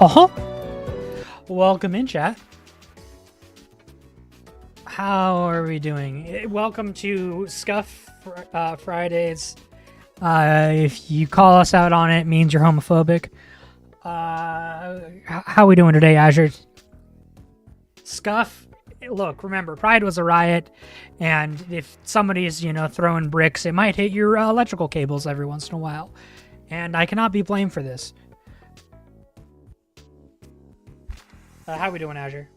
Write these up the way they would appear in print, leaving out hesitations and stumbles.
Uh-huh. Welcome in, chat. How are we doing? Welcome to Scuff Fridays. If you call us out on it, it means you're homophobic. How are we doing today, Azure? Scuff, look, remember, Pride was a riot, and if somebody's, throwing bricks, it might hit your electrical cables every once in a while. And I cannot be blamed for this. How are we doing, Azure?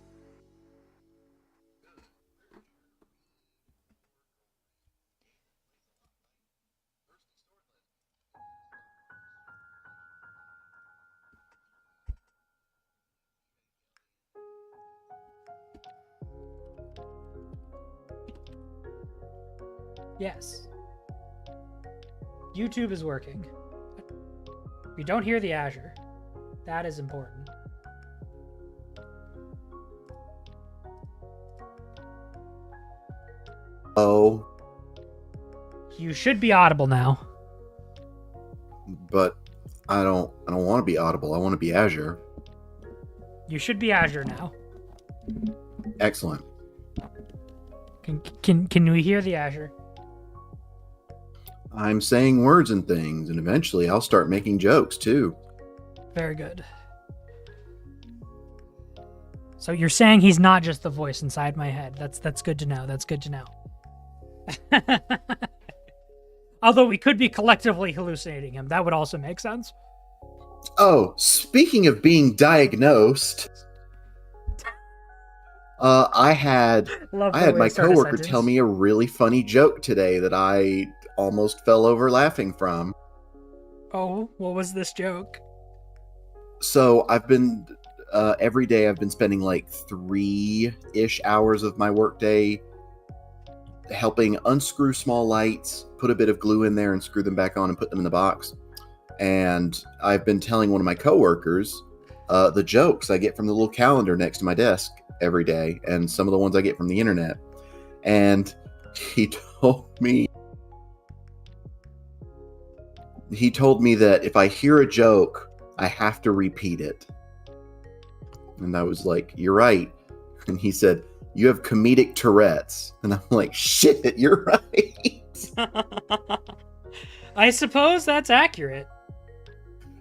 Yes. YouTube is working. We don't hear the Azure. That is important. Oh. You should be audible now. But I don't want to be audible. I want to be Azure. You should be Azure now. Excellent. Can we hear the Azure? I'm saying words and things, and eventually I'll start making jokes too. Very good. So you're saying he's not just the voice inside my head. That's good to know. That's good to know. Although we could be collectively hallucinating him. That would also make sense. Oh, speaking of being diagnosed, I had my coworker tell me a really funny joke today that I almost fell over laughing from. Oh, what was this joke? So I've been every day I've been spending like 3-ish hours of my workday helping unscrew small lights, put a bit of glue in there and screw them back on and put them in the box. And I've been telling one of my coworkers the jokes I get from the little calendar next to my desk every day, and some of the ones I get from the internet. And he told me that if I hear a joke, I have to repeat it. And I was like, "You're right." And he said, "You have comedic Tourette's." And I'm like, "Shit, you're right." I suppose that's accurate.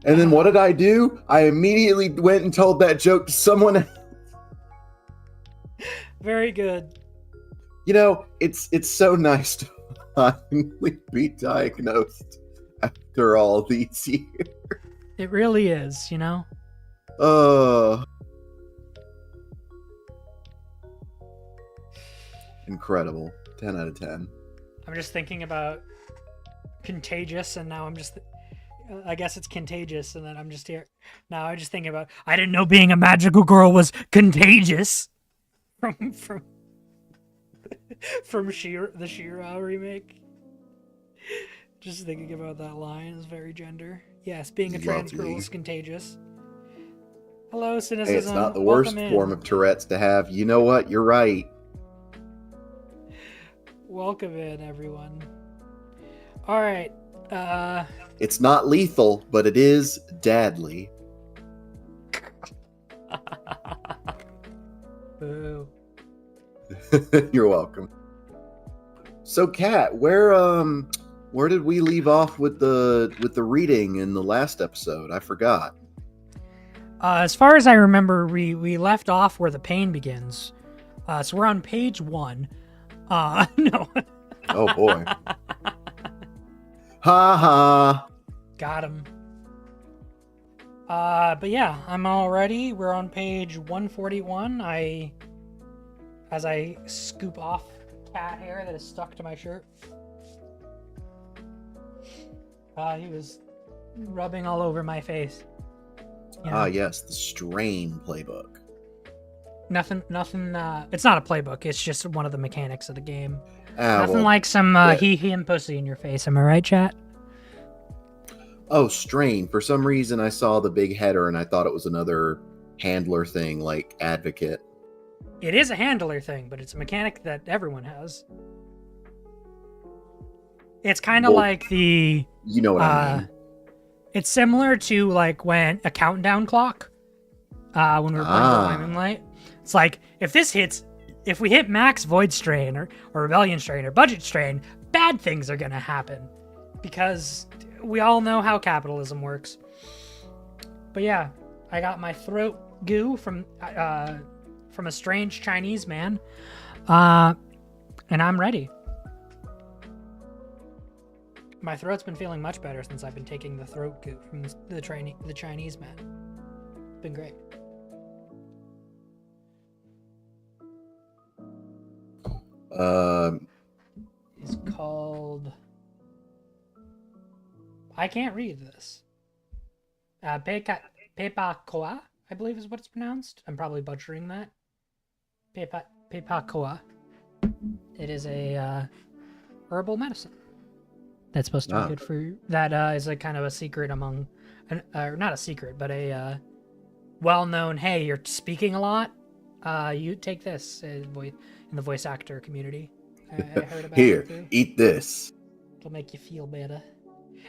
And then what did I do? I immediately went and told that joke to someone else. Very good. It's so nice to finally be diagnosed after all these years. It really is, Incredible. 10 out of 10. I'm just thinking about Contagious, and now I guess it's Contagious, and then I'm just here. Now I'm just thinking about, I didn't know being a magical girl was contagious. From the She-Ra remake. Just thinking about that line is very gender. Yes, being a trans girl is contagious. Hello, cynicism. Hey, it's not the worst form of Tourette's to have. You know what? You're right. Welcome in, everyone. All right. It's not lethal, but it is deadly. Boo. You're welcome. So, Kat, where did we leave off with the reading in the last episode? I forgot. As far as I remember, we left off where the pain begins. So we're on page 1. No. Oh boy. Ha ha. Got him. But yeah, I'm all ready. We're on page 141. As I scoop off cat hair that is stuck to my shirt. He was rubbing all over my face. Yes, the Strain playbook. Nothing, it's not a playbook, it's just one of the mechanics of the game. Nothing like some he and pussy in your face, am I right, chat? Oh, Strain. For some reason I saw the big header and I thought it was another handler thing like Advocate. It is a handler thing, but it's a mechanic that everyone has. It's kind of like the... You know what I mean. It's similar to like when a countdown clock when we were playing Deployment Light. It's like, if we hit max Void Strain or Rebellion Strain or Budget Strain, bad things are going to happen. Because we all know how capitalism works. But yeah, I got my throat goo from a strange Chinese man. And I'm ready. My throat's been feeling much better since I've been taking the throat goo from the Chinese man. Been great. It's called... I can't read this. Pepakoa, I believe is what it's pronounced. I'm probably butchering that. Pepakoa. It is a herbal medicine. That's supposed to be good for you. That is a kind of a secret among... not a secret, but a well-known, hey, you're speaking a lot. You take this in the voice actor community. I heard about Here, it too. eat this. It'll make you feel better.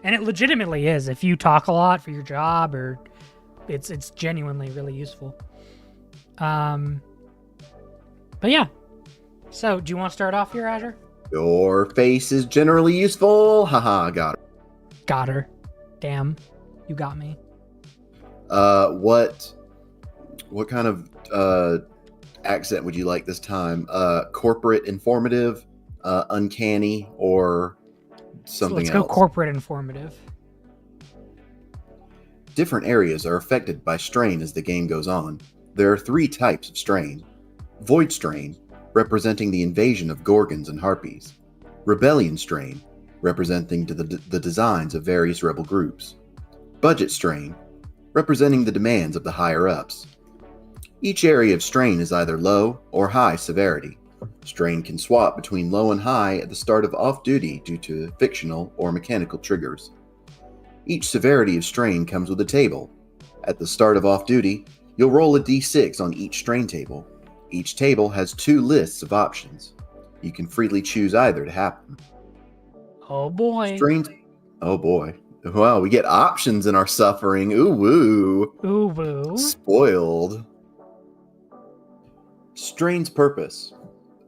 And it legitimately is. If you talk a lot for your job, or it's genuinely really useful. But yeah. So, do you want to start off here, Azure? Your face is generally useful. Haha, got her. Got her. Damn. You got me. What kind of accent would you like this time? Corporate informative, uncanny, or something else? Let's go corporate informative. Different areas are affected by strain as the game goes on. There are 3 types of strain. Void strain, representing the invasion of Gorgons and Harpies. Rebellion strain, representing the designs of various rebel groups. Budget strain, representing the demands of the higher-ups. Each area of strain is either low or high severity. Strain can swap between low and high at the start of off-duty due to fictional or mechanical triggers. Each severity of strain comes with a table. At the start of off-duty, you'll roll a d6 on each strain table. Each table has 2 lists of options. You can freely choose either to happen. Oh boy. Strains... Oh boy. Wow, we get options in our suffering. Ooh woo. Ooh woo. Spoiled. Strain's purpose.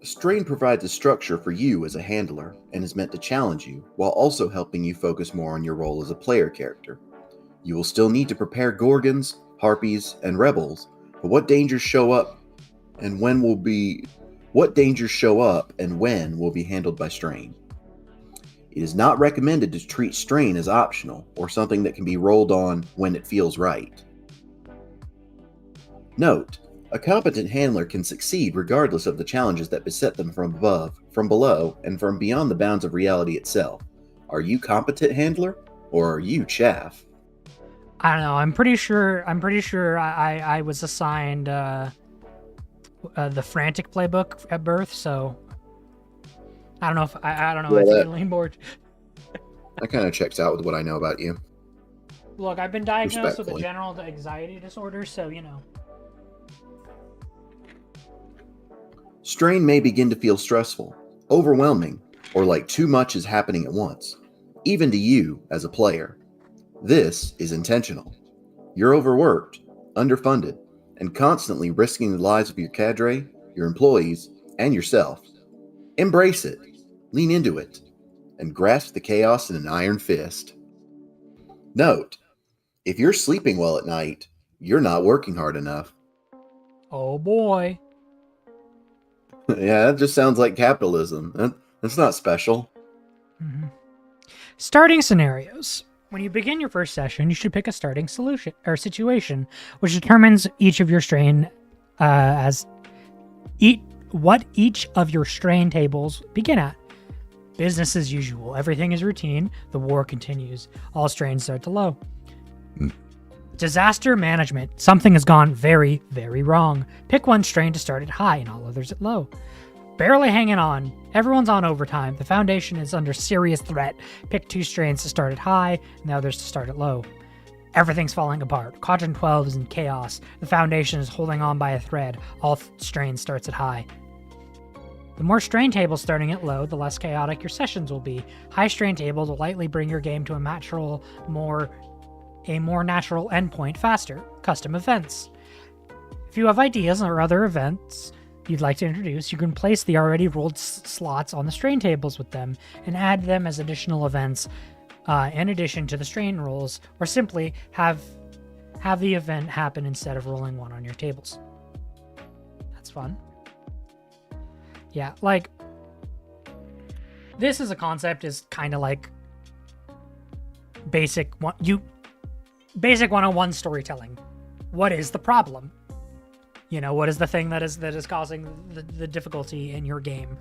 Strain provides a structure for you as a handler and is meant to challenge you, while also helping you focus more on your role as a player character. You will still need to prepare Gorgons, Harpies, and Rebels, but what dangers show up and when will be handled by Strain. It is not recommended to treat Strain as optional or something that can be rolled on when it feels right. Note: a competent handler can succeed regardless of the challenges that beset them from above, from below, and from beyond the bounds of reality itself. Are you competent handler, or are you chaff? I don't know. I'm pretty sure I was assigned the frantic playbook at birth, so I don't know if I don't know. Yeah, I think I lean more. That kind of checks out with what I know about you. Look, I've been diagnosed with a Respectfully. general anxiety disorder, so you know. Strain may begin to feel stressful, overwhelming, or like too much is happening at once, even to you as a player. This is intentional. You're overworked, underfunded, and constantly risking the lives of your cadre, your employees, and yourself. Embrace it, lean into it, and grasp the chaos in an iron fist. Note: if you're sleeping well at night, you're not working hard enough. Oh boy. Yeah, that just sounds like capitalism. That's not special. Mm-hmm. Starting scenarios. When you begin your first session, you should pick a starting solution or situation, which determines each of your strain what each of your strain tables begin at. Business as usual. Everything is routine. The war continues. All strains start to low. Disaster management. Something has gone very, very wrong. Pick one strain to start at high and all others at low. Barely hanging on. Everyone's on overtime. The Foundation is under serious threat. Pick 2 strains to start at high and the others to start at low. Everything's falling apart. Quadrant 12 is in chaos. The Foundation is holding on by a thread. All strains starts at high. The more strain tables starting at low, the less chaotic your sessions will be. High strain tables will lightly bring your game to a more natural endpoint faster. Custom events. you have ideas or other events you'd like to introduce, you can place the already rolled slots on the strain tables with them and add them as additional events in addition to the strain rolls, or simply have the event happen instead of rolling one on your tables. That's fun. Yeah, like, this as a concept is kind of like basic 101 storytelling. What is the problem? You know, what is the thing that is causing the difficulty in your game?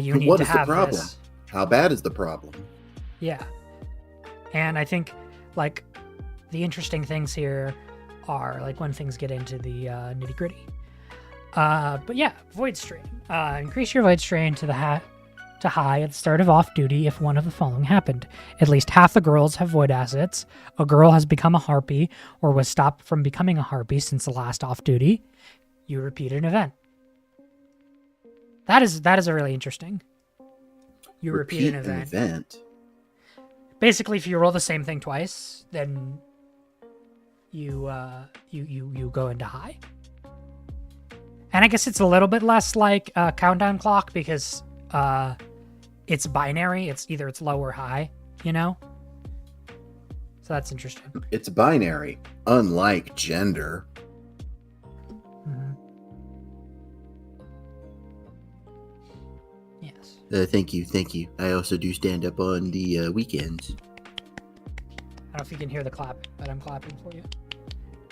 You need to have the problem? this. How bad is the problem? Yeah. And I think, like, the interesting things here are, like, when things get into the nitty-gritty. But yeah, void strain. Increase your void strain to high at the start of off-duty if one of the following happened. At least half the girls have void assets. A girl has become a harpy or was stopped from becoming a harpy since the last off-duty. You repeat an event. That is a really interesting. You repeat an event. Basically, if you roll the same thing twice, then you go into high. And I guess it's a little bit less like a countdown clock because it's binary. It's either it's low or high, you know? So that's interesting. It's binary, unlike gender. Mm-hmm. Yes. Thank you. I also do stand up on the weekends. I don't know if you can hear the clapping, but I'm clapping for you.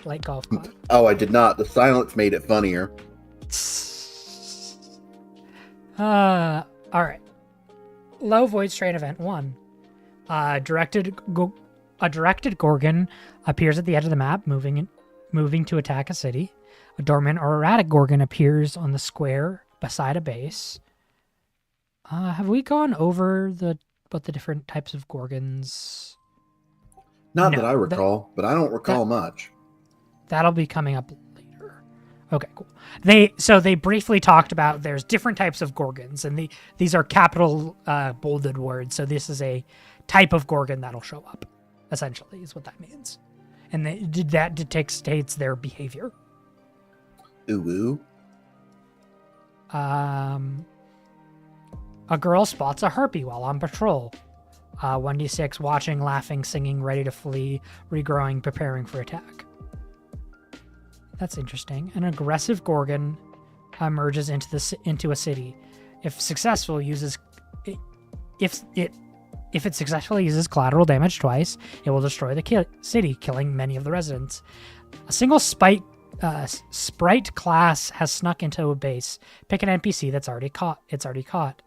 Light golf clap. Oh, I did not. The silence made it funnier. All right. Low void strain event 1. A directed Gorgon appears at the edge of the map, moving to attack a city. A dormant or erratic Gorgon appears on the square beside a base. Have we gone over what the different types of Gorgons? Not that I recall, but I don't recall much. That'll be coming up later. Okay, cool. They briefly talked about there's different types of Gorgons, and these are capital bolded words. So this is a type of Gorgon that'll show up, essentially, is what that means. And that dictates their behavior. Ooh. A girl spots a harpy while on patrol. 1d6, watching, laughing, singing, ready to flee, regrowing, preparing for attack. That's interesting. An aggressive Gorgon emerges into a city. If it successfully uses collateral damage twice, it will destroy the city, killing many of the residents. A single sprite class has snuck into a base. Pick an NPC that's already caught. It's already caught.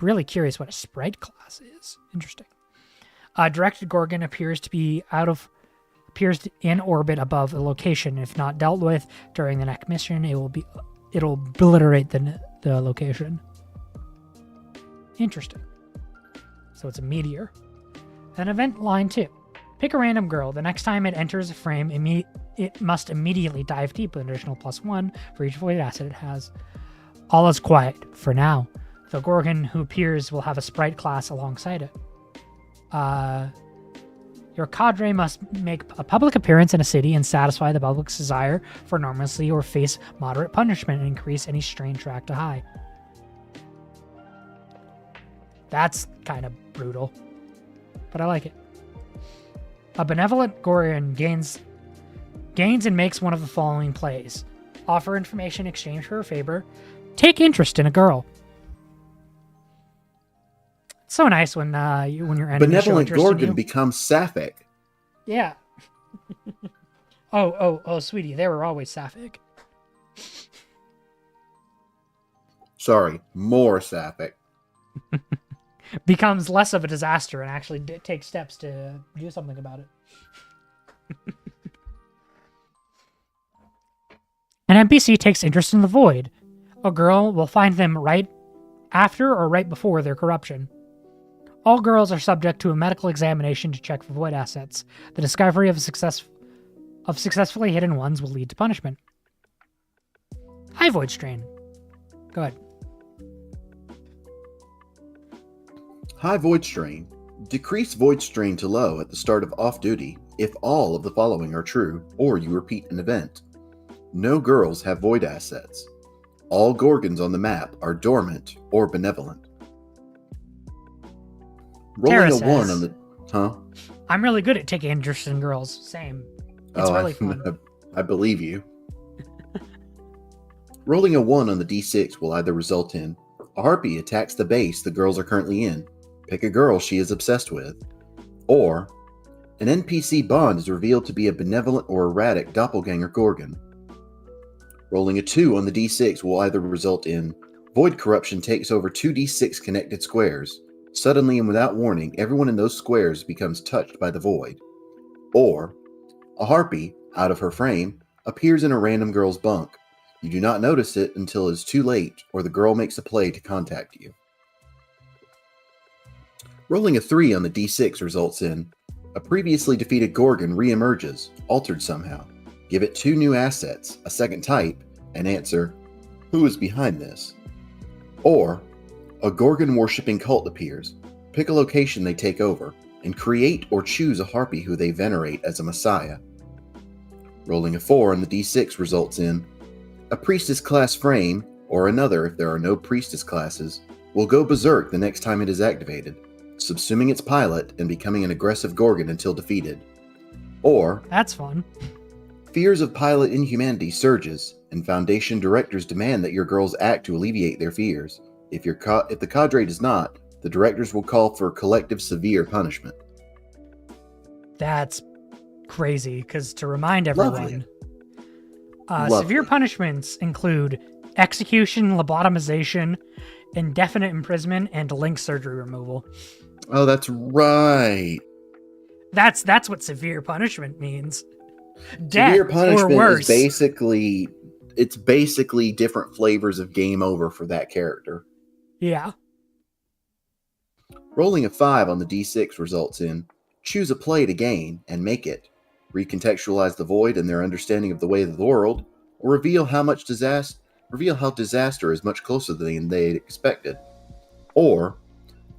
Really curious what a sprite class is. Interesting. A directed Gorgon appears in orbit above a location. If not dealt with during the next mission, it'll obliterate the location. Interesting. So it's a meteor. Then event line 2. Pick a random girl. The next time it enters a frame, it must immediately dive deep with an additional +1 for each void asset it has. All is quiet for now. The Gorgon who appears will have a sprite class alongside it. Your cadre must make a public appearance in a city and satisfy the public's desire for normalcy or face moderate punishment and increase any strain track to high. That's kind of brutal, but I like it. A benevolent Gorgon gains and makes one of the following plays. Offer information in exchange for a favor. Take interest in a girl. It's so nice when your enemy Benevolent show interest in Gorgon you. becomes sapphic. Yeah. oh, sweetie, they were always sapphic. Sorry, more sapphic. Becomes less of a disaster and actually takes steps to do something about it. An NPC takes interest in the void. A girl will find them right after or right before their corruption. All girls are subject to a medical examination to check for void assets. The discovery of successfully hidden ones will lead to punishment. High void strain. Go ahead. High void strain. Decrease void strain to low at the start of off-duty if all of the following are true, or you repeat an event. No girls have void assets. All Gorgons on the map are dormant or benevolent. Rolling Tara a 1 says, on the... Huh? I'm really good at taking interest in girls. Same. It's really fun. I believe you. Rolling a 1 on the d6 will either result in a harpy attacks the base the girls are currently in. Pick a girl she is obsessed with. Or an NPC bond is revealed to be a benevolent or erratic doppelganger Gorgon. Rolling a 2 on the d6 will either result in void corruption takes over 2d6 connected squares. Suddenly and without warning, everyone in those squares becomes touched by the void. Or a harpy, out of her frame, appears in a random girl's bunk. You do not notice it until it is too late or the girl makes a play to contact you. Rolling a 3 on the d6 results in a previously defeated Gorgon re-emerges, altered somehow. Give it 2 new assets, a second type, and answer, who is behind this? Or a Gorgon-worshipping cult appears. Pick a location they take over, and create or choose a harpy who they venerate as a messiah. Rolling a 4 on the d6 results in a priestess class frame, or another if there are no priestess classes, will go berserk the next time it is activated, subsuming its pilot and becoming an aggressive Gorgon until defeated. Or That's fun. fears of pilot inhumanity surges, and Foundation directors demand that your girls act to alleviate their fears. If the cadre does not, the directors will call for collective severe punishment. That's crazy, because to remind everyone, Lovely. severe punishments include execution, lobotomization, indefinite imprisonment, and link surgery removal. Oh, that's right. That's what severe punishment means. Death Severe or punishment worse. is basically different flavors of game over for that character. Yeah. Rolling a 5 on the d6 results in choose a play to gain and make it, recontextualize the void and their understanding of the way of the world, or reveal how disaster is much closer than they expected. Or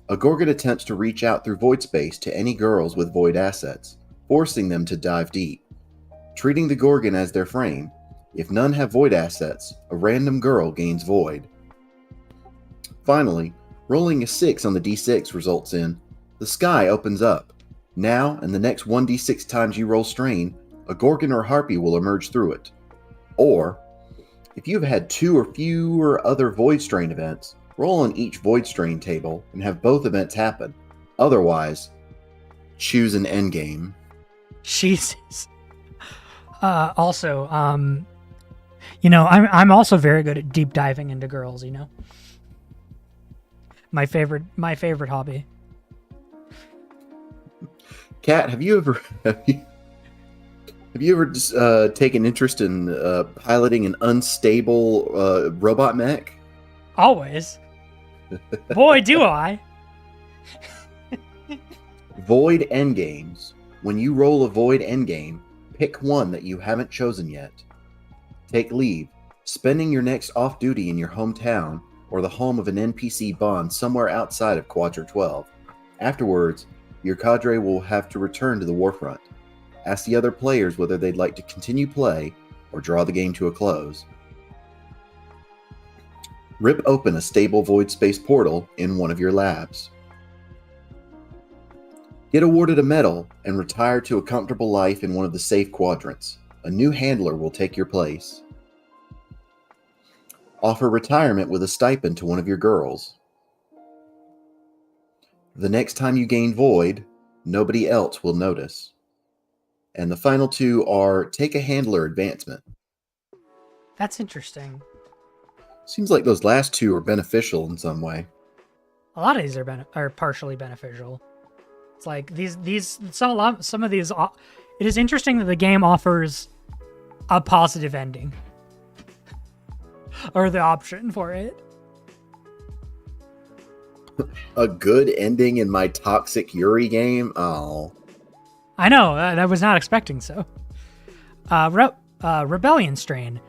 a Gorgon attempts to reach out through void space to any girls with void assets, forcing them to dive deep. Treating the Gorgon as their frame, if none have void assets, a random girl gains void. Finally, rolling a 6 on the d6 results in the sky opens up. Now, and the next 1d6 times you roll strain, a Gorgon or harpy will emerge through it. Or, if you've had 2 or fewer other void strain events, roll on each void strain table and have both events happen. Otherwise, choose an endgame. Jesus. Also, I'm also very good at deep diving into girls, My favorite hobby. Kat, have you ever taken interest in piloting an unstable robot mech? Always. Boy, do I. Void endgames. When you roll a void endgame, pick one that you haven't chosen yet. Take leave, spending your next off-duty in your hometown or the home of an NPC bond somewhere outside of Quadra 12. Afterwards, your cadre will have to return to the warfront. Ask the other players whether they'd like to continue play or draw the game to a close. Rip open a stable void space portal in one of your labs. Get awarded a medal and retire to a comfortable life in one of the safe quadrants. A new handler will take your place. Offer retirement with a stipend to one of your girls. The next time you gain void, nobody else will notice. And the final 2 are take a handler advancement. That's interesting. Seems like those last 2 are beneficial in some way. A lot of these are partially beneficial. It's like some of these. It is interesting that the game offers a positive ending, or the option for it. A good ending in my toxic Yuri game? Oh. I know, I was not expecting so. Rebellion strain.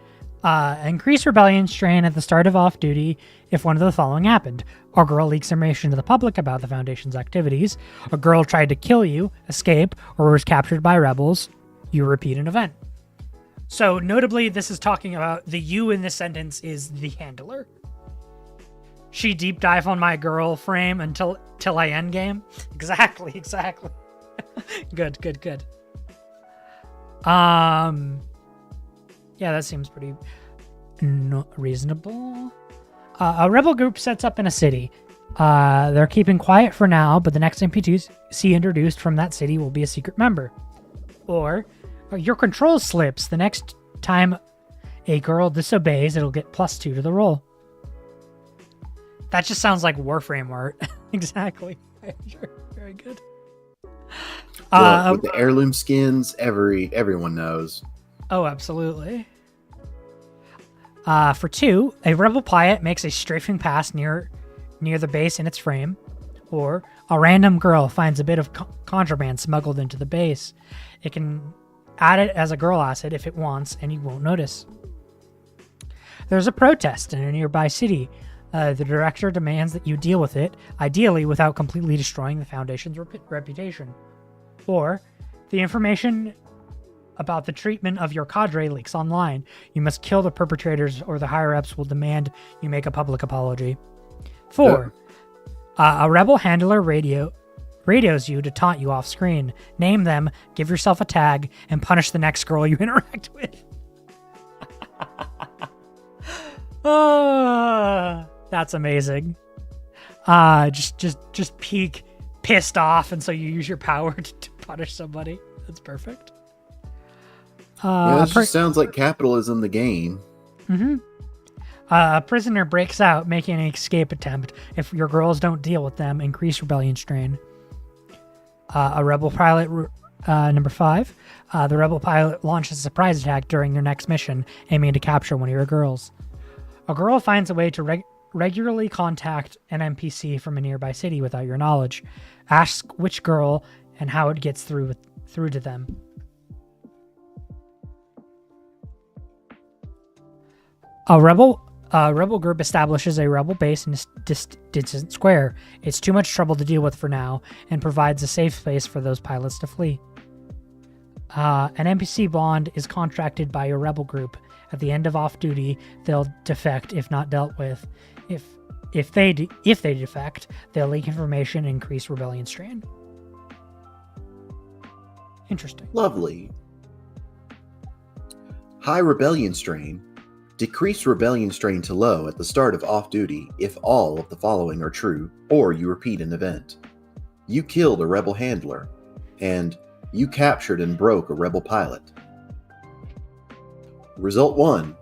Increase rebellion strain at the start of off-duty if one of the following happened. A girl leaks information to the public about the Foundation's activities. A girl tried to kill you, escape, or was captured by rebels. You repeat an event. So notably, this is talking about the you in this sentence is the handler. She deep dive on my girl frame until I end game. Exactly. Good. Yeah, that seems pretty reasonable. A rebel group sets up in a city. They're keeping quiet for now, but the next NPC introduced from that city will be a secret member. Or your control slips. The next time a girl disobeys, it'll get +2 to the roll. That just sounds like Warframe art. Exactly. Very good. With the heirloom skins, everyone knows. Oh, absolutely. For 2, a rebel pilot makes a strafing pass near the base in its frame, or a random girl finds a bit of contraband smuggled into the base. It can add it as a girl asset if it wants, and you won't notice. There's a protest in a nearby city. The director demands that you deal with it, ideally without completely destroying the Foundation's reputation. Or, the information about the treatment of your cadre leaks online. You must kill the perpetrators or the higher-ups will demand you make a public apology. 4. A rebel handler radios you to taunt you off screen. Name them, give yourself a tag, and punish the next girl you interact with. That's amazing. Just peak pissed off, and so you use your power to punish somebody. That's perfect. This just sounds like capitalism, the game. Mm-hmm. A prisoner breaks out, making an escape attempt. If your girls don't deal with them, increase rebellion strain. A rebel pilot, number 5. The rebel pilot launches a surprise attack during their next mission, aiming to capture one of your girls. A girl finds a way to regularly contact an NPC from a nearby city without your knowledge. Ask which girl and how it gets through to them. A rebel group establishes a rebel base in a distant square. It's too much trouble to deal with for now, and provides a safe space for those pilots to flee. An NPC bond is contracted by your rebel group. At the end of off-duty, they'll defect if not dealt with. If they defect, they'll leak information and increase rebellion strain. Interesting. Lovely. High rebellion strain. Decrease rebellion strain to low at the start of off-duty if all of the following are true, or you repeat an event. You killed a rebel handler, and you captured and broke a rebel pilot. Result 1.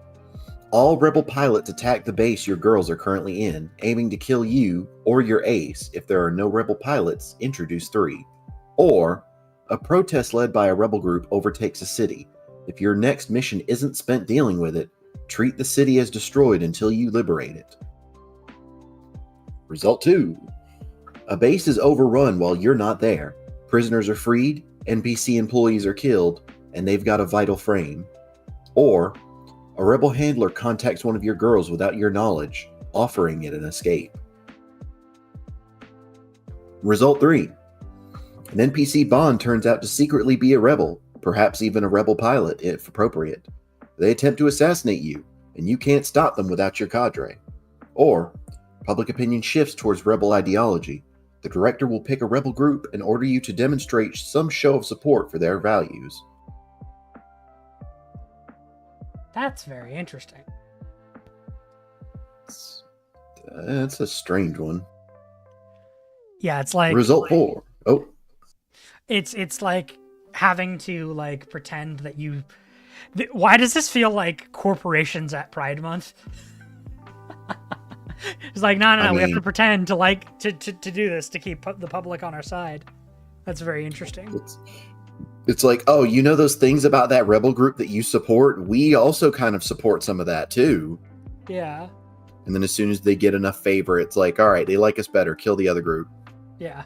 All rebel pilots attack the base your girls are currently in, aiming to kill you or your ace. If there are no rebel pilots, introduce 3. Or, a protest led by a rebel group overtakes a city. If your next mission isn't spent dealing with it, treat the city as destroyed until you liberate it. Result 2. A base is overrun while you're not there. Prisoners are freed, NPC employees are killed, and they've got a vital frame. Or, a rebel handler contacts one of your girls without your knowledge, offering it an escape. Result 3. An NPC bond turns out to secretly be a rebel, perhaps even a rebel pilot, if appropriate. They attempt to assassinate you, and you can't stop them without your cadre. Or, public opinion shifts towards rebel ideology. The director will pick a rebel group and order you to demonstrate some show of support for their values. That's very interesting. That's a strange one. Yeah, it's like Result 4. Oh. It's like having to like pretend that you. Why does this feel like corporations at Pride Month? It's like no, we have to pretend to like to do this to keep the public on our side. That's very interesting. It's like, oh, you know those things about that rebel group that you support? We also kind of support some of that too. Yeah. And then as soon as they get enough favor, it's like, all right, they like us better. Kill the other group. Yeah.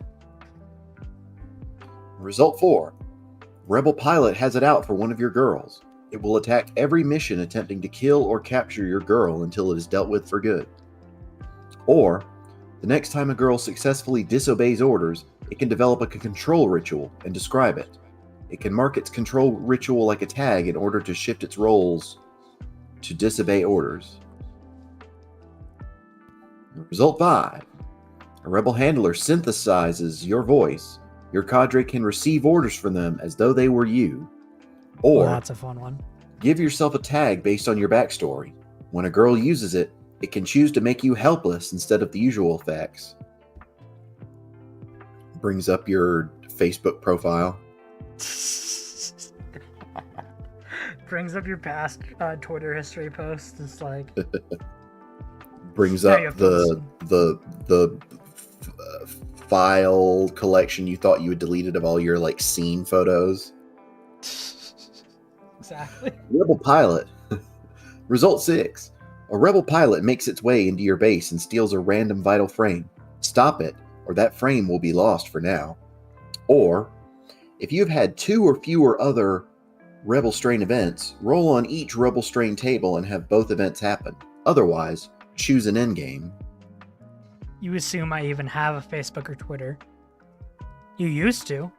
Result 4. Rebel pilot has it out for one of your girls. It will attack every mission attempting to kill or capture your girl until it is dealt with for good. Or, the next time a girl successfully disobeys orders, it can develop a control ritual and describe it. It can mark its control ritual like a tag in order to shift its roles to disobey orders. Result 5. A rebel handler synthesizes your voice. Your cadre can receive orders from them as though they were you. Or, Well, that's a fun one. Give yourself a tag based on your backstory. When a girl uses it, it can choose to make you helpless instead of the usual effects. Brings up your Facebook profile. Brings up your past Twitter history posts. It's like Brings Now up you have the file collection you thought you had deleted of all your like scene photos. Exactly. Rebel pilot. Result 6. A rebel pilot makes its way into your base and steals a random vital frame. Stop it, or that frame will be lost for now. Or, if you've had 2 or fewer other Rebel Strain events, roll on each Rebel Strain table and have both events happen. Otherwise, choose an endgame. You assume I even have a Facebook or Twitter. You used to.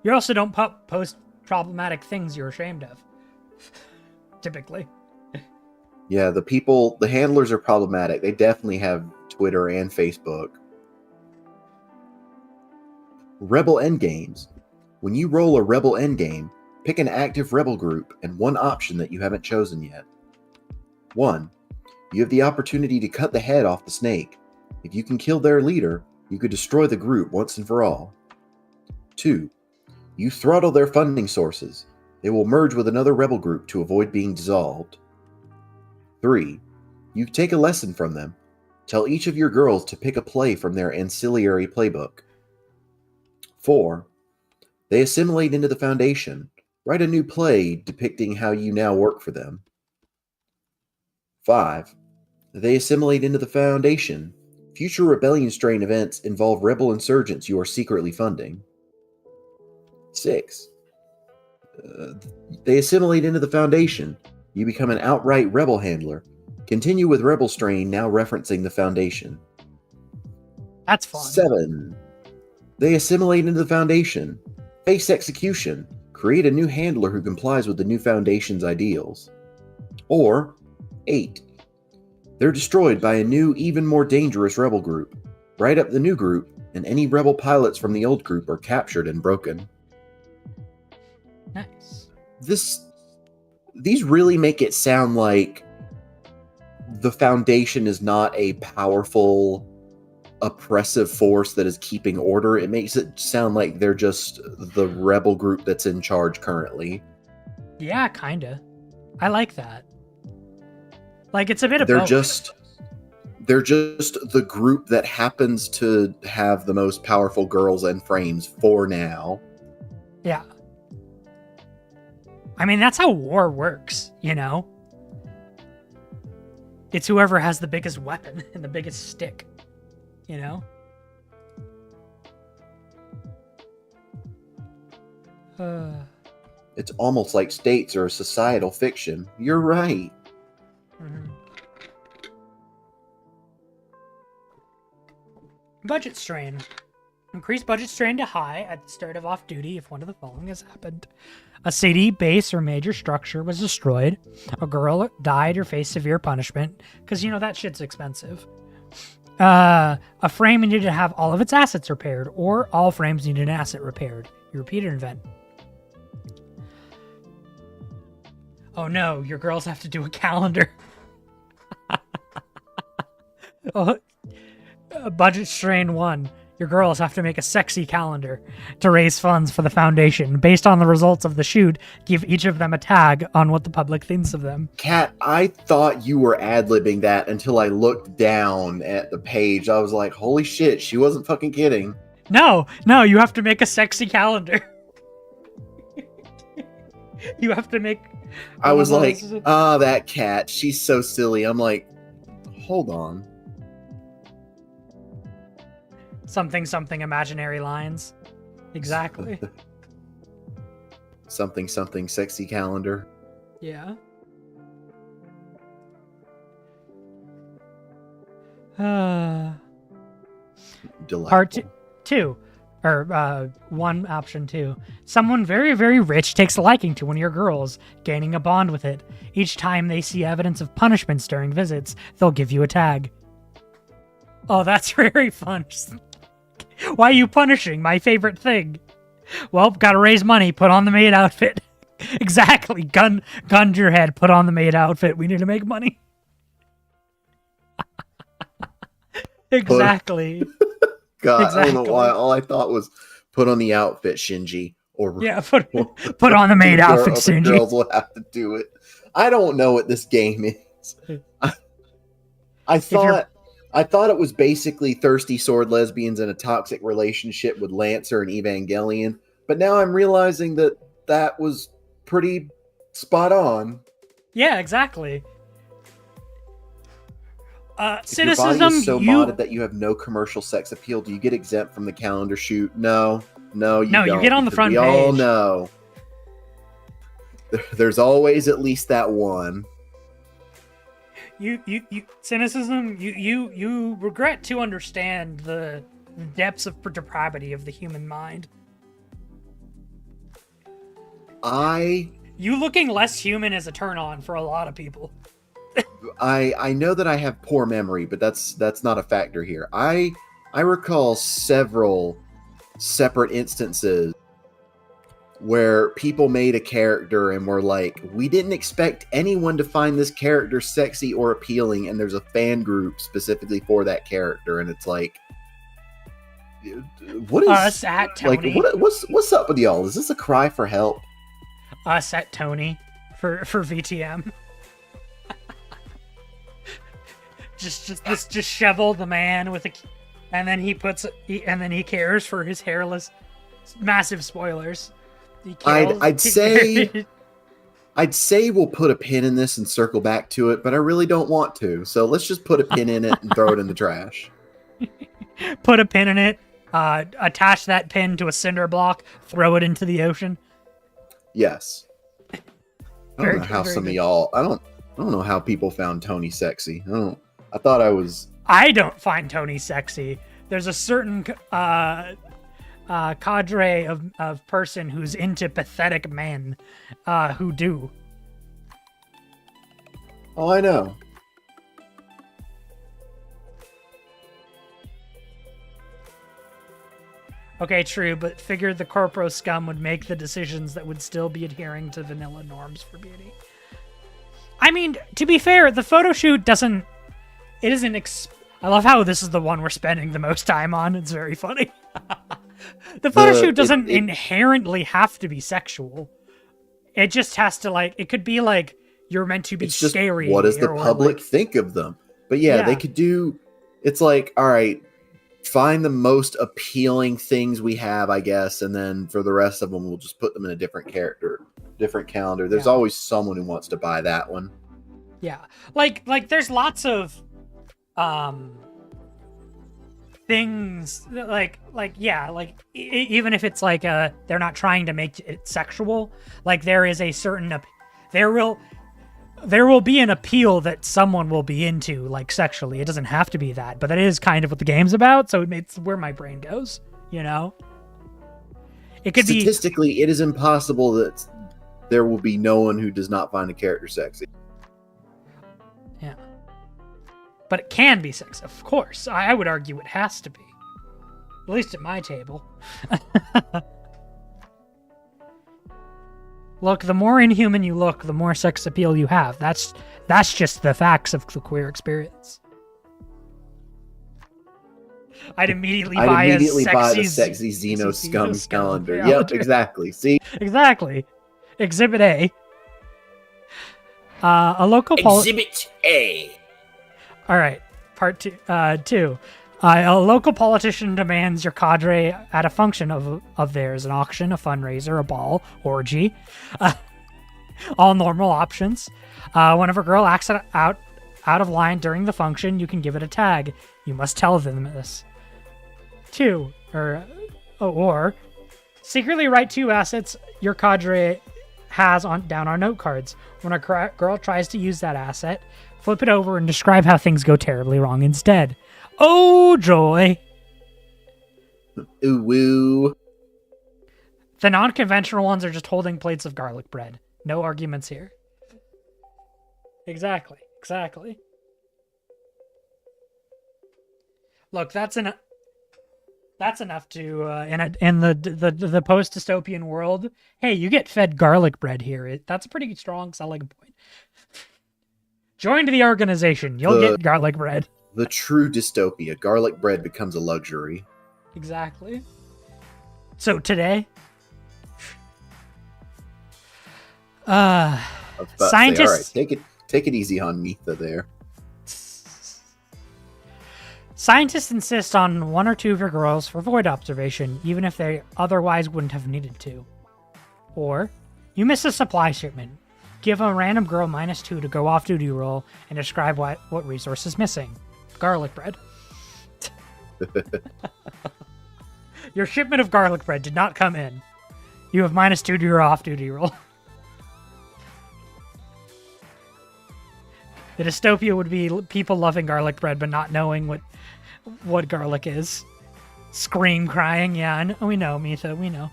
You also don't post problematic things you're ashamed of. Typically. Yeah, the handlers are problematic. They definitely have Twitter and Facebook. Rebel endgames. When you roll a Rebel endgame, pick an active Rebel group and one option that you haven't chosen yet. 1. You have the opportunity to cut the head off the snake. If you can kill their leader, you could destroy the group once and for all. 2. You throttle their funding sources. They will merge with another rebel group to avoid being dissolved. 3. You take a lesson from them. Tell each of your girls to pick a play from their ancillary playbook. 4. They assimilate into the Foundation. Write a new play depicting how you now work for them. 5. They assimilate into the Foundation. Future Rebellion Strain events involve rebel insurgents you are secretly funding. 6. They assimilate into the Foundation. You become an outright rebel handler. Continue with Rebel Strain, now referencing the Foundation. That's fun. 7. They assimilate into the Foundation. Face execution. Create a new handler who complies with the new Foundation's ideals. Or 8. They're destroyed by a new, even more dangerous rebel group. Write up the new group, and any rebel pilots from the old group are captured and broken. Nice. These really make it sound like the Foundation is not a powerful, oppressive force that is keeping order. It makes it sound like they're just the rebel group that's in charge currently. Yeah, kinda. I like that. Like, it's a bit of They're both. they're just the group that happens to have the most powerful girls and frames for now. Yeah. I mean, that's how war works, you know? It's whoever has the biggest weapon and the biggest stick, you know? It's almost like states are a societal fiction. You're right. Mhm. Budget strain. Increase budget strain to high at the start of off-duty if one of the following has happened. A city, base, or major structure was destroyed. A girl died or faced severe punishment. Because, you know, that shit's expensive. A frame needed to have all of its assets repaired. Or all frames needed an asset repaired. You repeat an event. Oh no, your girls have to do a calendar. Budget strain 1. Your girls have to make a sexy calendar to raise funds for the Foundation. Based on the results of the shoot, give each of them a tag on what the public thinks of them. Kat, I thought you were ad-libbing that until I looked down at the page. I was like, holy shit, she wasn't fucking kidding. No, you have to make a sexy calendar. You have to make... I was like, that cat, she's so silly. I'm like, hold on. Something imaginary lines. Exactly. something sexy calendar. Yeah. Delightful. Part 2. Or one option too. Someone very, very rich takes a liking to one of your girls, gaining a bond with it. Each time they see evidence of punishments during visits, they'll give you a tag. Oh, that's very fun. Why are you punishing my favorite thing? Well, gotta raise money, put on the maid outfit. Exactly. Gun to your head, put on the maid outfit. We need to make money. Exactly. God, exactly. I don't know why. All I thought was put on the outfit, Shinji. Or yeah, put on the maid outfit, Shinji. Girls will have to do it. I don't know what this game is. I thought it was basically thirsty sword lesbians in a toxic relationship with Lancer and Evangelion, but now I'm realizing that was pretty spot on. Yeah, exactly. Cynicism. If your body is so modded that you have no commercial sex appeal, do you get exempt from the calendar shoot? No, you don't. You get on the front page. We all know. There's always at least that one. You cynicism. You regret to understand the depths of depravity of the human mind. You looking less human is a turn on for a lot of people. I know that I have poor memory, but that's not a factor here. I recall several separate instances where people made a character and were like, we didn't expect anyone to find this character sexy or appealing, and there's a fan group specifically for that character, and it's like, what is us at Tony? Like what's up with y'all? Is this a cry for help? Us at Tony for VTM. just this disheveled man with and then he cares for his hairless. Massive spoilers. I'd say we'll put a pin in this and circle back to it, but I really don't want to. So let's just put a pin in it and throw it in the trash. Put a pin in it. Attach that pin to a cinder block. Throw it into the ocean. Yes. I don't know how some of y'all. I don't know how people found Tony sexy. I thought I was. I don't find Tony sexy. There's a certain cadre of person who's into pathetic men who do. Oh, I know. Okay, true, but figured the corporo scum would make the decisions that would still be adhering to vanilla norms for beauty. I mean, to be fair, the photo shoot doesn't... It isn't... I love how this is the one we're spending the most time on. It's very funny. The photo shoot doesn't inherently have to be sexual. It just has to, like... It could be, like, you're meant to be it's just, scary. What does the public think of them? But yeah, they could do... It's like, all right... Find the most appealing things we have, I guess, and then for the rest of them, we'll just put them in a different calendar. There's always someone who wants to buy that one. Yeah, like there's lots of things like even if it's like they're not trying to make it sexual, like there is a certain there will be an appeal that someone will be into, like, sexually. It doesn't have to be that, but that is kind of what the game's about, so it's where my brain goes, you know? It could Statistically, it is impossible that there will be no one who does not find a character sexy. Yeah. But it can be sexy, of course. I would argue it has to be. At least at my table. Look, the more inhuman you look, the more sex appeal you have. That's just the facts of the queer experience. I'd immediately buy the sexy Xeno scum calendar. Yep, exactly. See? Exactly. Exhibit A. Exhibit A. All right. Part 2. A local politician demands your cadre at a function of theirs, an auction, a fundraiser, a ball, orgy, all normal options. Whenever a girl acts out of line during the function, you can give it a tag. You must tell them this. 2, or secretly write 2 assets your cadre has down on note cards. When a girl tries to use that asset, flip it over and describe how things go terribly wrong instead. Oh, joy. Ooh woo. The non-conventional ones are just holding plates of garlic bread. No arguments here. Exactly. Look, that's enough to in the post dystopian world. Hey, you get fed garlic bread here. That's a pretty strong selling point. Join the organization. You'll get garlic bread. The true dystopia. Garlic bread becomes a luxury. Exactly. So today, I was about scientists. To say, all right, take it easy on Mitha there. Scientists insist on 1 or 2 of your girls for void observation, even if they otherwise wouldn't have needed to. Or, you miss a supply shipment. Give a random girl -2 to go off-duty roll and describe what resource is missing. Garlic bread. Your shipment of garlic bread did not come in. You have -2 to your off-duty roll. The dystopia would be people loving garlic bread but not knowing what garlic is. Scream crying. Yeah, we know, Mitha. We know.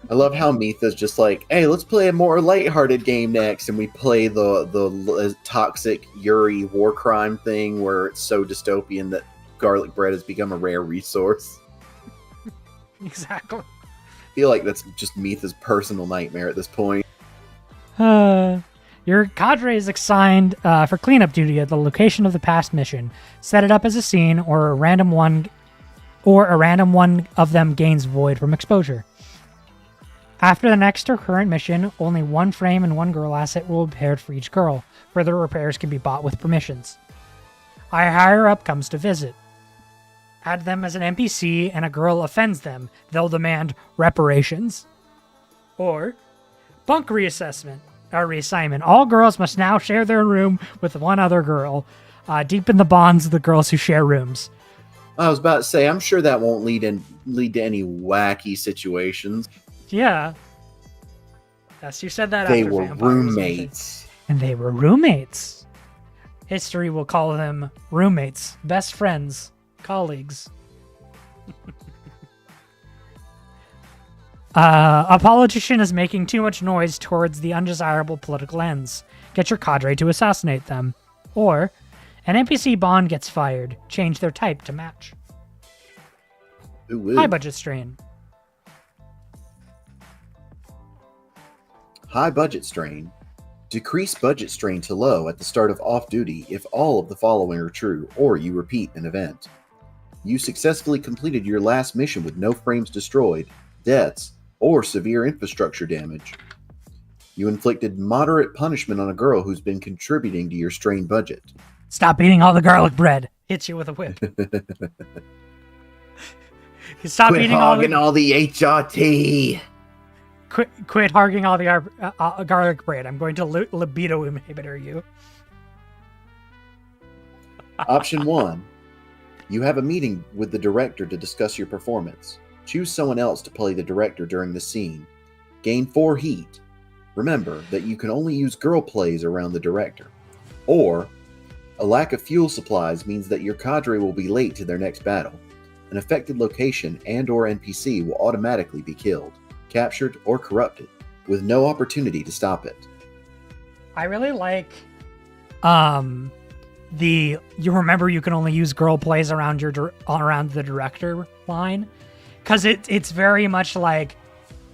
I love how Mitha's just like, hey, let's play a more lighthearted game next, and we play the toxic Yuri war crime thing where it's so dystopian that garlic bread has become a rare resource. Exactly. I feel like that's just Mitha's personal nightmare at this point. Your cadre is assigned for cleanup duty at the location of the past mission. Set it up as a scene, or a random one of them gains void from exposure. After the next or current mission, only 1 frame and 1 girl asset will be paired for each girl. Further repairs can be bought with permissions. A higher up comes to visit. Add them as an NPC and a girl offends them. They'll demand reparations. Or, bunk reassignment. All girls must now share their room with 1 other girl. Deepen the bonds of the girls who share rooms. I was about to say, I'm sure that won't lead to any wacky situations. Yeah. Yes, you said that they after were vampires, roommates. And they were roommates. History will call them roommates, best friends, colleagues. A politician is making too much noise towards the undesirable political ends. Get your cadre to assassinate them. Or, an NPC bond gets fired. Change their type to match. Ooh. High budget strain. High budget strain. Decrease budget strain to low at the start of off-duty if all of the following are true, or you repeat an event. You successfully completed your last mission with no frames destroyed, deaths, or severe infrastructure damage. You inflicted moderate punishment on a girl who's been contributing to your strained budget. Stop eating all the garlic bread. Hits you with a whip. Stop Quit eating hogging all the HRT. Quit hogging all the garlic bread. I'm going to libido inhibitor you. Option 1. You have a meeting with the director to discuss your performance. Choose someone else to play the director during the scene. Gain 4 heat. Remember that you can only use girl plays around the director. Or, a lack of fuel supplies means that your cadre will be late to their next battle. An affected location and/or NPC will automatically be killed, captured, or corrupted, with no opportunity to stop it. I really like you remember you can only use girl plays around the director line, because it's very much like,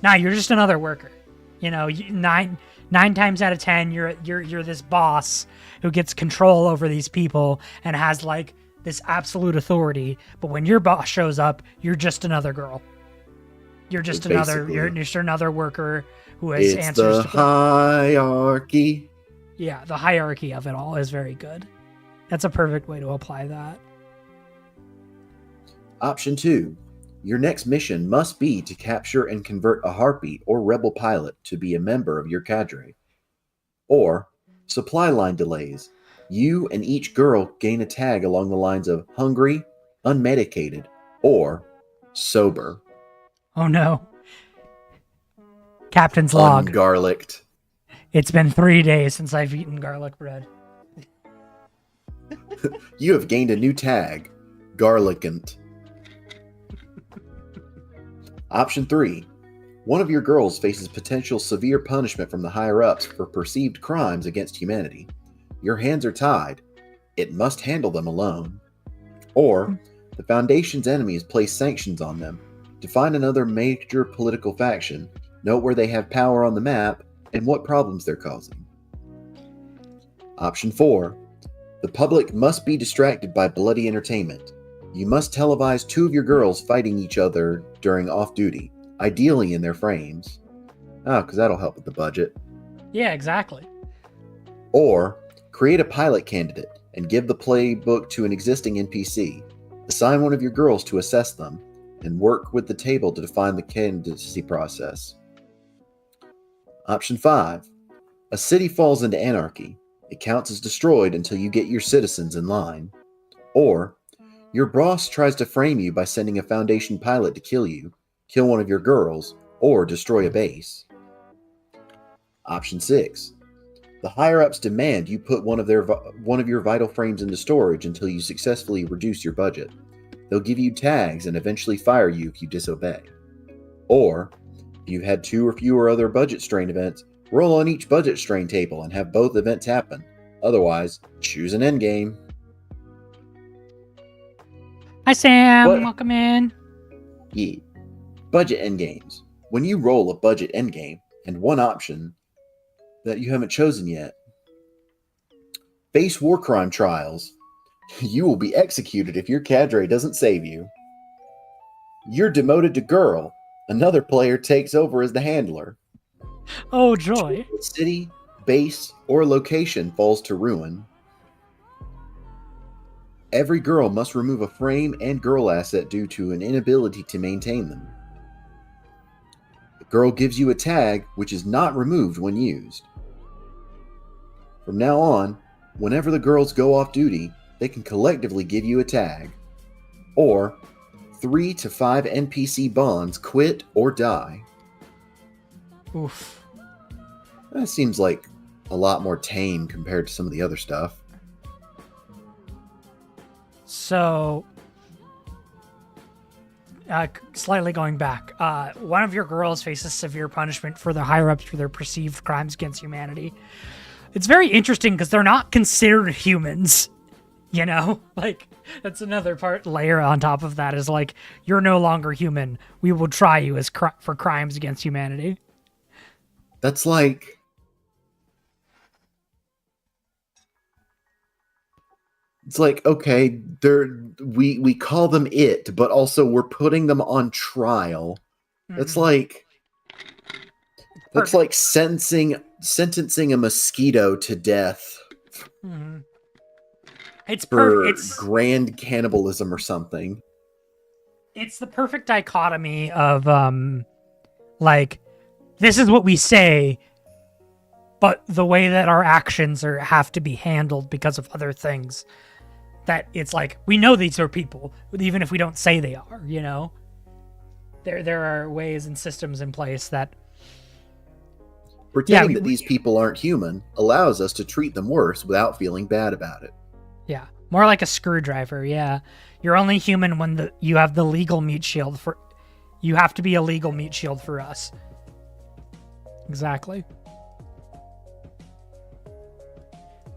nah, you're just another worker. You know, 9 times out of 10 you're this boss who gets control over these people and has like this absolute authority, but when your boss shows up, you're just another girl. You're just another worker who has answers. It's the hierarchy. Yeah, the hierarchy of it all is very good. That's a perfect way to apply that. Option 2. Your next mission must be to capture and convert a harpy or rebel pilot to be a member of your cadre. Or, supply line delays. You and each girl gain a tag along the lines of hungry, unmedicated, or sober. Oh no. Captain's log. Ungarlicked. It's been 3 days since I've eaten garlic bread. You have gained a new tag, Garlicant. Option 3. One of your girls faces potential severe punishment from the higher-ups for perceived crimes against humanity. Your hands are tied. It must handle them alone. Or, the Foundation's enemies place sanctions on them. Define another major political faction, note where they have power on the map, and what problems they're causing. Option 4. The public must be distracted by bloody entertainment. You must televise 2 of your girls fighting each other during off-duty, ideally in their frames. Oh, because that'll help with the budget. Yeah, exactly. Or, create a pilot candidate and give the playbook to an existing NPC. Assign one of your girls to assess them, and work with the table to define the candidacy process. Option 5. A city falls into anarchy. It counts as destroyed until you get your citizens in line. Or, your boss tries to frame you by sending a Foundation pilot to kill you, kill one of your girls, or destroy a base. Option 6. The higher-ups demand you put one of your vital frames into storage until you successfully reduce your budget. They'll give you tags and eventually fire you if you disobey. Or, if you've had 2 or fewer other budget strain events, roll on each budget strain table and have both events happen. Otherwise, choose an endgame. Hi, Sam. What? Welcome in. Yeah. Budget endgames. When you roll a budget endgame, and one option that you haven't chosen yet, face war crime trials. You will be executed if your cadre doesn't save you. You're demoted to girl. Another player takes over as the handler. Oh, joy. City, base, or location falls to ruin. Every girl must remove a frame and girl asset due to an inability to maintain them. The girl gives you a tag, which is not removed when used. From now on, whenever the girls go off duty, they can collectively give you a tag. Or, 3 to 5 NPC bonds quit or die. Oof. That seems like a lot more tame compared to some of the other stuff. So, slightly going back, one of your girls faces severe punishment for the higher-ups for their perceived crimes against humanity. It's very interesting because they're not considered humans, you know? Like, that's another layer on top of that is like, you're no longer human. We will try you as for crimes against humanity. That's like... It's like, okay, we call them it, but also we're putting them on trial. That's like... That's like sentencing a mosquito to death. Mm-hmm. It's for grand cannibalism or something. It's the perfect dichotomy of like, this is what we say, but the way that our actions have to be handled because of other things. That it's like, we know these are people, even if we don't say they are, you know? There are ways and systems in place that... Pretending that these people aren't human allows us to treat them worse without feeling bad about it. Yeah, more like a screwdriver, yeah. You're only human when you have the legal meat shield for... You have to be a legal meat shield for us. Exactly.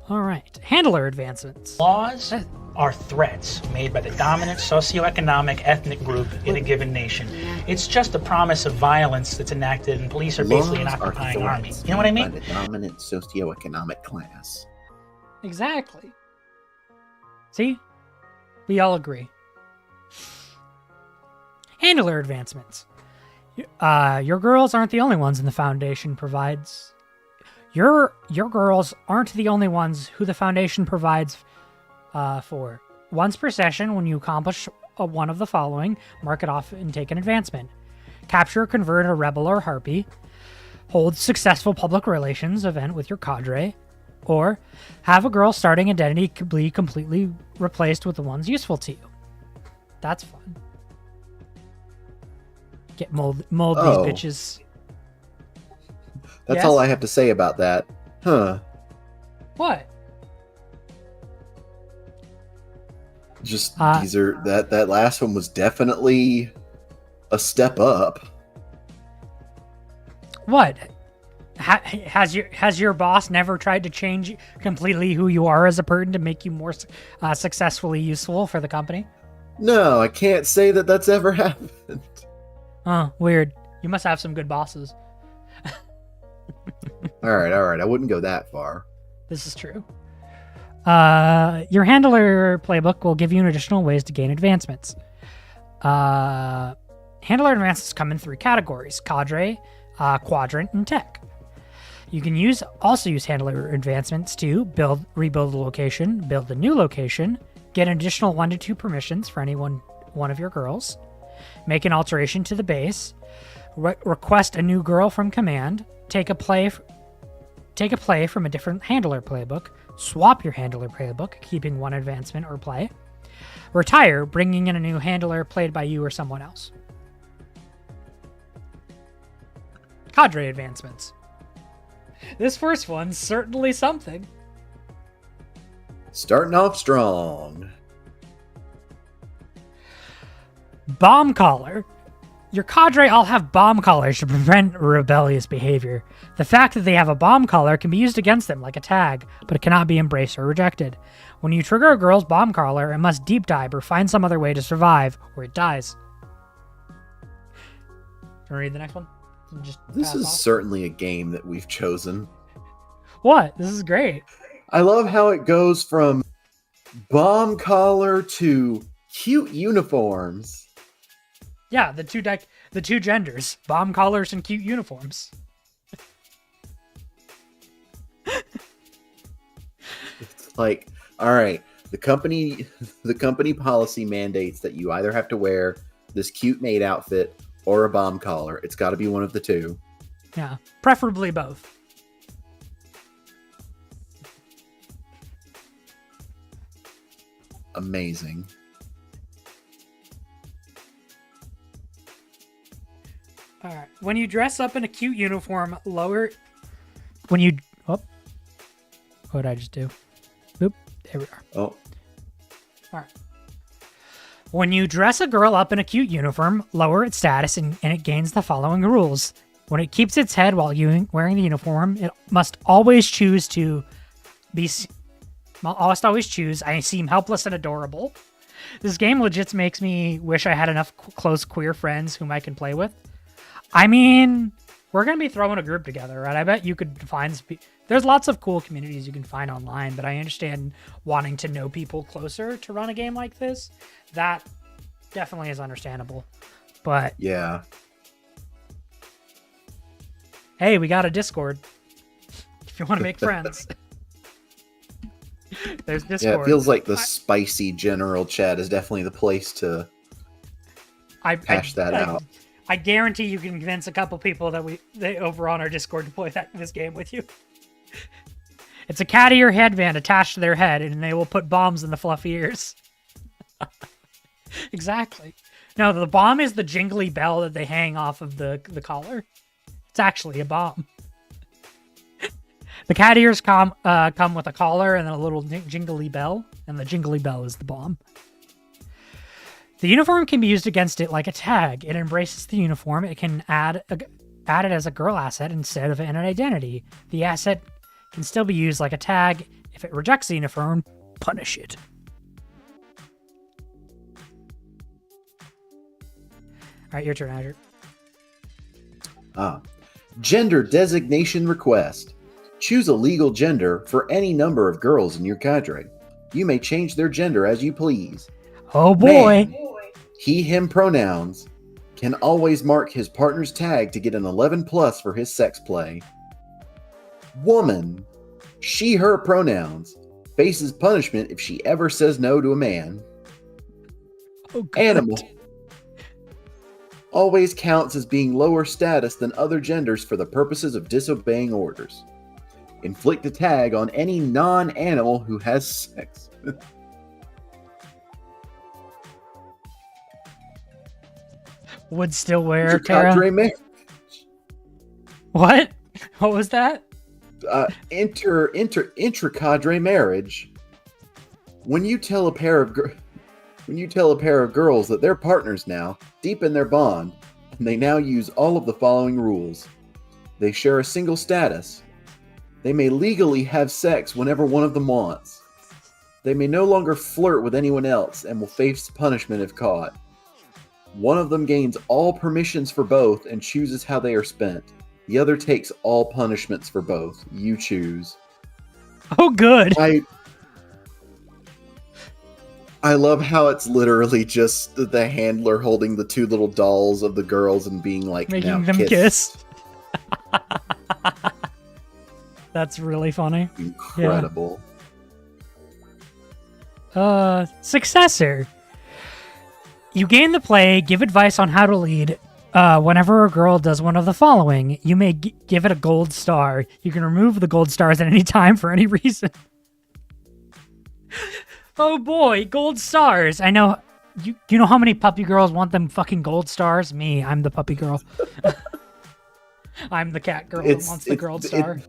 All right, handler advancements. Laws are threats made by the dominant socioeconomic ethnic group in a given nation. It's just a promise of violence that's enacted, and police are basically an occupying army. You know what I mean? By the dominant socioeconomic class. Exactly. See? We all agree. Handler advancements. Your girls aren't the only ones in the Foundation provides. Your girls aren't the only ones who the Foundation provides for. Once per session, when you accomplish one of the following, mark it off and take an advancement. Capture or convert a rebel or harpy. Hold successful public relations event with your cadre. Or have a girl starting identity be completely replaced with the ones useful to you. That's fun. Get mold these bitches. That's yes? all I have to say about that. Huh. What? Just that last one was definitely a step up. What? Has your boss never tried to change completely who you are as a person to make you more successfully useful for the company? No, I can't say that that's ever happened. Oh, weird. You must have some good bosses. All right. I wouldn't go that far. This is true. Your handler playbook will give you additional ways to gain advancements. Handler advances come in 3 categories: cadre, quadrant, and tech. You can also use handler advancements to rebuild a location, build a new location, get an additional 1 to 2 permissions for any one of your girls, make an alteration to the base, request a new girl from command, take a play from a different handler playbook, swap your handler playbook, keeping 1 advancement or play, retire, bringing in a new handler played by you or someone else. Cadre advancements. This first one's certainly something. Starting off strong. Bomb collar. Your cadre all have bomb collars to prevent rebellious behavior. The fact that they have a bomb collar can be used against them like a tag, but it cannot be embraced or rejected. When you trigger a girl's bomb collar, it must deep dive or find some other way to survive, or it dies. Do you want to read the next one? This is certainly a game that we've chosen. What? This is great. I love how it goes from bomb collar to cute uniforms. Yeah, the two genders, bomb collars and cute uniforms. It's like, all right, the company policy mandates that you either have to wear this cute maid outfit or a bomb collar. It's got to be one of the two. Yeah, preferably both. Amazing. All right. When you dress up in a cute uniform, lower. When you. Oh. What did I just do? Oop. There we are. Oh. All right. When you dress a girl up in a cute uniform, lower its status and it gains the following rules. When it keeps its head while wearing the uniform, it must always choose to be. Must always choose. I seem helpless and adorable. This game legit makes me wish I had enough close queer friends whom I can play with. I mean, we're going to be throwing a group together, right? I bet you could find... There's lots of cool communities you can find online, but I understand wanting to know people closer to run a game like this. That definitely is understandable. But... yeah. Hey, we got a Discord. If you want to make friends. There's Discord. Yeah, it feels like the spicy general chat is definitely the place to hash that out. I guarantee you can convince a couple people that they over on our Discord to play this game with you. It's a cat ear headband attached to their head, and they will put bombs in the fluffy ears. Exactly. No, the bomb is the jingly bell that they hang off of the collar. It's actually a bomb. The cat ears come with a collar and then a little jingly bell, and the jingly bell is the bomb. The uniform can be used against it like a tag. It embraces the uniform. It can add it as a girl asset instead of an identity. The asset can still be used like a tag. If it rejects the uniform, punish it. All right, your turn, Azure. Gender designation request. Choose a legal gender for any number of girls in your cadre. You may change their gender as you please. Oh boy. Man, he, him pronouns can always mark his partner's tag to get an 11+ for his sex play. Woman, she, her pronouns, faces punishment if she ever says no to a man. Oh, God. Animal always counts as being lower status than other genders for the purposes of disobeying orders. Inflict a tag on any non-animal who has sex. Would still wear Tara. Cadre marriage. What? What was that? Intra-cadre marriage. When you tell a pair of When you tell a pair of girls that they're partners now, deep in their bond, and they now use all of the following rules. They share a single status. They may legally have sex whenever one of them wants. They may no longer flirt with anyone else and will face punishment if caught. One of them gains all permissions for both and chooses how they are spent. The other takes all punishments for both. You choose. Oh, good. I love how it's literally just the handler holding the two little dolls of the girls and being like, making them kiss. That's really funny. Incredible. Yeah. Successor. You gain the play, give advice on how to lead. Whenever a girl does one of the following, you may give it a gold star. You can remove the gold stars at any time for any reason. Oh boy, gold stars. I know. You know how many puppy girls want them fucking gold stars? Me, I'm the puppy girl. I'm the cat girl that wants the gold star.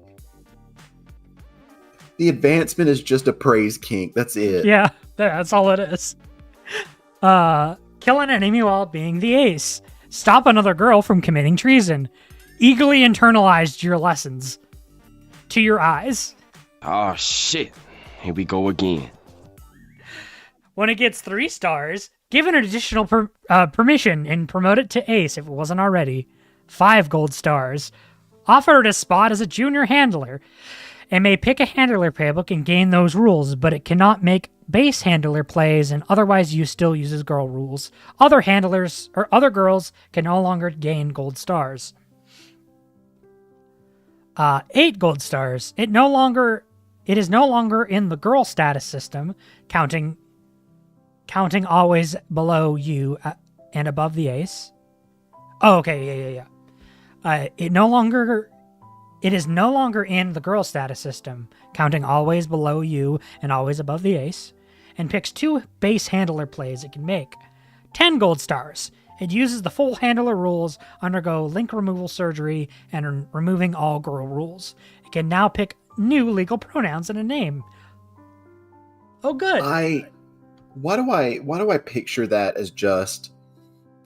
The advancement is just a praise kink. That's it. Yeah, that's all it is. Kill an enemy while being the ace. Stop another girl from committing treason. Eagerly internalized your lessons to your eyes. Oh shit. Here we go again. When it gets 3 stars, give an additional permission and promote it to ace if it wasn't already. 5 gold stars. Offer it a spot as a junior handler. It may pick a handler playbook and gain those rules, but it cannot make base handler plays and otherwise still uses girl rules. Other handlers or other girls can no longer gain gold stars. 8 gold stars. It is no longer in the girl status system, counting always below you and above the ace. Oh, okay, yeah. It is no longer in the girl status system, counting always below you and always above the ace, and picks 2 base handler plays it can make. 10 gold stars. It uses the full handler rules, undergo link removal surgery, and removing all girl rules. It can now pick new legal pronouns and a name. Oh, good. Why do I picture that as just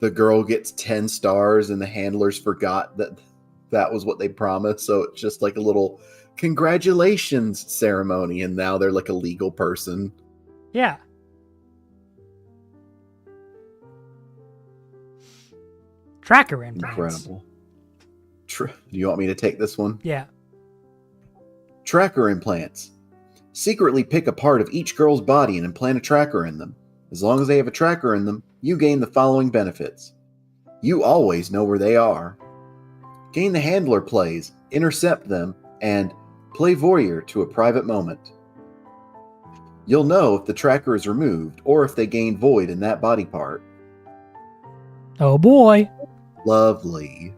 the girl gets 10 stars and the handlers forgot that was what they promised, so it's just like a little congratulations ceremony, and now they're like a legal person. Yeah. Tracker implants. Incredible. Do you want me to take this one? Yeah. Tracker implants. Secretly pick a part of each girl's body and implant a tracker in them. As long as they have a tracker in them, you gain the following benefits. You always know where they are. Gain the handler plays, intercept them, and play voyeur to a private moment. You'll know if the tracker is removed or if they gain void in that body part. Oh boy. Lovely.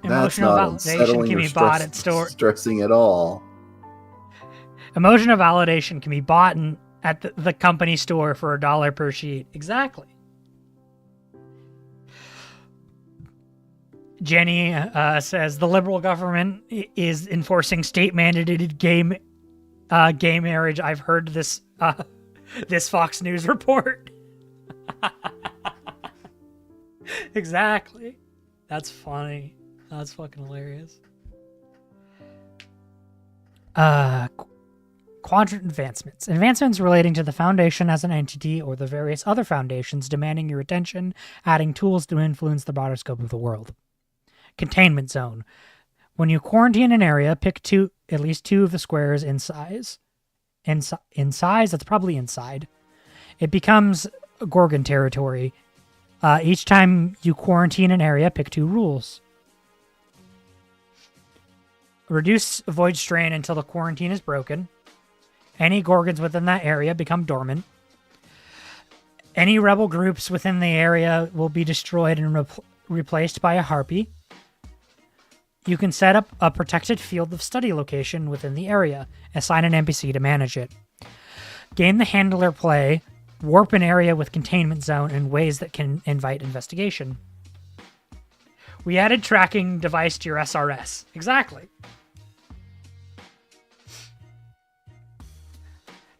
Emotional validation can be bought at store. Stressing at all. Emotional validation can be bought at the company store for $1 per sheet. Exactly. Jenny says the liberal government is enforcing state-mandated gay marriage. I've heard this this Fox News report. Exactly. That's funny. That's fucking hilarious. Quadrant advancements. Advancements relating to the Foundation as an entity or the various other foundations demanding your attention, adding tools to influence the broader scope of the world. Containment zone. When you quarantine an area, pick at least 2 of the squares in size. In size? That's probably inside. It becomes Gorgon territory. Each time you quarantine an area, pick 2 rules. Reduce void strain until the quarantine is broken. Any Gorgons within that area become dormant. Any rebel groups within the area will be destroyed and replaced by a harpy. You can set up a protected field of study location within the area. Assign an NPC to manage it. Gain the handler play. Warp an area with containment zone in ways that can invite investigation. We added tracking device to your SRS. Exactly.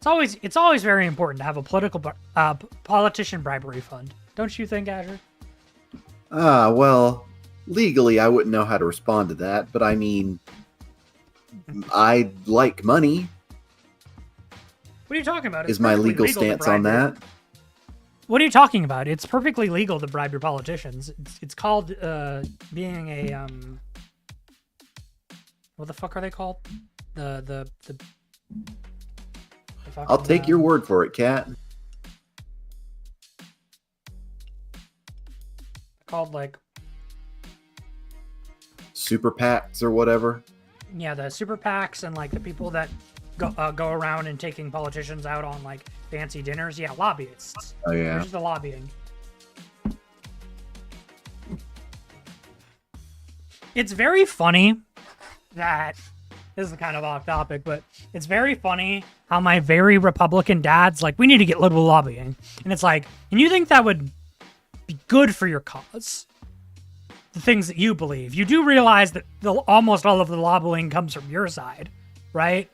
It's always very important to have a politician bribery fund, don't you think, Azure? Well, legally, I wouldn't know how to respond to that, but I mean, I like money. What are you talking about? It's Is my perfectly legal legal to stance bribe on your- that? What are you talking about? It's perfectly legal to bribe your politicians. It's called being a what the fuck are they called? The I'll take your word for it, Kat. called like Super PACs or whatever. yeah, the super PACs and like the people that go around and taking politicians out on like fancy dinners. Yeah, lobbyists. Oh yeah. There's the lobbying. It's very funny that this is kind of off topic, but it's very funny how my very Republican dad's like, we need to get liberal lobbying. And it's like, and you think that would be good for your cause? The things that you believe. You do realize that almost all of the lobbying comes from your side, right?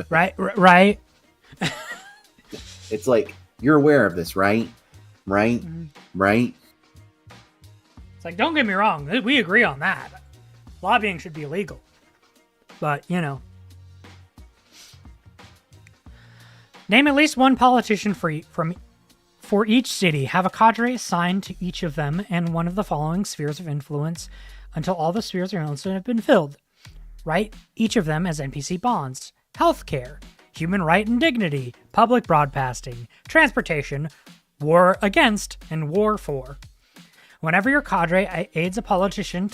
Right? It's like, you're aware of this, right? Right? Right? It's like, don't get me wrong, we agree on that. Lobbying should be illegal. But, you know. Name at least one politician for each city. Have a cadre assigned to each of them and one of the following spheres of influence until all the spheres of influence have been filled. Write each of them as NPC bonds. Healthcare, human right and dignity, public broadcasting, transportation, war against, and war for. Whenever your cadre aids a politician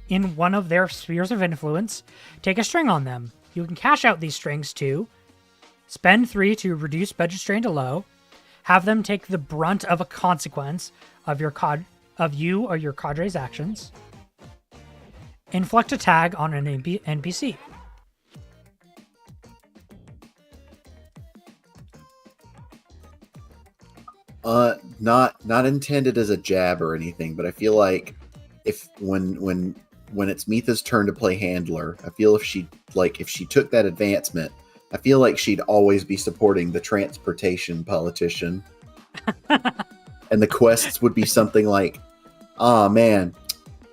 in one of their spheres of influence, take a string on them. You can cash out these strings to spend 3 to reduce budget strain to low, have them take the brunt of a consequence of you or your cadre's actions, inflict a tag on an NPC. Not intended as a jab or anything, but I feel like if when it's Mitha's turn to play handler, I feel if she took that advancement, I feel like she'd always be supporting the transportation politician. And the quests would be something like, "Ah, man,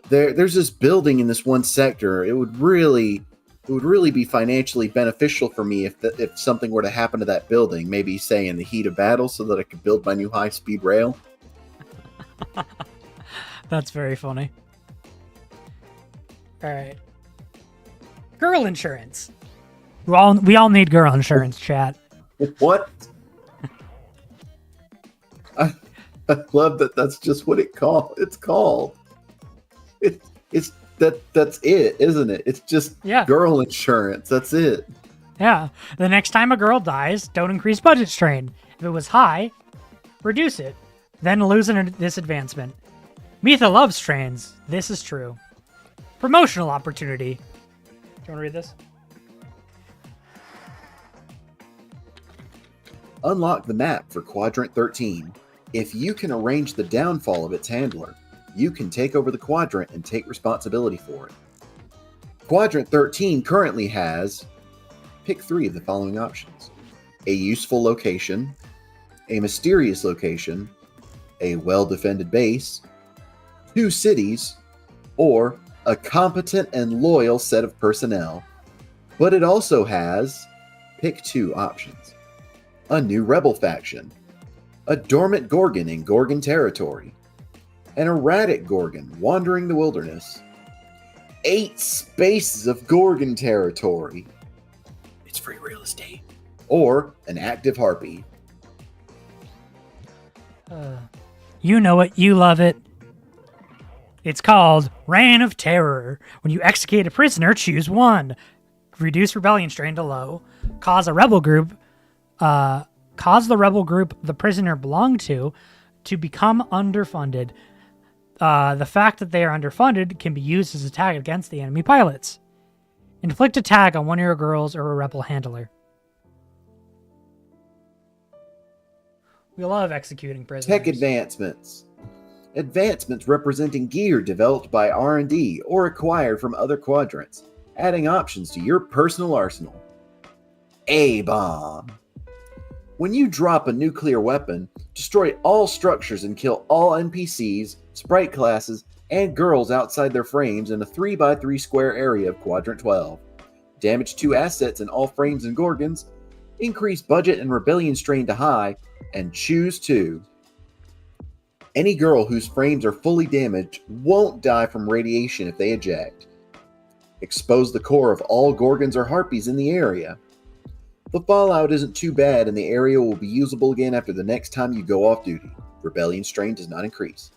there's this building in this one sector. It would really be financially beneficial for me if something were to happen to that building, maybe say in the heat of battle, so that I could build my new high-speed rail." That's very funny. All right. Girl insurance. We all need girl insurance, chat. What? I love that. That's just what it's called. That's it, isn't it? It's just girl insurance. That's it. Yeah. The next time a girl dies, don't increase budget strain. If it was high, reduce it. Then lose this advancement. Mitha loves strains. This is true. Promotional opportunity. Do you want to read this? Unlock the map for Quadrant 13. If you can arrange the downfall of its handler, you can take over the quadrant and take responsibility for it. Quadrant 13 currently has, pick 3 of the following options: a useful location, a mysterious location, a well-defended base, 2 cities, or a competent and loyal set of personnel. But it also has, pick 2 options: a new rebel faction, a dormant Gorgon in Gorgon territory, an erratic Gorgon wandering the wilderness, 8 spaces of Gorgon territory. It's free real estate. Or an active harpy. You know it. You love it. It's called Reign of Terror. When you execute a prisoner, choose 1. Reduce rebellion strain to low. Cause the rebel group the prisoner belonged to become underfunded. The fact that they are underfunded can be used as a tag against the enemy pilots. Inflict a tag on one of your girls or a rebel handler. We love executing prisoners. Tech advancements. Advancements representing gear developed by R&D or acquired from other quadrants, adding options to your personal arsenal. A-bomb. When you drop a nuclear weapon, destroy all structures and kill all NPCs, sprite classes, and girls outside their frames in a 3x3 square area of Quadrant 12. Damage 2 assets in all frames and Gorgons. Increase budget and rebellion strain to high, and choose 2. Any girl whose frames are fully damaged won't die from radiation if they eject. Expose the core of all Gorgons or Harpies in the area. The fallout isn't too bad and the area will be usable again after the next time you go off duty. Rebellion strain does not increase.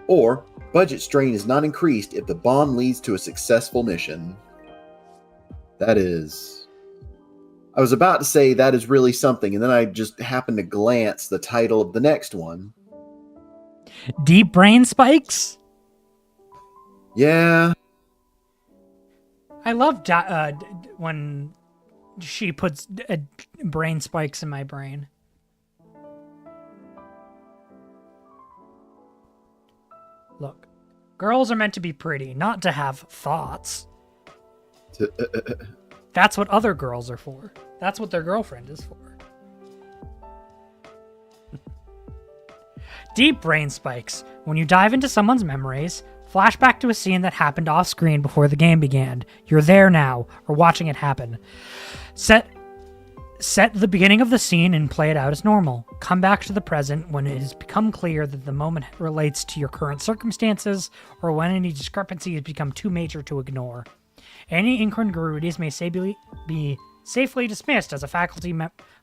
Or, budget strain is not increased if the bomb leads to a successful mission. That is... I was about to say that is really something, and then I just happened to glance the title of the next one. Deep brain spikes? Yeah. I love when she puts brain spikes in my brain. Look, girls are meant to be pretty, not to have thoughts. That's what other girls are for. That's what their girlfriend is for. Deep brain spikes. When you dive into someone's memories, flashback to a scene that happened off screen before the game began. You're there now, or watching it happen. Set the beginning of the scene and play it out as normal. Come back to the present when it has become clear that the moment relates to your current circumstances, or when any discrepancy has become too major to ignore. Any incongruities may be safely dismissed as a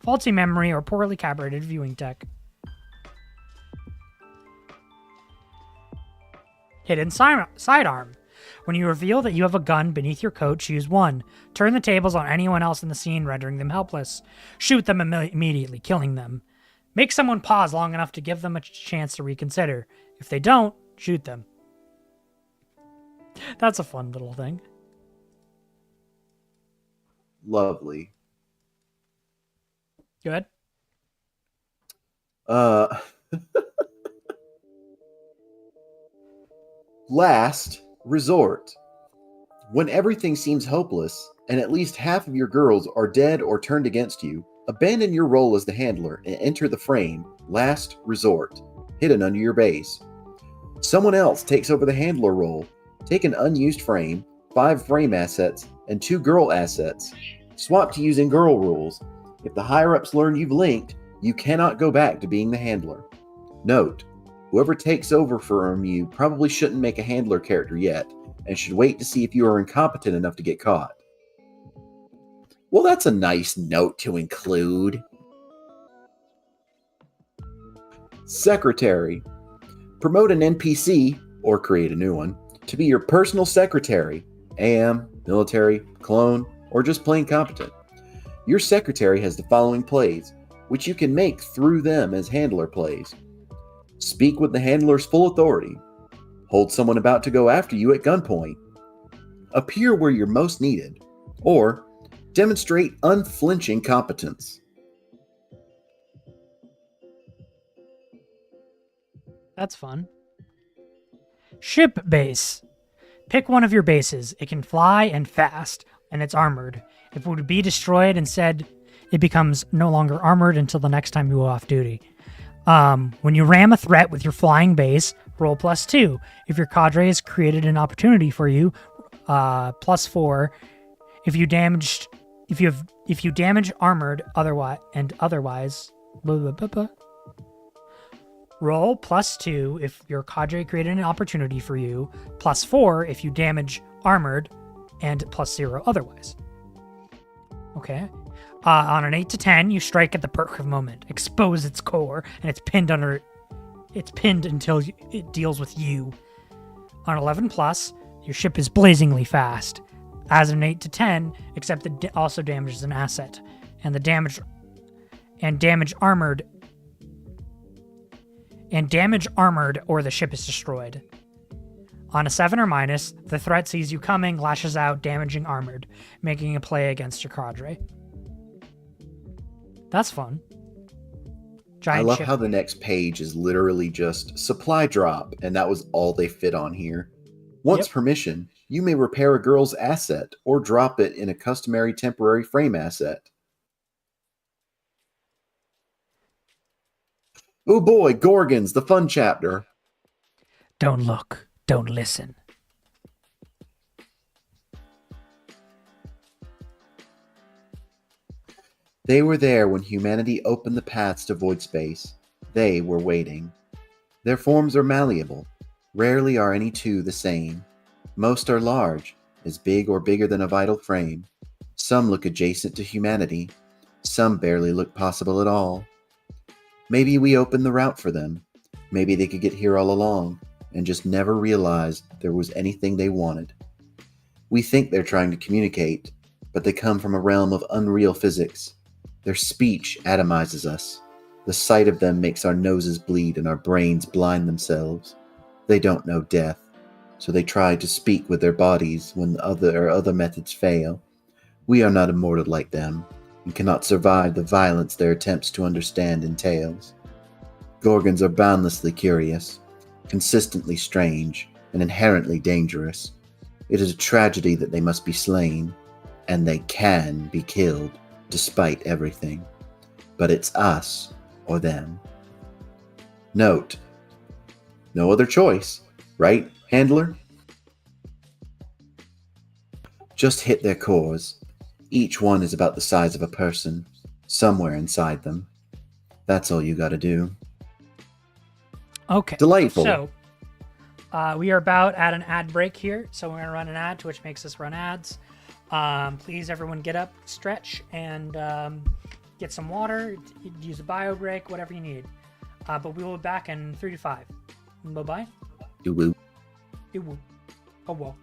faulty memory or poorly calibrated viewing tech. Hidden sidearm. When you reveal that you have a gun beneath your coat, choose 1. Turn the tables on anyone else in the scene, rendering them helpless. Shoot them immediately, killing them. Make someone pause long enough to give them a chance to reconsider. If they don't, shoot them. That's a fun little thing. Lovely. Good. Last resort. When everything seems hopeless, and at least half of your girls are dead or turned against you, abandon your role as the handler and enter the frame, last resort, hidden under your base. Someone else takes over the handler role. Take an unused frame, 5 frame assets, and 2 girl assets. Swap to using girl rules. If the higher-ups learn you've linked, you cannot go back to being the handler. Note, whoever takes over from you probably shouldn't make a handler character yet, and should wait to see if you are incompetent enough to get caught. Well, that's a nice note to include. Secretary. Promote an NPC, or create a new one, to be your personal secretary, AM, military, clone, or just plain competent. Your secretary has the following plays, which you can make through them as handler plays. Speak with the handler's full authority. Hold someone about to go after you at gunpoint. Appear where you're most needed. Or demonstrate unflinching competence. That's fun. Ship base. Pick one of your bases. It can fly and fast, and it's armored. If it would be destroyed and said it becomes no longer armored until the next time you go off duty. When you ram a threat with your flying base, roll +2. If your cadre has created an opportunity for you, +4. If you damage armored otherwise, blah, blah, blah, blah. Roll +2 if your cadre created an opportunity for you, +4 if you damage armored, and +0 otherwise. Okay. On an 8 to 10, you strike at the perfect moment. Expose its core, and it's pinned until it deals with you. On 11+, your ship is blazingly fast. As an 8 to 10, except it also damages an asset, and damage armored, or the ship is destroyed. On a 7 or minus, the threat sees you coming, lashes out, damaging armored, making a play against your cadre. That's fun. I love how the next page is literally just supply drop, and that was all they fit on here. Once permission, you may repair a girl's asset or drop it in a customary temporary frame asset. Oh boy, Gorgons, the fun chapter. Don't look. Don't listen. They were there when humanity opened the paths to void space. They were waiting. Their forms are malleable. Rarely are any two the same. Most are large, as big or bigger than a vital frame. Some look adjacent to humanity. Some barely look possible at all. Maybe we opened the route for them. Maybe they could get here all along and just never realized there was anything they wanted. We think they're trying to communicate, but they come from a realm of unreal physics. Their speech atomizes us. The sight of them makes our noses bleed and our brains blind themselves. They don't know death, so they try to speak with their bodies when other methods fail. We are not immortal like them, and cannot survive the violence their attempts to understand entails. Gorgons are boundlessly curious, consistently strange, and inherently dangerous. It is a tragedy that they must be slain, and they can be killed, despite everything. But it's us or them. Note, no other choice, right, handler? Just hit their cores. Each one is about the size of a person, somewhere inside them. That's all you gotta do. Okay. Delightful. So, we are about at an ad break here, so we're going to run an ad, Twitch makes us run ads. Please, everyone get up, stretch, and get some water, use a bio break, whatever you need. But we will be back in 3 to 5. Bye-bye. Doo-woo. Ew. Oh, well.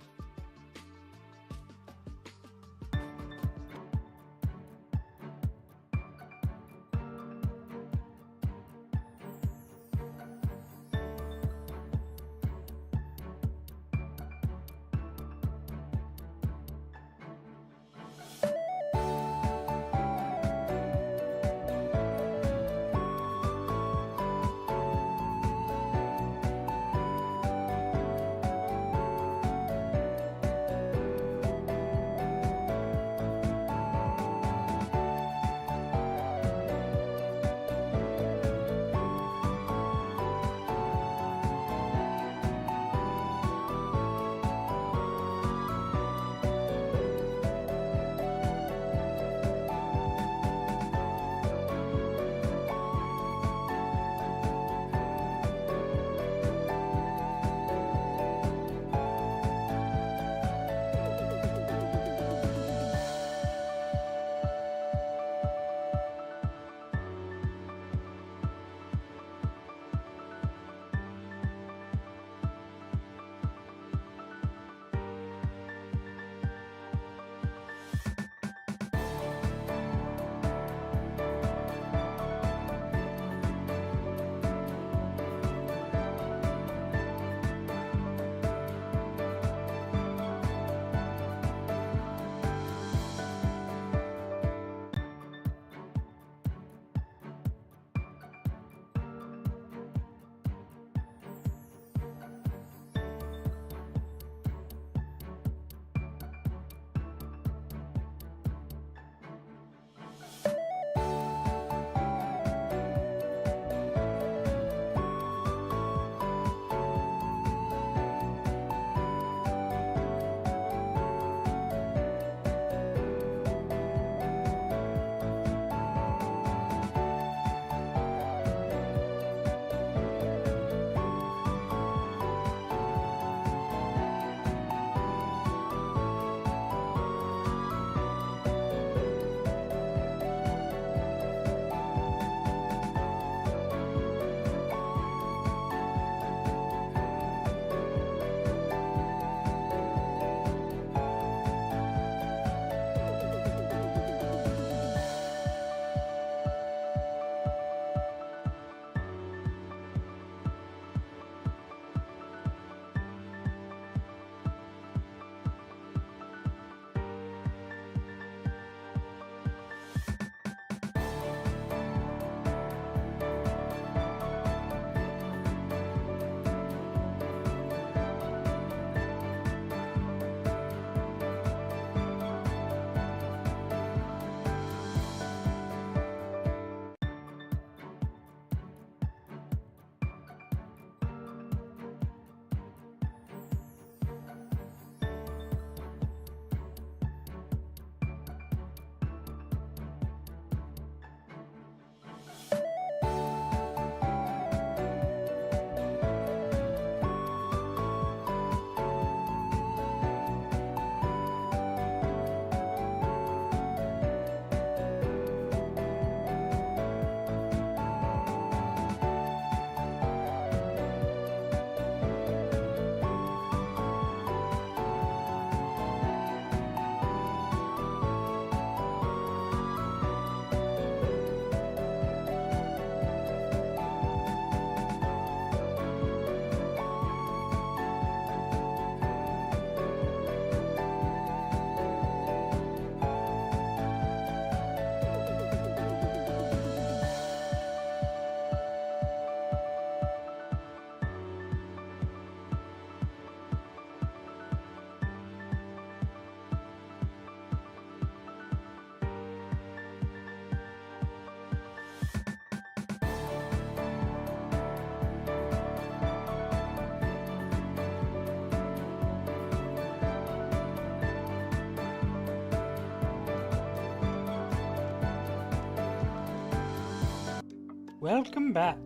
Welcome back.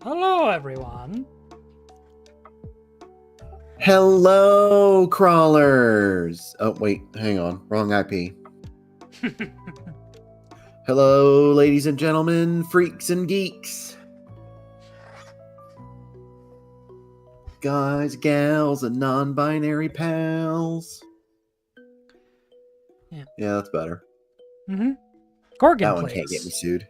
Hello, everyone. Hello, crawlers. Oh, wait, hang on. Wrong IP. Hello, ladies and gentlemen, freaks and geeks. Guys, gals, and non-binary pals. Yeah. Yeah, that's better. Mm-hmm. Gorgon That one plays. can't get me sued.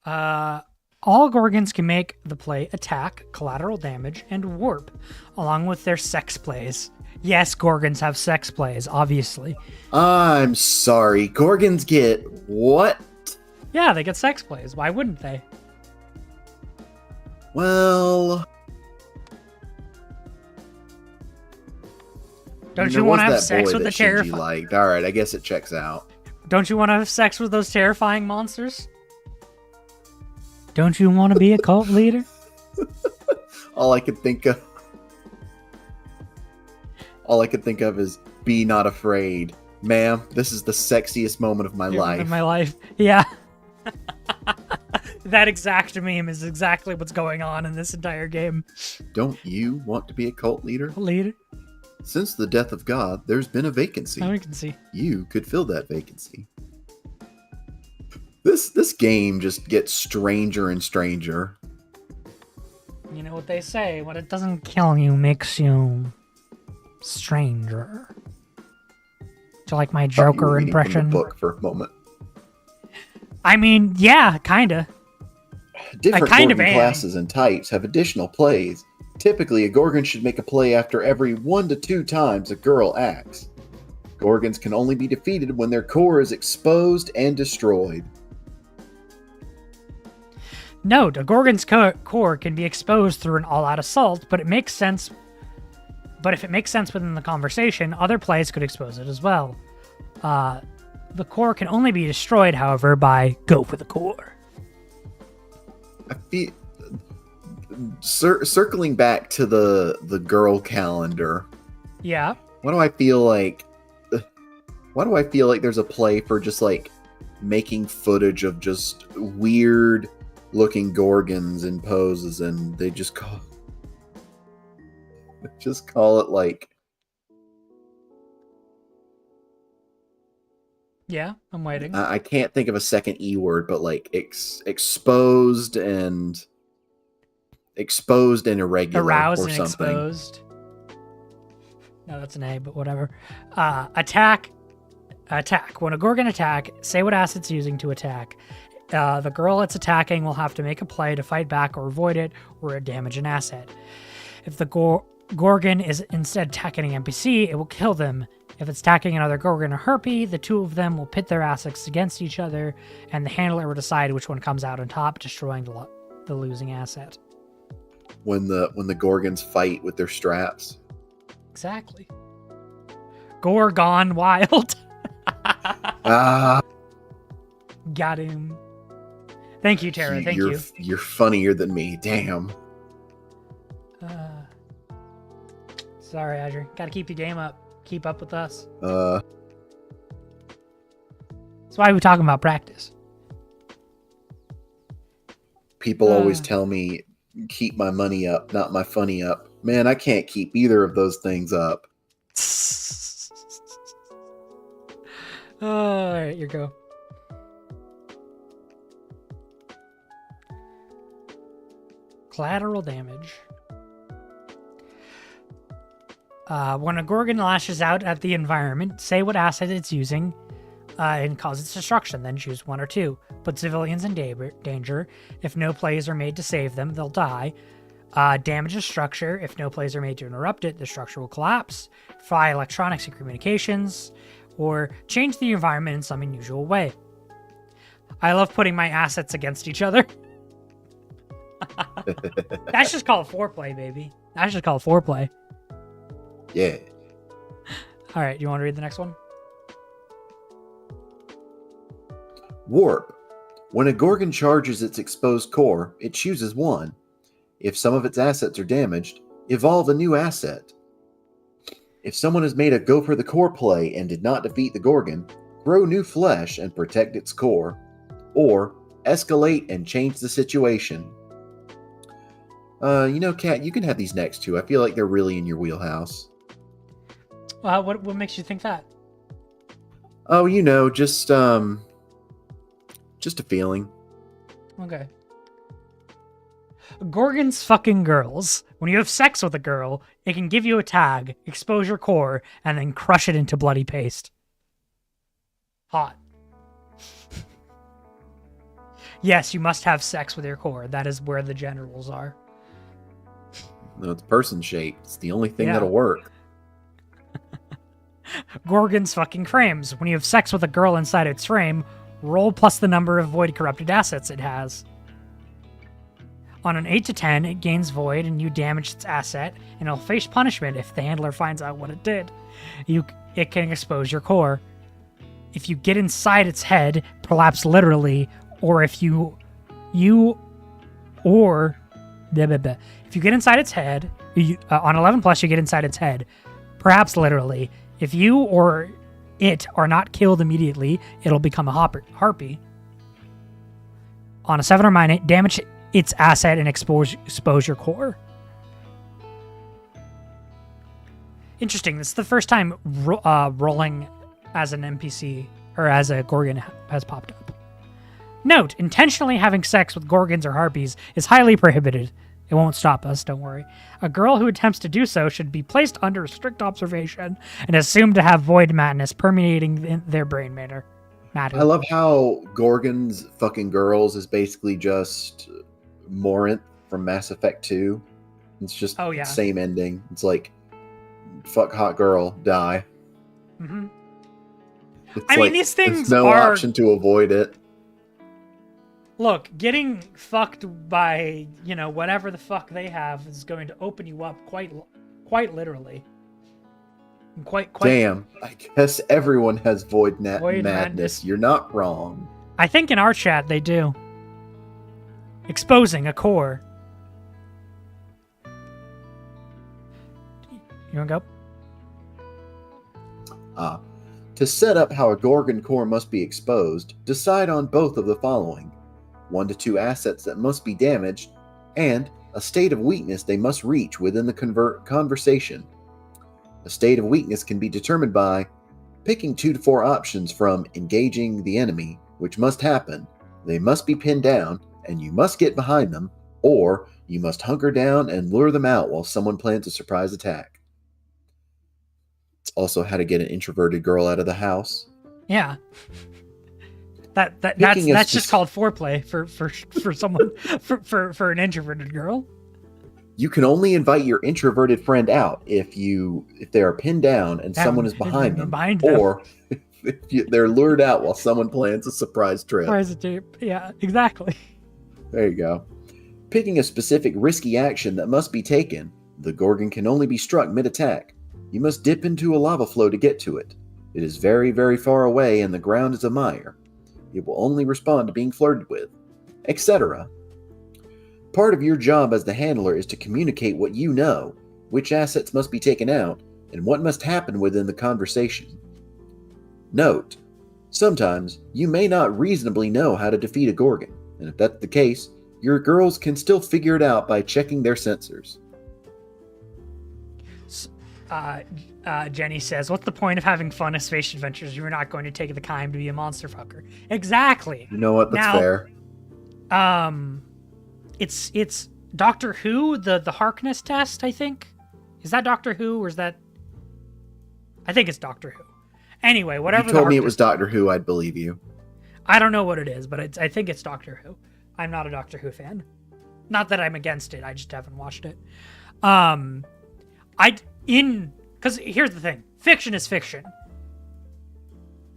All Gorgons can make the play attack, collateral damage, and warp, along with their sex plays. Yes, Gorgons have sex plays, obviously. I'm sorry. Gorgons get what? Yeah, they get sex plays. Why wouldn't they? Well... Don't there you want was to have that sex boy with the that Shinji terrifying... liked. Alright, I guess it checks out. Don't you want to have sex with those terrifying monsters? Don't you want to be a cult leader? All I could think of is be not afraid. Ma'am, this is the sexiest moment of my life. In my life. Yeah. That exact meme is exactly what's going on in this entire game. Don't you want to be a cult leader? Leader? Since the death of God, there's been a vacancy. Now we can see. You could fill that vacancy. This game just gets stranger and stranger. You know what they say, what it doesn't kill you makes you stranger. Do you like my Thought you were Joker reading from impression? the book for a moment. I mean, yeah, kinda. Different kind of Gorgon am. classes and types have additional plays. Typically, a Gorgon should make a play after every 1 to 2 times a girl acts. Gorgons can only be defeated when their core is exposed and destroyed. Note, a Gorgon's core can be exposed through an all-out assault, but it makes sense. But if it makes sense within the conversation, other plays could expose it as well. The core can only be destroyed, however, by go for the core. I feel circling back to the girl calendar. Yeah. Why do I feel like there's a play for just like making footage of just weird looking Gorgons in poses, and they just call it like... Yeah, I'm waiting. I can't think of a second E word, but like exposed and irregular. Aroused or and something. exposed. No, that's an A, but whatever. Attack. When a Gorgon attack, say what asset it's using to attack. The girl it's attacking will have to make a play to fight back or avoid it or damage an asset. If the Gorgon is instead attacking an NPC, it will kill them. If it's attacking another Gorgon or Harpy, the two of them will pit their assets against each other, and the handler will decide which one comes out on top, destroying the losing asset. When the Gorgons fight with their straps. Exactly. Gore gone wild. Ah, Got him. Thank you, Tara. Thank you. You're funnier than me. Damn. Sorry, Azure. Gotta keep your game up. Keep up with us. Uh, That's why we're talking about practice. People always tell me, keep my money up, not my funny up. Man, I can't keep either of those things up. All right, you go. Collateral damage. When a Gorgon lashes out at the environment, say what asset it's using and cause its destruction, then choose 1 or 2. Put civilians in danger. If no plays are made to save them, they'll die. Damage a structure. If no plays are made to interrupt it, the structure will collapse. Fry electronics and communications. Or change the environment in some unusual way. I love putting my assets against each other. That's just called foreplay, baby. That's just called foreplay. Yeah. All right, you want to read the next one? Warp. When a Gorgon charges its exposed core, it chooses 1. If some of its assets are damaged, evolve a new asset. If someone has made a go for the core play and did not defeat the Gorgon, grow new flesh and protect its core, or escalate and change the situation. Kat, you can have these next two. I feel like they're really in your wheelhouse. What makes you think that? Oh, just a feeling. Okay. Gorgons fucking girls. When you have sex with a girl, it can give you a tag, expose your core, and then crush it into bloody paste. Hot. Yes, you must have sex with your core. That is where the genitals are. No, it's person shaped. It's the only thing Yeah. that'll work. Gorgon's fucking frames. When you have sex with a girl inside its frame, roll plus the number of void corrupted assets it has. On an 8 to 10, it gains void and you damage its asset, and it'll face punishment if the handler finds out what it did. It can expose your core. If you get inside its head, perhaps literally, or if you get inside its head, on 11 plus you get inside its head, perhaps literally. If you or it are not killed immediately, it'll become a harpy. On a 7 or minus, damage its asset and expose your core. Interesting. This is the first time rolling as an NPC or as a Gorgon has popped up. Note, intentionally having sex with Gorgons or Harpies is highly prohibited. It won't stop us, don't worry. A girl who attempts to do so should be placed under strict observation and assumed to have void madness permeating their brain matter. I love how Gorgon's fucking girls is basically just Morinth from Mass Effect 2. It's just the same ending. It's like, fuck hot girl, die. Mm-hmm. I mean, these things there's no are... option to avoid it. Look, getting fucked by, whatever the fuck they have is going to open you up quite literally. Quite. Damn, I guess everyone has void madness. You're not wrong. I think in our chat they do. Exposing a core. You wanna go? To set up how a Gorgon core must be exposed, decide on both of the following. 1 to 2 assets that must be damaged, and a state of weakness they must reach within the conversation. A state of weakness can be determined by picking 2 to 4 options from engaging the enemy, which must happen, they must be pinned down, and you must get behind them, or you must hunker down and lure them out while someone plans a surprise attack. It's also how to get an introverted girl out of the house. Yeah. That's just called foreplay for someone for an introverted girl. You can only invite your introverted friend out if they are pinned down and someone is behind them, or if they're lured out while someone plans a surprise trip. Yeah, exactly. There you go. Picking a specific risky action that must be taken. The Gorgon can only be struck mid-attack. You must dip into a lava flow to get to it. It is very, very far away and the ground is a mire. It will only respond to being flirted with, etc. Part of your job as the handler is to communicate what you know, which assets must be taken out, and what must happen within the conversation. Note, sometimes you may not reasonably know how to defeat a Gorgon, and if that's the case, your girls can still figure it out by checking their sensors. Jenny says, what's the point of having fun as space adventures if you're not going to take the time to be a monster fucker? Exactly. You know what? That's fair. It's Doctor Who, the Harkness test, I think. Is that Doctor Who, or is that... I think it's Doctor Who. Anyway, whatever. If you told me it was Doctor Who, I'd believe you. I don't know what it is, but I think it's Doctor Who. I'm not a Doctor Who fan. Not that I'm against it, I just haven't watched it. Because here's the thing. Fiction is fiction.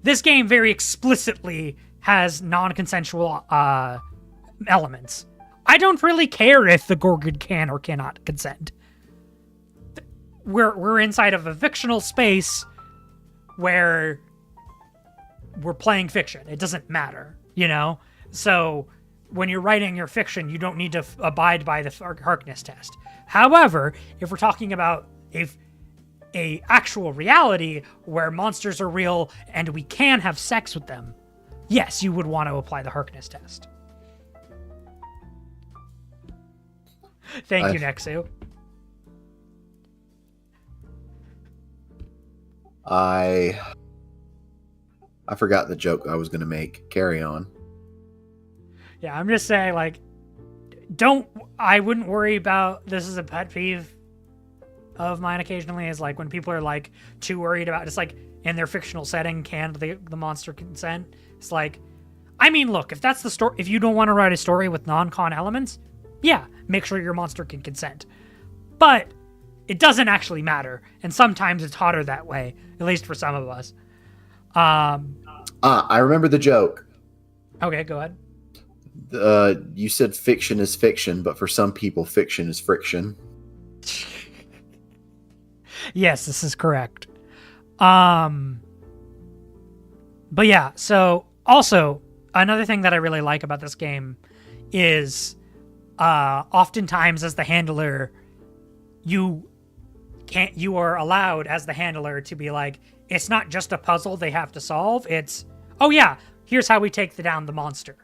This game very explicitly has non-consensual elements. I don't really care if the Gorgon can or cannot consent. We're inside of a fictional space where we're playing fiction. It doesn't matter, So when you're writing your fiction, you don't need to abide by the Harkness test. However, if we're talking about a actual reality where monsters are real and we can have sex with them, yes, you would want to apply the Harkness test. Thank you, Nexu. I forgot the joke I was going to make. Carry on. Yeah, I'm just saying, like, I wouldn't worry about, this is a pet peeve of mine occasionally, is like when people are like too worried about just like in their fictional setting, can the monster consent? It's like, I mean, look, if that's the story, if you don't want to write a story with non-con elements, yeah, make sure your monster can consent. But it doesn't actually matter, and sometimes it's hotter that way, at least for some of us. I remember the joke. Okay, go ahead. You said fiction is fiction, but for some people, fiction is friction. Yes, this is correct. But yeah, so also another thing that I really like about this game is oftentimes as the handler, you are allowed as the handler to be like, it's not just a puzzle they have to solve. It's, oh yeah, here's how we take down the monster.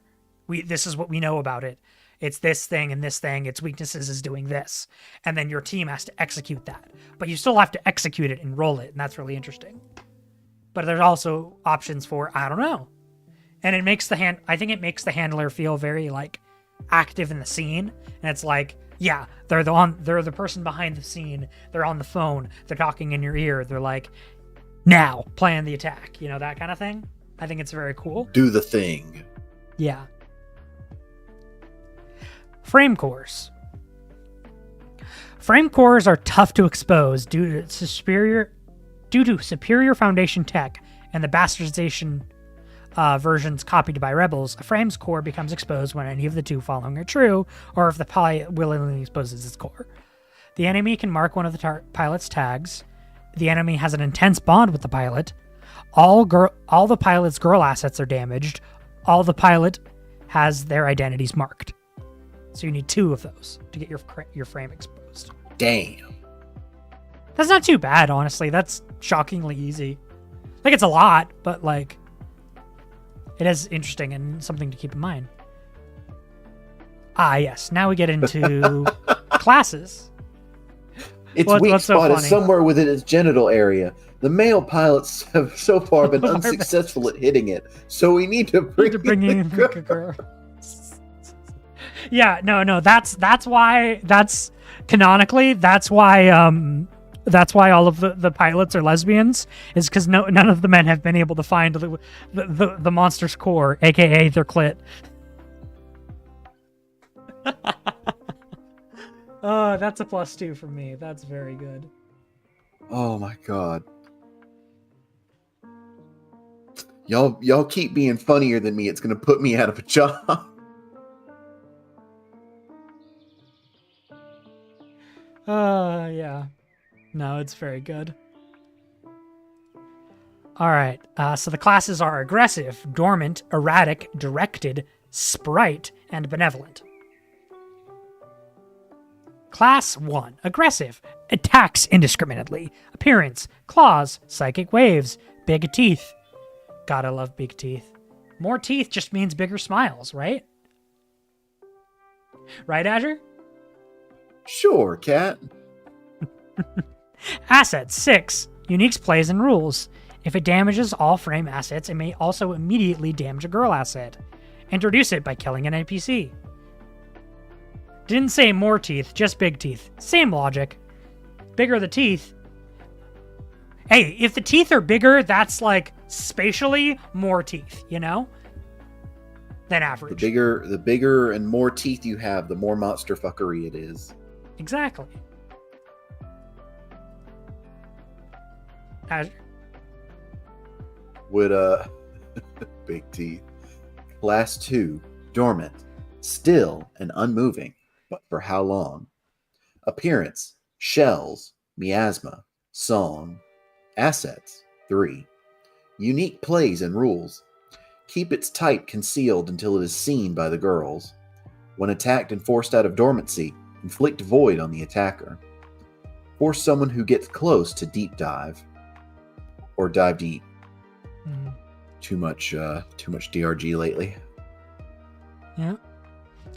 This is what we know about it. It's this thing and this thing. Its weaknesses is doing this. And then your team has to execute that. But you still have to execute it and roll it, and that's really interesting. But there's also options for, I don't know. And it makes I think it makes the handler feel very, like, active in the scene. And it's like, yeah, they're the person behind the scene. They're on the phone. They're talking in your ear. They're like, now, plan the attack. You know, that kind of thing. I think it's very cool. Do the thing. Yeah. Frame cores. Frame cores are tough to expose due to superior foundation tech and the bastardization versions copied by rebels. A frame's core becomes exposed when any of the two following are true, or if the pilot willingly exposes its core. The enemy can mark one of the pilot's tags. The enemy has an intense bond with the pilot. All the pilot's girl assets are damaged. All the pilot has their identities marked. So you need 2 of those to get your frame exposed. Damn. That's not too bad, honestly. That's shockingly easy. Like, it's a lot, but, like, it is interesting and something to keep in mind. Ah, yes. Now we get into classes. Its weak spot is somewhere within its genital area. The male pilots have so far been unsuccessful at hitting it, so we need to bring in the girl. Yeah, no, that's why, canonically, that's why all of the pilots are lesbians, is because none of the men have been able to find the monster's core, aka their clit. Oh, that's a +2 for me. That's very good. Oh my god. Y'all keep being funnier than me. It's gonna put me out of a job. Yeah. No, it's very good. Alright, so the classes are aggressive, dormant, erratic, directed, sprite, and benevolent. Class 1. Aggressive. Attacks indiscriminately. Appearance. Claws. Psychic waves. Big teeth. Gotta love big teeth. More teeth just means bigger smiles, right? Right, Azure? Sure, cat. Assets. 6. Uniques, plays, and rules. If it damages all frame assets, it may also immediately damage a girl asset. Introduce it by killing an NPC. Didn't say more teeth, just big teeth. Same logic. Bigger the teeth. Hey, if the teeth are bigger, that's like spatially more teeth, you know? Than average. The bigger and more teeth you have, the more monster fuckery it is. Exactly. Would big teeth. Class 2, dormant, still and unmoving, but for how long? Appearance, shells, miasma, song. Assets, 3. Unique plays and rules. Keep its type concealed until it is seen by the girls. When attacked and forced out of dormancy, inflict void on the attacker. Force someone who gets close to deep dive. Or dive deep. Too much DRG lately. Yeah.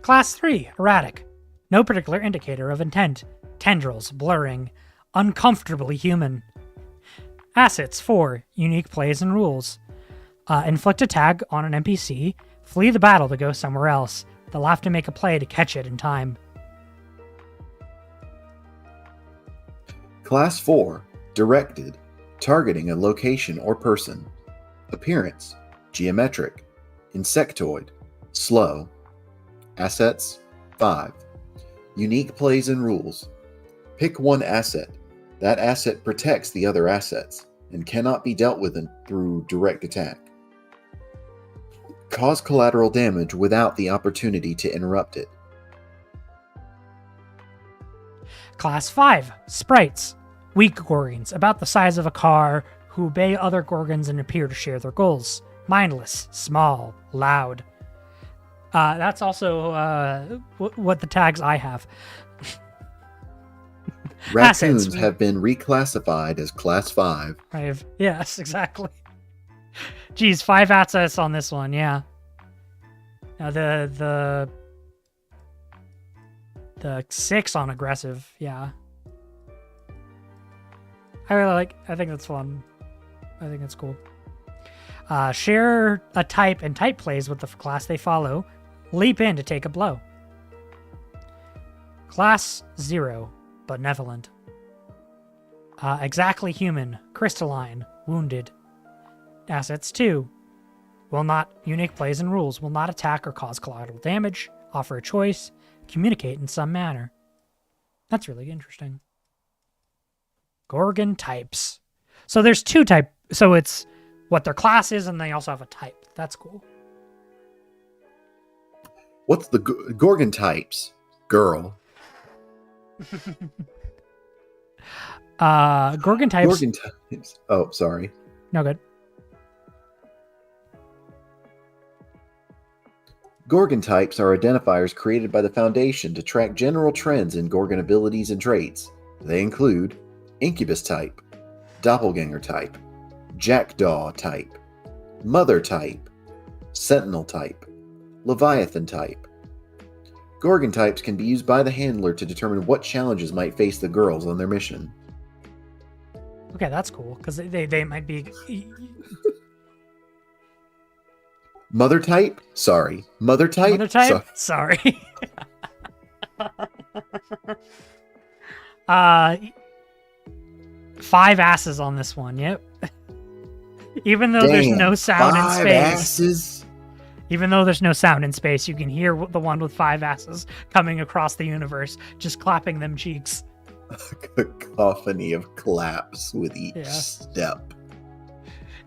Class 3, erratic. No particular indicator of intent. Tendrils, blurring. Uncomfortably human. Assets 4, unique plays and rules. Inflict a tag on an NPC. Flee the battle to go somewhere else. They'll have to make a play to catch it in time. Class 4, directed. Targeting a location or person. Appearance, geometric. Insectoid, slow. Assets, 5. Unique plays and rules. Pick one asset. That asset protects the other assets and cannot be dealt with through direct attack. Cause collateral damage without the opportunity to interrupt it. Class 5, sprites. Weak Gorgons, about the size of a car, who obey other Gorgons and appear to share their goals. Mindless, small, loud. That's also what the tags I have. Raccoons Assets. have been reclassified as Class 5. Yes, exactly. Geez, 5 assets on this one, yeah. Now the 6 on aggressive, yeah. I think that's fun. I think that's cool. Share a type and type plays with the class they follow. Leap in to take a blow. Class 0, benevolent. Exactly human, crystalline, wounded. Assets 2. Unique plays and rules. Will not attack or cause collateral damage. Offer a choice. Communicate in some manner. That's really interesting. Gorgon types. So there's 2 type. So it's what their class is, and they also have a type. That's cool. What's the Gorgon types? Girl. Gorgon types. Gorgon types. Oh, sorry. No good. Gorgon types are identifiers created by the Foundation to track general trends in Gorgon abilities and traits. They include Incubus type, Doppelganger type, Jackdaw type, Mother type, Sentinel type, Leviathan type. Gorgon types can be used by the handler to determine what challenges might face the girls on their mission. Okay, that's cool, because they might be... Mother type? Sorry. Mother type? Mother type? Sorry. 5 asses on this one, yep. Even though there's no sound in 5 space. asses? Even though there's no sound in space, you can hear the one with 5 asses coming across the universe, just clapping them cheeks. A cacophony of claps with each step.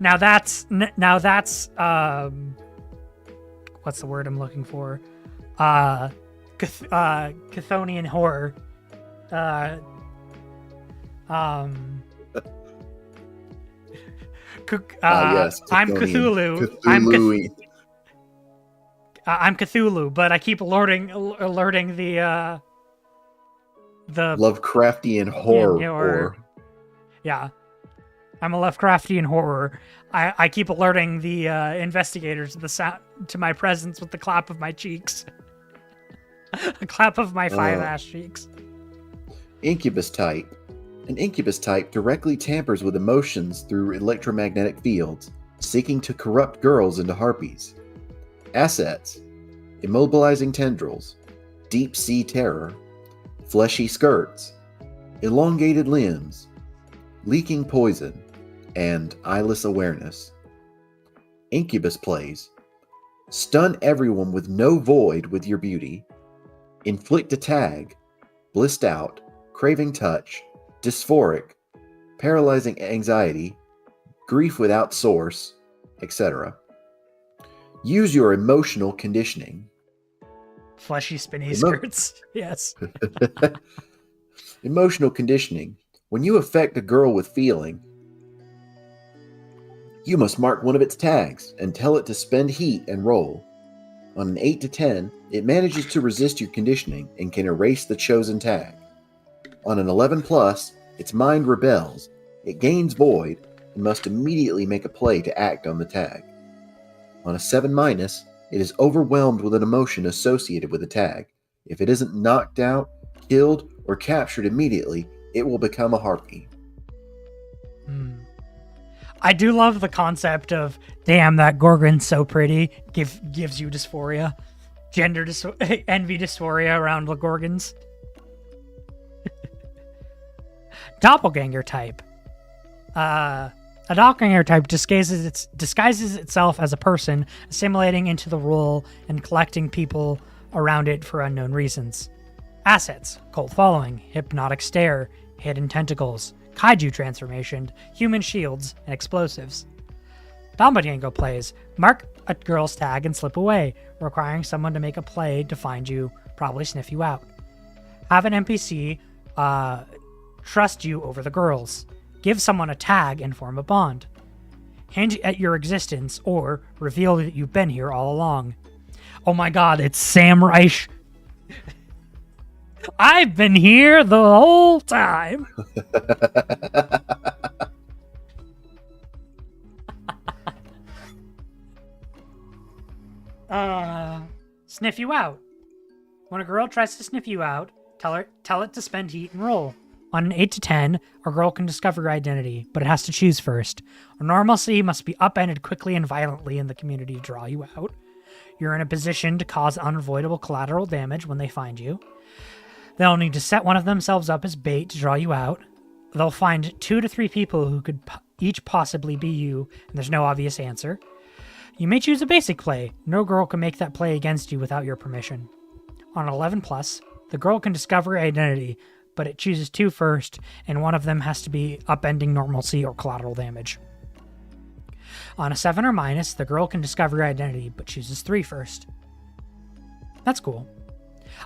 Now that's what's the word I'm looking for? Chthonian horror. Yes, I'm Cthulhu. I'm Cthulhu, but I keep alerting the Lovecraftian horror. Yeah. I'm a Lovecraftian horror. I keep alerting the investigators to my presence with the clap of my cheeks. A clap of my 5 ass cheeks. Incubus type. An incubus type directly tampers with emotions through electromagnetic fields, seeking to corrupt girls into harpies. Assets: immobilizing tendrils, deep sea terror, fleshy skirts, elongated limbs, leaking poison, and eyeless awareness. Incubus plays: stun everyone with no void with your beauty, inflict a tag, blissed out, craving touch, dysphoric, paralyzing anxiety, grief without source, etc. Use your emotional conditioning. Fleshy spinny skirts. Yes. Emotional conditioning. When you affect a girl with feeling, you must mark one of its tags and tell it to spend heat and roll. On an 8 to 10, it manages to resist your conditioning and can erase the chosen tag. On an 11 plus, Its mind rebels, it gains void, and must immediately make a play to act on the tag. On a 7-, it is overwhelmed with an emotion associated with the tag. If it isn't knocked out, killed, or captured immediately, it will become a harpy. I do love the concept of, damn, that Gorgon's so pretty, gives you dysphoria. Envy dysphoria around the Gorgons. Doppelganger type. A doppelganger type disguises itself as a person, assimilating into the role and collecting people around it for unknown reasons. Assets: cult following, hypnotic stare, hidden tentacles, kaiju transformation, human shields, and explosives. Doppelganger plays: mark a girl's tag and slip away, requiring someone to make a play to find you, probably sniff you out. Have an NPC trust you over the girls. Give someone a tag and form a bond. Hint at your existence or reveal that you've been here all along. Oh my god, it's Sam Reich. I've been here the whole time. Sniff you out. When a girl tries to sniff you out, tell it to spend heat and roll. On an 8 to 10, a girl can discover your identity, but it has to choose first. Normalcy must be upended quickly and violently in the community to draw you out. You're in a position to cause unavoidable collateral damage when they find you. They'll need to set one of themselves up as bait to draw you out. They'll find 2 to 3 people who could each possibly be you, and there's no obvious answer. You may choose a basic play. No girl can make that play against you without your permission. On 11+, the girl can discover her identity, but it chooses 2 first, and one of them has to be upending normalcy or collateral damage. On a 7 or minus, the girl can discover her identity, but chooses 3 first. That's cool.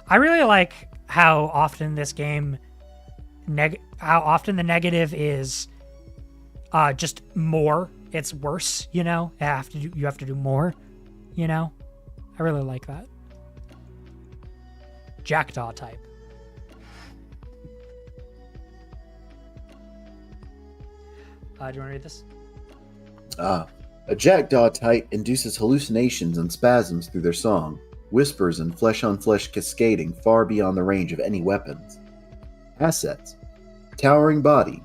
I really like how often this game, how often the negative is just more. It's worse, you know? You have to do more, you know? I really like that. Jackdaw type. Do you want to read this? A jackdaw type induces hallucinations and spasms through their song, whispers and flesh-on-flesh cascading far beyond the range of any weapons. Assets: towering body,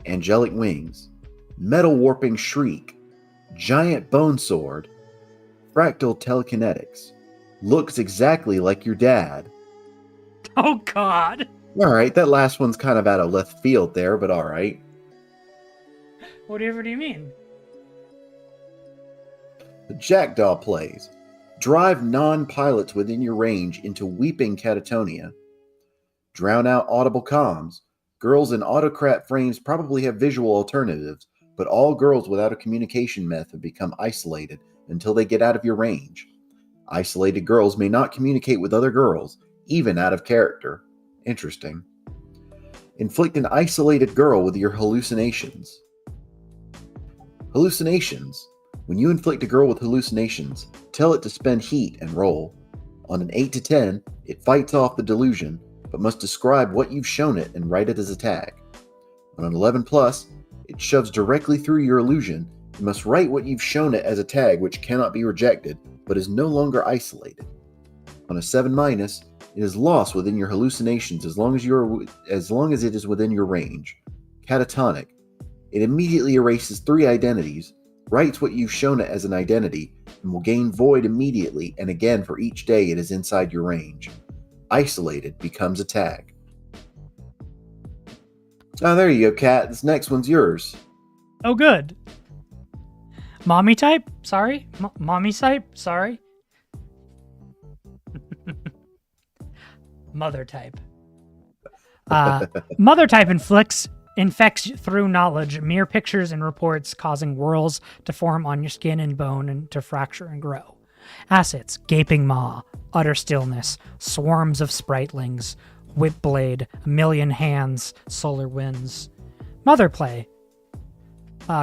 angelic wings, metal warping shriek, giant bone sword, fractal telekinetics, looks exactly like your dad. Oh god! Alright, that last one's kind of out of left field there, but alright. Whatever do you mean? The jackdaw plays: drive non-pilots within your range into weeping catatonia. Drown out audible comms. Girls in autocrat frames probably have visual alternatives, but all girls without a communication method become isolated until they get out of your range. Isolated girls may not communicate with other girls, even out of character. Interesting. Inflict an isolated girl with your hallucinations. Hallucinations. When you inflict a girl with hallucinations, tell it to spend heat and roll. On an 8 to 10, it fights off the delusion, but must describe what you've shown it and write it as a tag. On an 11+, it shoves directly through your illusion. You must write what you've shown it as a tag which cannot be rejected, but is no longer isolated. On a 7-, it is lost within your hallucinations as long as it is within your range. Catatonic. It immediately erases 3 identities, writes what you've shown it as an identity, and will gain void immediately and again for each day it is inside your range. Isolated becomes a tag. Oh, there you go, Kat. This next one's yours. Oh, good. Mommy type? Sorry? Mommy type? Sorry? Mother type. Mother type infects through knowledge, mere pictures and reports, causing whorls to form on your skin and bone and to fracture and grow. Assets: gaping maw, utter stillness, swarms of spritlings, whip blade, a million hands, solar winds. Mother play: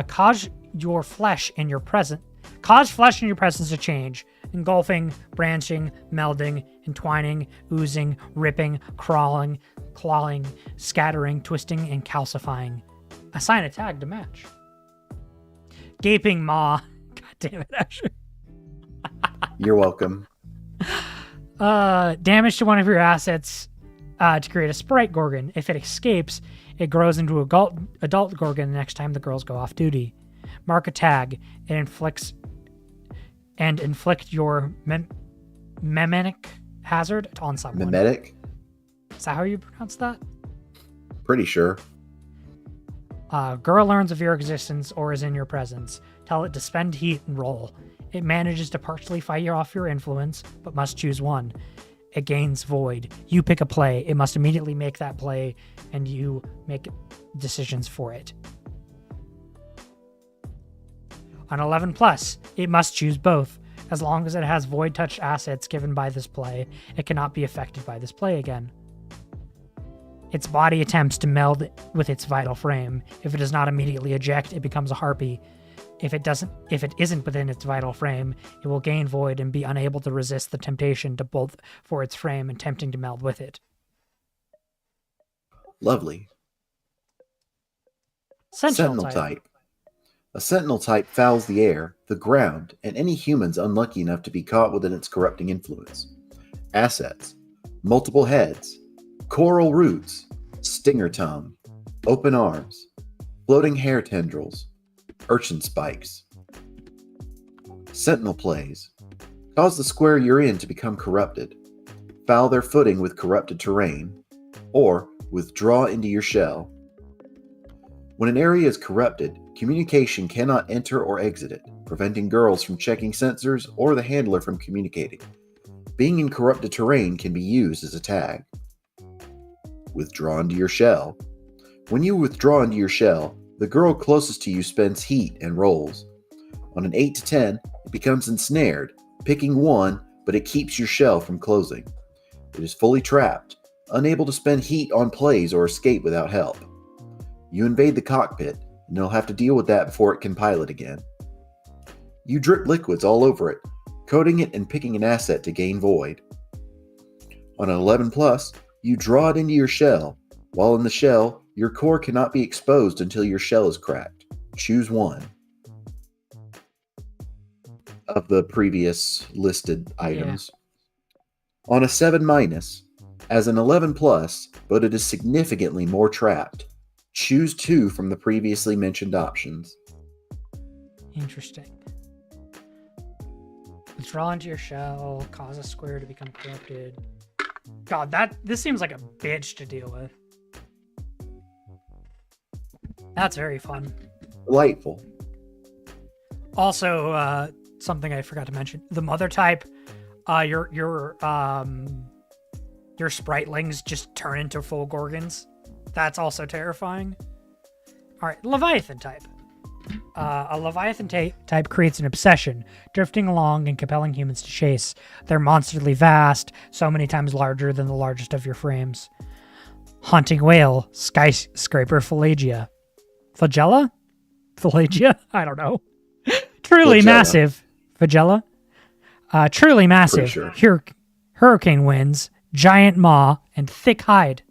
cause your flesh in your present Cause flesh in your presence to change, engulfing, branching, melding, entwining, oozing, ripping, crawling, clawing, scattering, twisting, and calcifying. Assign a tag to match. Gaping maw. God damn it, Asher. You're welcome. Damage to one of your assets to create a sprite gorgon. If it escapes, it grows into adult gorgon the next time the girls go off duty. Mark a tag. It inflict your memenic hazard on someone. Mimetic? Is that how you pronounce that? Pretty sure. Girl learns of your existence or is in your presence. Tell it to spend heat and roll. It manages to partially fight you off your influence, but must choose one. It gains void. You pick a play. It must immediately make that play, and you make decisions for it. On 11 plus, it must choose both. As long as it has void touch assets given by this play, it cannot be affected by this play again. Its body attempts to meld with its vital frame. If it does not immediately eject, it becomes a harpy. If it isn't within its vital frame, it will gain void and be unable to resist the temptation to bolt for its frame and tempting to meld with it. Lovely. Sentinel type. A sentinel type fouls the air, the ground, and any humans unlucky enough to be caught within its corrupting influence. Assets: multiple heads, coral roots, stinger tongue, open arms, floating hair tendrils, urchin spikes. Sentinel plays: cause the square you're in to become corrupted, foul their footing with corrupted terrain, or withdraw into your shell. When an area is corrupted, communication cannot enter or exit it, preventing girls from checking sensors or the handler from communicating. Being in corrupted terrain can be used as a tag. Withdraw into your shell. When you withdraw into your shell, the girl closest to you spends heat and rolls. On an 8 to 10, it becomes ensnared, picking one, but it keeps your shell from closing. It is fully trapped, unable to spend heat on plays or escape without help. You invade the cockpit, and you'll have to deal with that before it can pilot again. You drip liquids all over it, coating it and picking an asset to gain void. On an 11 plus, you draw it into your shell. While in the shell, your core cannot be exposed until your shell is cracked. Choose one. Of the previous listed items. Yeah. On a 7 minus, as an 11 plus, but it is significantly more trapped. Choose 2 from the previously mentioned options. Interesting. Withdraw into your shell, cause a square to become corrupted. God, this seems like a bitch to deal with. That's very fun. Delightful. Also, something I forgot to mention: the mother type, your spritelings just turn into full gorgons. That's also terrifying. All right, Leviathan type. A Leviathan type creates an obsession, drifting along and compelling humans to chase. They're monsterly vast, so many times larger than the largest of your frames. Haunting whale, skyscraper phalangia. Flagella? Phalangia? I don't know. Truly Flagella. Massive. Flagella? Truly massive. Sure. Hurricane winds, giant maw, and thick hide.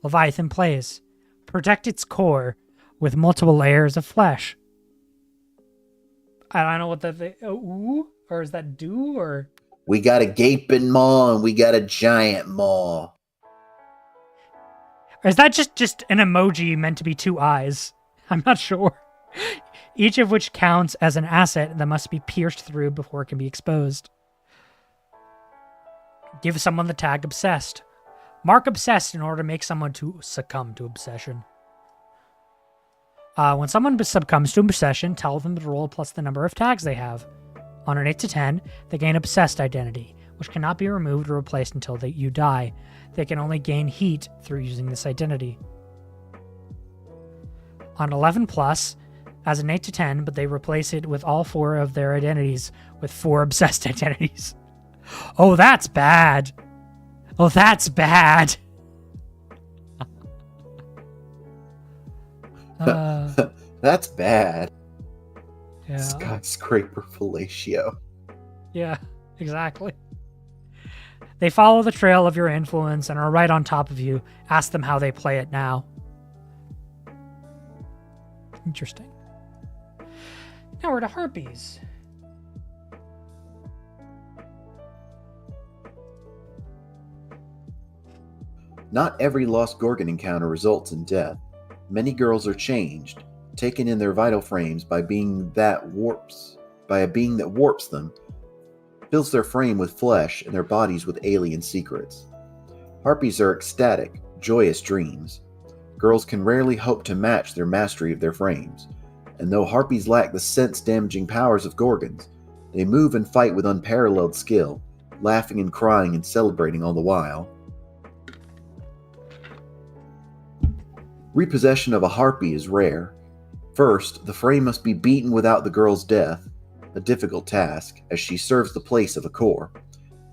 Leviathan plays: protect its core with multiple layers of flesh. I don't know what that ooh, or is that do, or we got a gaping maw and we got a giant maw. Or is that just an emoji meant to be 2 eyes? I'm not sure. Each of which counts as an asset that must be pierced through before it can be exposed. Give someone the tag obsessed. Mark obsessed in order to make someone to succumb to obsession. When someone succumbs to obsession, tell them to roll plus the number of tags they have. On an 8 to 10, they gain obsessed identity, which cannot be removed or replaced until you die. They can only gain heat through using this identity. On 11 plus, as an 8 to 10, but they replace it with all 4 of their identities with 4 obsessed identities. Oh, that's bad. Oh, that's bad. That's bad. Yeah. Skyscraper fellatio. Yeah, exactly. They follow the trail of your influence and are right on top of you. Ask them how they play it now. Interesting. Now we're to harpies. Not every lost Gorgon encounter results in death. Many girls are changed, taken in their vital frames by a being that warps them, fills their frame with flesh and their bodies with alien secrets. Harpies are ecstatic, joyous dreams. Girls can rarely hope to match their mastery of their frames, and though harpies lack the sense-damaging powers of Gorgons, they move and fight with unparalleled skill, laughing and crying and celebrating all the while. Repossession of a harpy is rare. First, the frame must be beaten without the girl's death, a difficult task, as she serves the place of a core.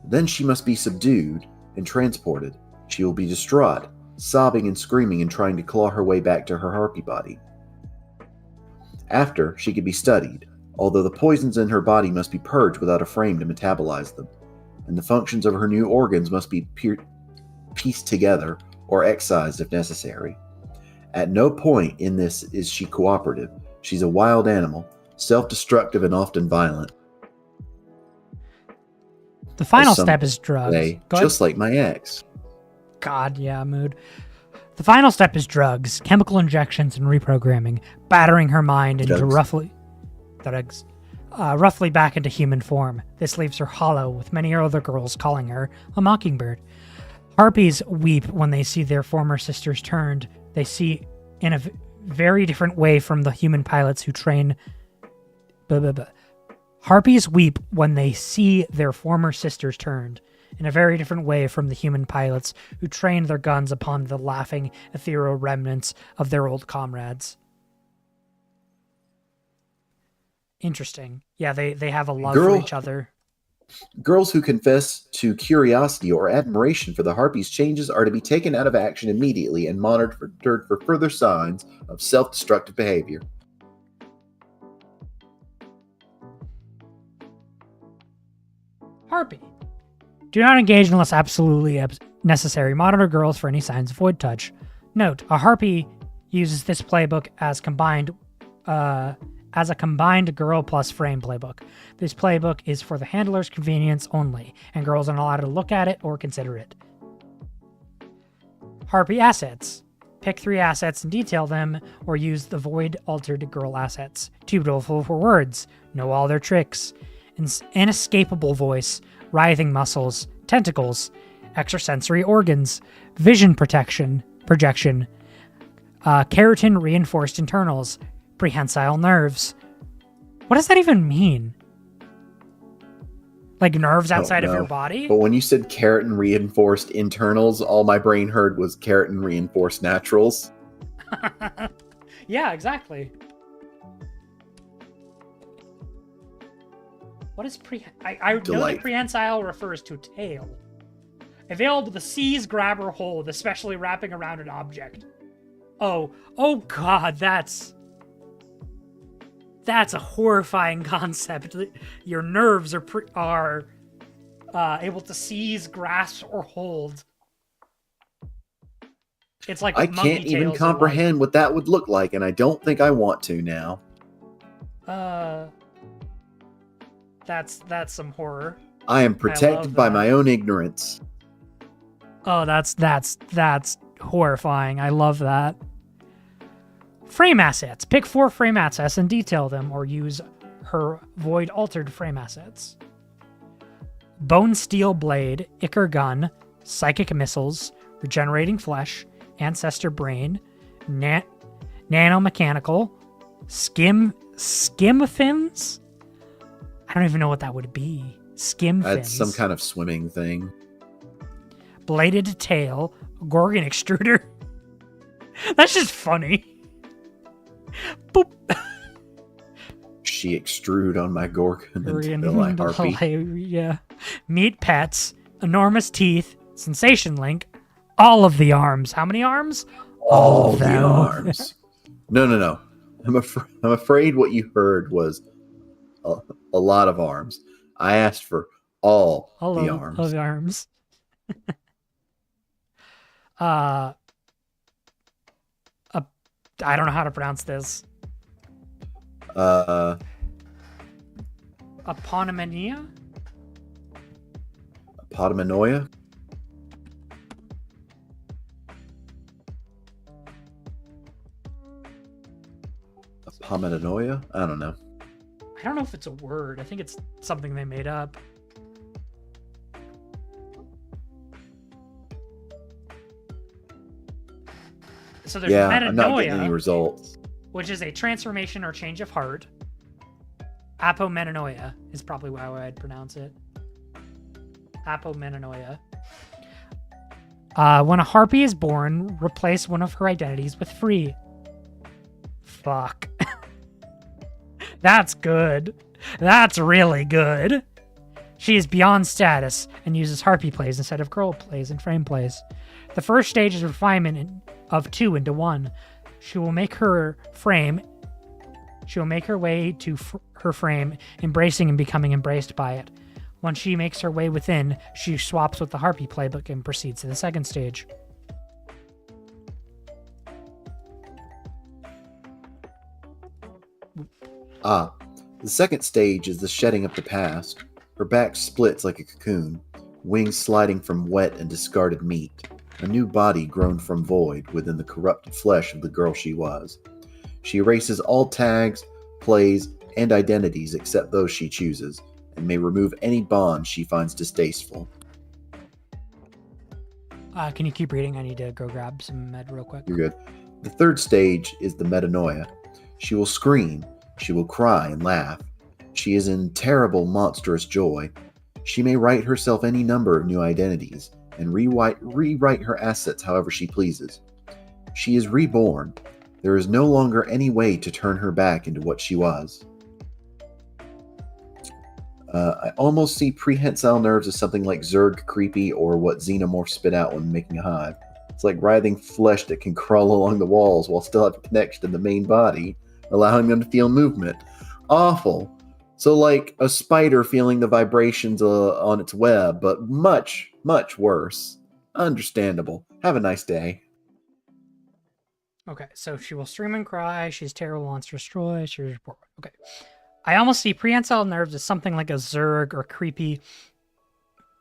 Then she must be subdued and transported. She will be distraught, sobbing and screaming and trying to claw her way back to her harpy body. After, she can be studied, although the poisons in her body must be purged without a frame to metabolize them, and the functions of her new organs must be pieced together or excised if necessary. At no point in this is she cooperative. She's a wild animal, self-destructive and often violent. The final step is drugs. Just like my ex. God, yeah, mood. The final step is drugs, chemical injections, and reprogramming, battering her mind into roughly back into human form. This leaves her hollow, with many other girls calling her a mockingbird. Harpies weep when they see their former sisters turned. They see in a very different way from the human pilots who train. Harpies weep when they see their former sisters turned, in a very different way from the human pilots who trained their guns upon the laughing, ethereal remnants of their old comrades. Interesting. Yeah, they have a love for each other. Girls who confess to curiosity or admiration for the harpies' changes are to be taken out of action immediately and monitored for further signs of self-destructive behavior. Harpy. Do not engage unless absolutely necessary. Monitor girls for any signs of void touch. Note, a harpy uses this playbook as a combined girl plus frame playbook. This playbook is for the handler's convenience only, and girls are not allowed to look at it or consider it. Harpy assets. Pick 3 assets and detail them, or use the void-altered girl assets. Too beautiful for words. Know all their tricks. Inescapable voice. Writhing muscles. Tentacles. Extrasensory organs. Vision projection. Keratin-reinforced internals. Prehensile nerves. What does that even mean? Like nerves outside of your body? But when you said keratin-reinforced internals, all my brain heard was keratin-reinforced naturals. Yeah, exactly. What is I know that prehensile refers to tail. Available to seize, grab, or hold, especially wrapping around an object. Oh God, that's a horrifying concept. Your nerves are able to seize, grasp, or hold. It's like I can't even comprehend what that would look like, and I don't think I want to now. That's some horror. I am protected by my own ignorance. Oh, that's horrifying. I love that. Frame assets. Pick 4 frame assets and detail them, or use her void-altered frame assets. Bone steel blade, Ichor gun, psychic missiles, regenerating flesh, ancestor brain, nanomechanical, skim fins? I don't even know what that would be. Skim fins. That's some kind of swimming thing. Bladed tail, Gorgon extruder. That's just funny. Boop. She extrude on my Gorgon until I harpy. Yeah. Meat pets, enormous teeth, sensation link, all of the arms. How many arms? All of the arms. No. I'm afraid what you heard was a lot of arms. I asked for all the of arms. the arms. I don't know how to pronounce this. Aponomania? Apodomanoia? Apodomanoia? I don't know. I don't know if it's a word. I think it's something they made up. So there's I'm not getting any metanoia, results. which is a transformation or change of heart. Apomenanoia is probably how I'd pronounce it. Apomenanoia. When a harpy is born, replace one of her identities with free. Fuck. That's good. That's really good. She is beyond status and uses harpy plays instead of girl plays and frame plays. The first stage is refinement of 2 into 1. She will make her way to her frame, embracing and becoming embraced by it. Once she makes her way within, she swaps with the harpy playbook and proceeds to the second stage. The second stage is the shedding of the past. Her back splits like a cocoon, wings sliding from wet and discarded meat. A new body grown from void within the corrupted flesh of the girl she was. She erases all tags, plays, and identities except those she chooses, and may remove any bond she finds distasteful. Can you keep reading? I need to go grab some med real quick. You're good. The third stage is the metanoia. She will scream. She will cry and laugh. She is in terrible, monstrous joy. She may write herself any number of new identities and rewrite her assets however she pleases. She is reborn. There is no longer any way to turn her back into what she was. I almost see prehensile nerves as something like Zerg creepy or what xenomorphs spit out when making a hive. It's like writhing flesh that can crawl along the walls while still having connection to the main body, allowing them to feel movement. Awful. So like a spider feeling the vibrations on its web, but much, much worse. Understandable. Have a nice day. Okay, so she will scream and cry. She's terrible, monstrous joy. She's okay. I almost see prehensile nerves as something like a Zerg or creepy.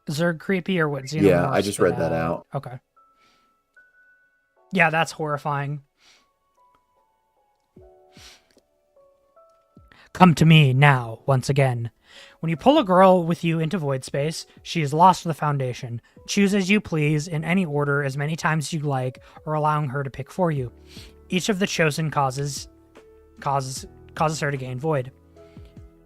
Zerg creepy or what? Xenomorphs Yeah, I just read that out. Okay. Yeah, that's horrifying. Come to me now, once again. When you pull a girl with you into void space, she is lost to the foundation. Choose as you please, in any order, as many times as you like, or allowing her to pick for you. Each of the chosen causes her to gain void.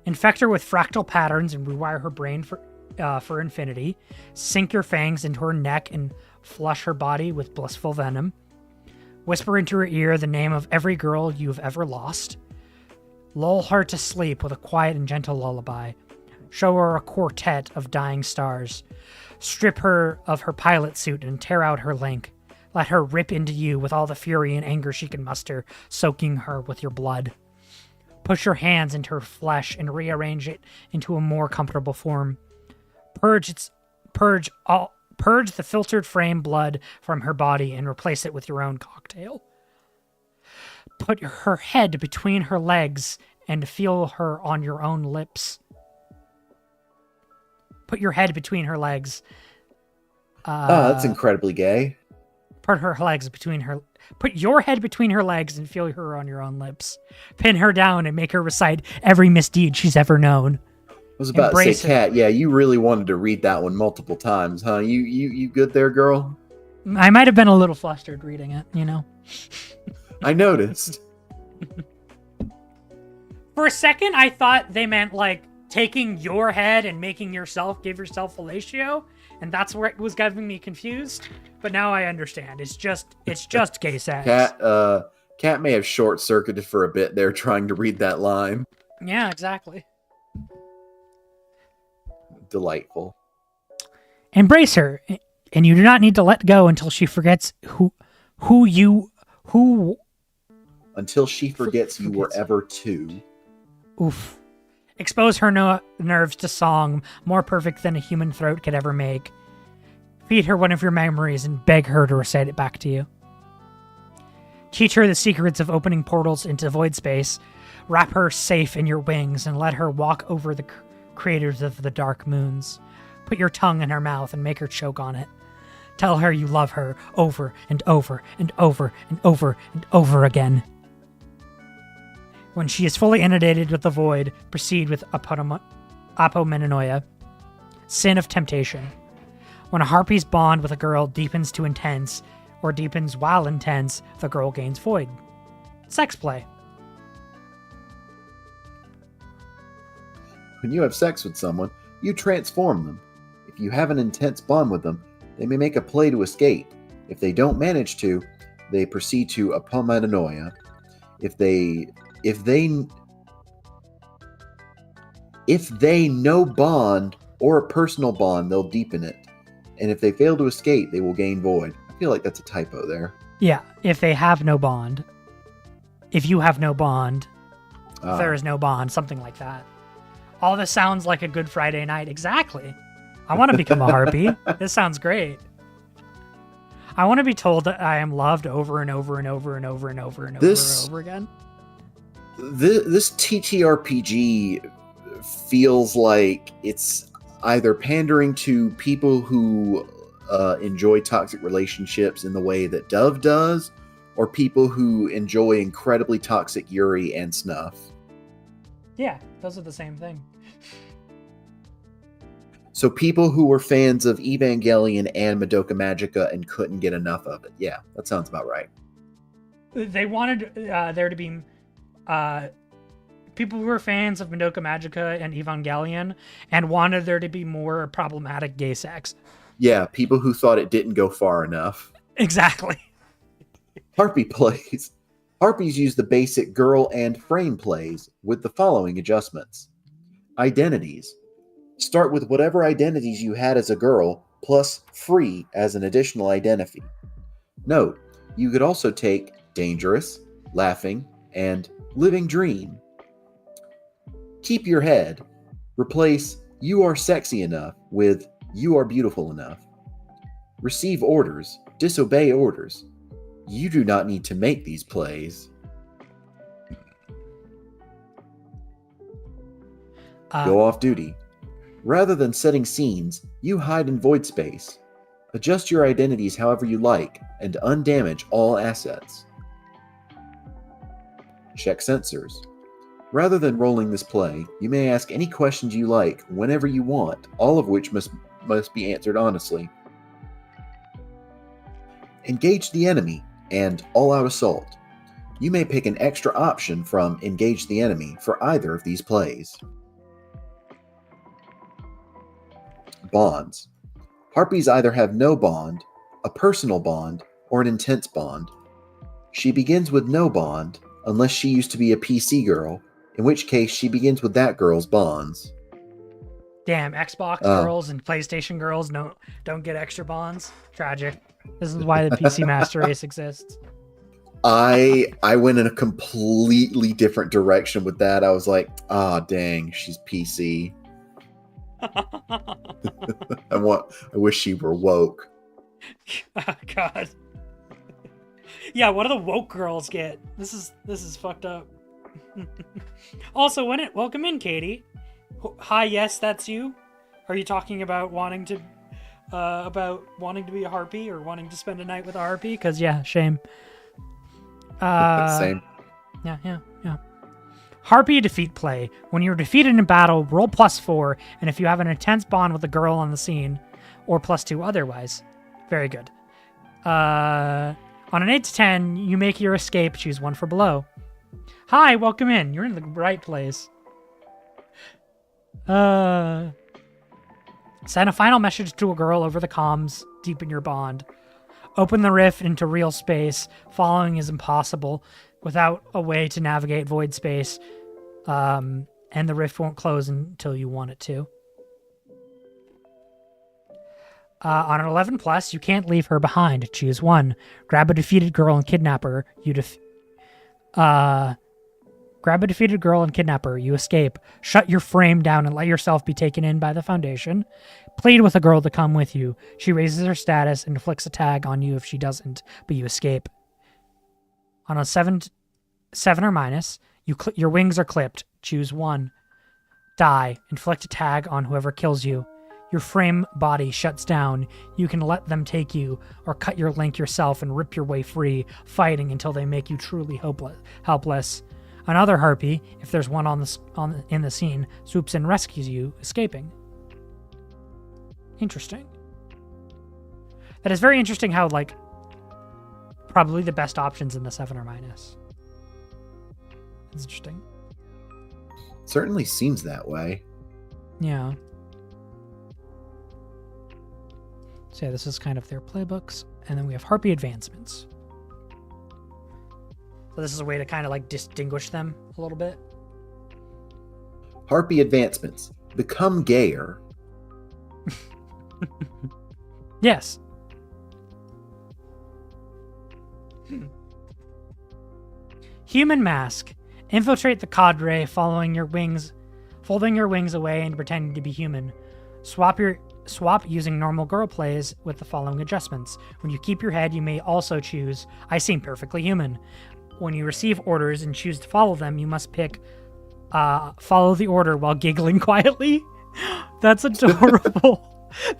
Infect her with fractal patterns and rewire her brain for infinity. Sink your fangs into her neck and flush her body with blissful venom. Whisper into her ear the name of every girl you have ever lost. Lull her to sleep with a quiet and gentle lullaby. Show her a quartet of dying stars. Strip her of her pilot suit and tear out her link. Let her rip into you with all the fury and anger she can muster, soaking her with your blood. Push your hands into her flesh and rearrange it into a more comfortable form. Purge the filtered frame blood from her body and replace it with your own cocktail. Put her head between her legs and feel her on your own lips. Put your head between her legs. That's incredibly gay. Put your head between her legs and feel her on your own lips. Pin her down and make her recite every misdeed she's ever known. I was about to say, Kat, yeah, you really wanted to read that one multiple times, huh? You good there, girl? I might have been a little flustered reading it, you know? I noticed. For a second, I thought they meant, like, taking your head and making yourself give yourself fellatio, and that's where it was getting me confused. But now I understand. It's just gay sex. Kat may have short-circuited for a bit there trying to read that line. Yeah, exactly. Delightful. Embrace her, and you do not need to let go until she forgets who until she forgets you were ever two. Oof. Expose her nerves to song more perfect than a human throat could ever make. Feed her one of your memories and beg her to recite it back to you. Teach her the secrets of opening portals into void space. Wrap her safe in your wings and let her walk over the craters of the dark moons. Put your tongue in her mouth and make her choke on it. Tell her you love her over and over and over and over and over again. When she is fully inundated with the void, proceed with apomenanoia, sin of temptation. When a harpy's bond with a girl deepens to intense, or deepens while intense, the girl gains void. Sex play. When you have sex with someone, you transform them. If you have an intense bond with them, they may make a play to escape. If they don't manage to, they proceed to apomenanoia. If they no bond or a personal bond, they'll deepen it. And if they fail to escape, they will gain void. I feel like that's a typo there. Yeah, if they have no bond. If you have no bond, if there is no bond, something like that. All this sounds like a Good Friday night. Exactly. I want to become a harpy. This sounds great. I want to be told that I am loved over and over and over and over and over and over again. This TTRPG feels like it's either pandering to people who enjoy toxic relationships in the way that Dove does, or people who enjoy incredibly toxic Yuri and Snuff. Yeah, those are the same thing. So people who were fans of Evangelion and Madoka Magica and couldn't get enough of it. Yeah, that sounds about right. They wanted there to be people who were fans of Madoka Magica and Evangelion and wanted there to be more problematic gay sex. Yeah, people who thought it didn't go far enough. Exactly. Harpy plays. Harpies use the basic girl and frame plays with the following adjustments. Identities. Start with whatever identities you had as a girl, plus free as an additional identity. Note, you could also take dangerous, laughing, and living dream. Keep your head. Replace you are sexy enough with you are beautiful enough. Receive orders. Disobey orders. You do not need to make these plays. Go off duty. Rather than setting scenes, you hide in void space. Adjust your identities however you like, and undamage all assets. Check sensors. Rather than rolling this play, you may ask any questions you like whenever you want, all of which must be answered honestly. Engage the enemy and all-out assault. You may pick an extra option from Engage the Enemy for either of these plays. Bonds. Harpies either have no bond, a personal bond, or an intense bond. She begins with no bond, unless she used to be a PC girl, in which case she begins with that girl's bonds. Damn, Xbox girls and PlayStation girls don't get extra bonds. Tragic. This is why the PC Master Race exists. I went in a completely different direction with that. I was like, dang, she's PC. I wish she were woke. Oh, God. Yeah, what do the woke girls get? This is fucked up. Also, welcome in, Katie. Hi, yes, that's you. Are you talking about wanting to be a harpy or wanting to spend a night with a harpy? Because yeah, shame. Same. Yeah. Harpy defeat play. When you're defeated in battle, roll +4, and if you have an intense bond with a girl on the scene, or +2 otherwise. Very good. On an 8 to 10, you make your escape, choose one for below. Hi, welcome in. You're in the right place. Send a final message to a girl over the comms, deepen your bond. Open the rift into real space. Following is impossible without a way to navigate void space, and the rift won't close until you want it to. On an 11 plus, you can't leave her behind. Choose one. Grab a defeated girl and kidnap her. Grab a defeated girl and kidnap her. You escape. Shut your frame down and let yourself be taken in by the Foundation. Plead with a girl to come with you. She raises her status and inflicts a tag on you if she doesn't, but you escape. On a 7 or minus, your wings are clipped. Choose one. Die. Inflict a tag on whoever kills you. Your frame body shuts down. You can let them take you, or cut your link yourself and rip your way free, fighting until they make you truly helpless. Another harpy, if there's one in the scene, swoops in and rescues you, escaping. Interesting. That is very interesting how, like, probably the best options in the 7 or minus. It's interesting. Certainly seems that way. Yeah. So yeah, this is kind of their playbooks. And then we have harpy advancements. So this is a way to kind of like distinguish them a little bit. Harpy advancements. Become gayer. Yes. Human mask. Infiltrate the cadre, folding your wings away and pretending to be human. Swap using normal girl plays with the following adjustments. When you keep your head, you may also choose I seem perfectly human. When you receive orders and choose to follow them, you must pick follow the order while giggling quietly. That's adorable.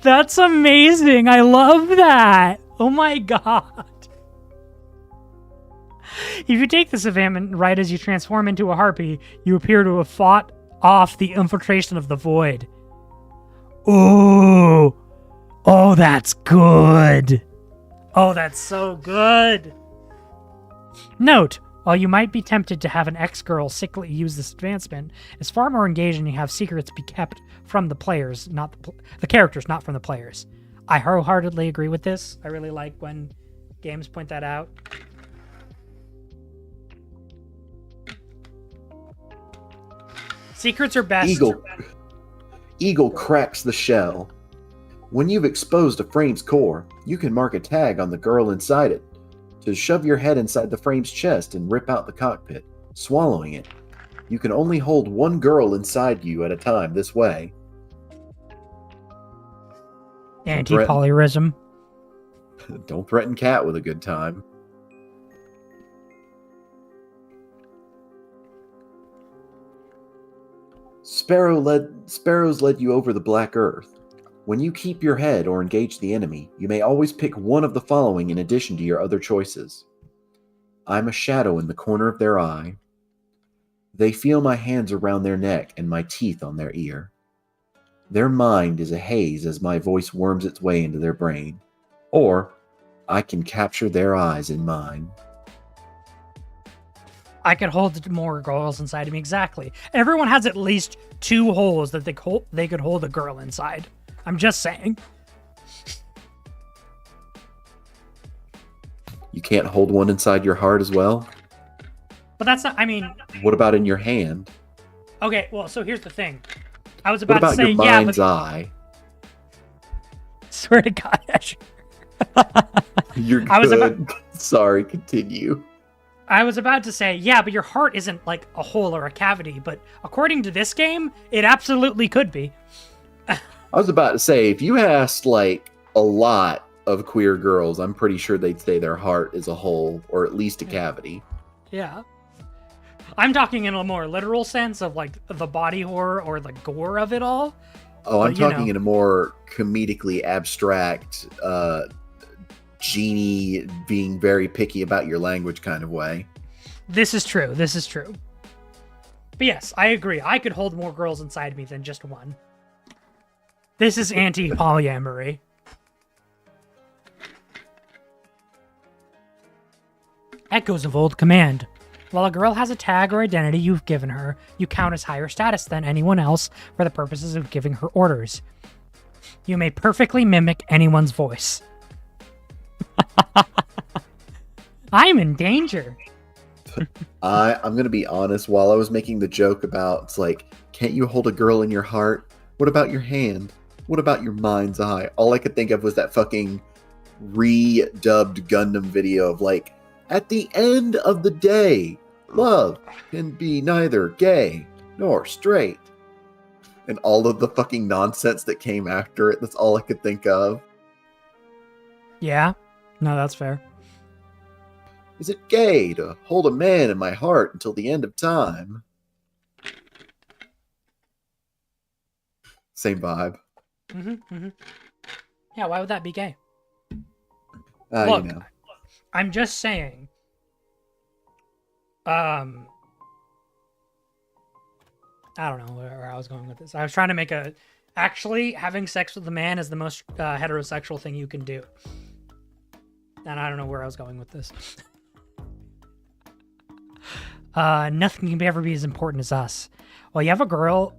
That's amazing. I love that. Oh my god. If you take this event right as you transform into a harpy, you appear to have fought off the infiltration of the void. Oh, that's good. Oh, that's so good. Note, while you might be tempted to have an ex-girl sickly use this advancement, it's far more engaging to have secrets be kept from the players, not the characters, not from the players. I wholeheartedly agree with this. I really like when games point that out. Secrets are best. Eagle cracks the shell. When you've exposed a frame's core, you can mark a tag on the girl inside it. To shove your head inside the frame's chest and rip out the cockpit, swallowing it. You can only hold one girl inside you at a time this way. Anti-polyarism. Don't threaten Cat with a good time. Sparrows led you over the Black Earth. When you keep your head or engage the enemy, you may always pick one of the following in addition to your other choices. I'm a shadow in the corner of their eye. They feel my hands around their neck and my teeth on their ear. Their mind is a haze as my voice worms its way into their brain. Or, I can capture their eyes in mine. I could hold more girls inside of me. Exactly. Everyone has at least 2 holes that they could hold a girl inside. I'm just saying. You can't hold one inside your heart as well? But that's not, I mean... What about in your hand? Okay, well, so here's the thing. I was What about to about say, your mind's eye? Swear to God, Asher. You're good. Sorry, continue. I was about to say, yeah, but your heart isn't like a hole or a cavity, but according to this game, it absolutely could be. I was about to say, if you asked like a lot of queer girls, I'm pretty sure they'd say their heart is a hole or at least a cavity. Yeah. I'm talking in a more literal sense of like the body horror or the gore of it all. Oh, I'm talking in a more comedically abstract, genie being very picky about your language kind of way. This is true. This is true. But yes, I agree. I could hold more girls inside me than just one. This is anti-polyamory. Echoes of Old Command. While a girl has a tag or identity you've given her, you count as higher status than anyone else for the purposes of giving her orders. You may perfectly mimic anyone's voice. I'm in danger. I'm going to be honest. While I was making the joke about, it's like, can't you hold a girl in your heart? What about your hand? What about your mind's eye? All I could think of was that fucking redubbed Gundam video of like, at the end of the day, Love can be neither gay nor straight. And all of the fucking nonsense that came after it, that's all I could think of. Yeah. No, that's fair. Is it gay to hold a man in my heart until the end of time? Same vibe. Yeah, why would that be gay? Look, Look, I'm just saying. I don't know where I was going with this. I was trying to make a... Actually, having sex with a man is the most heterosexual thing you can do. And I don't know where I was going with this. Nothing can ever be as important as us. Well, you have a girl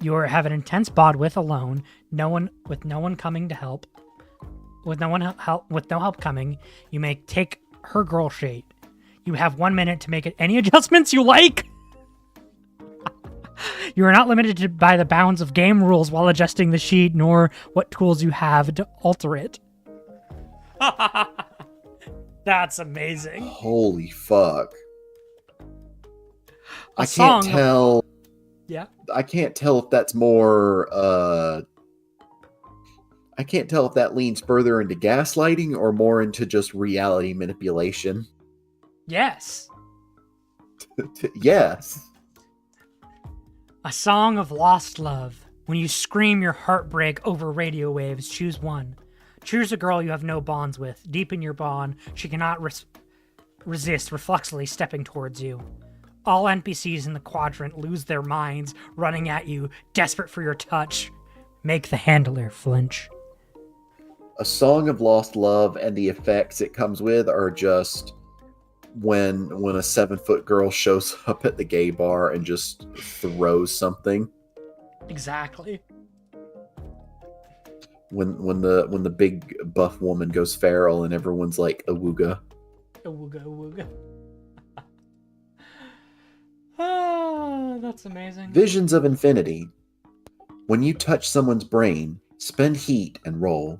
you have an intense bond with alone, with no one coming to help. With no help coming, you may take her girl sheet. You have 1 minute to make any adjustments you like. You are not limited by the bounds of game rules while adjusting the sheet, nor what tools you have to alter it. That's amazing. Holy fuck. I can't tell. Yeah. I can't tell if that's more. I can't tell if that leans further into gaslighting or more into just reality manipulation. Yes. Yes. A song of lost love. When you scream your heartbreak over radio waves, choose one. Choose a girl you have no bonds with. Deepen your bond. She cannot resist reflexively stepping towards you. All NPCs in the quadrant lose their minds, running at you, desperate for your touch. Make the handler flinch. A song of lost love and the effects it comes with are just when a 7-foot girl shows up at the gay bar and just throws something. Exactly. When the big buff woman goes feral and everyone's like awooga. Awooga, awooga. Oh, that's amazing. Visions of Infinity. When you touch someone's brain, spend heat and roll.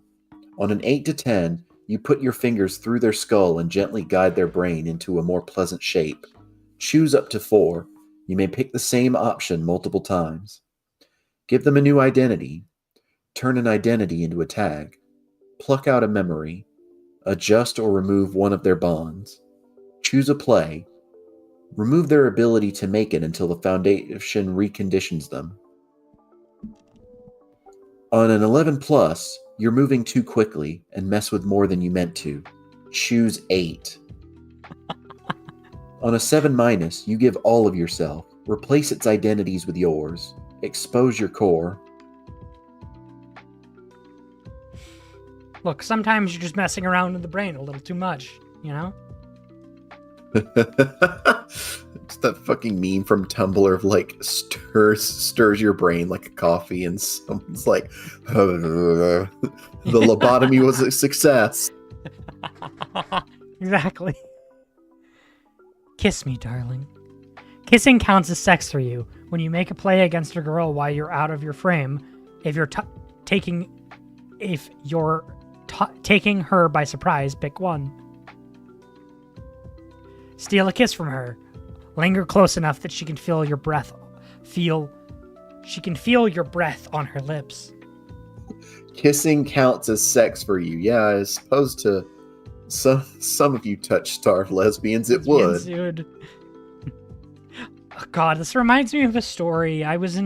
On an 8 to 10, you put your fingers through their skull and gently guide their brain into a more pleasant shape. Choose up to 4. You may pick the same option multiple times. Give them a new identity. Turn an identity into a tag. Pluck out a memory. Adjust or remove one of their bonds. Choose a play. Remove their ability to make it until the Foundation reconditions them. On an 11 plus, you're moving too quickly and mess with more than you meant to. Choose 8. On a 7 minus, you give all of yourself. Replace its identities with yours. Expose your core. Look, sometimes you're just messing around with the brain a little too much, you know? It's that fucking meme from Tumblr of like stirs your brain like a coffee and someone's like the lobotomy was a success. Exactly. Kiss me, darling. Kissing counts as sex for you. When you make a play against a girl while you're out of your frame, if you're taking her by surprise, pick one. Steal a kiss from her. Linger close enough that she can feel your breath. She can feel your breath on her lips. Kissing counts as sex for you. Yeah, as opposed to some of you touch-starved lesbians, it would. Dude. Oh, God, this reminds me of a story. I was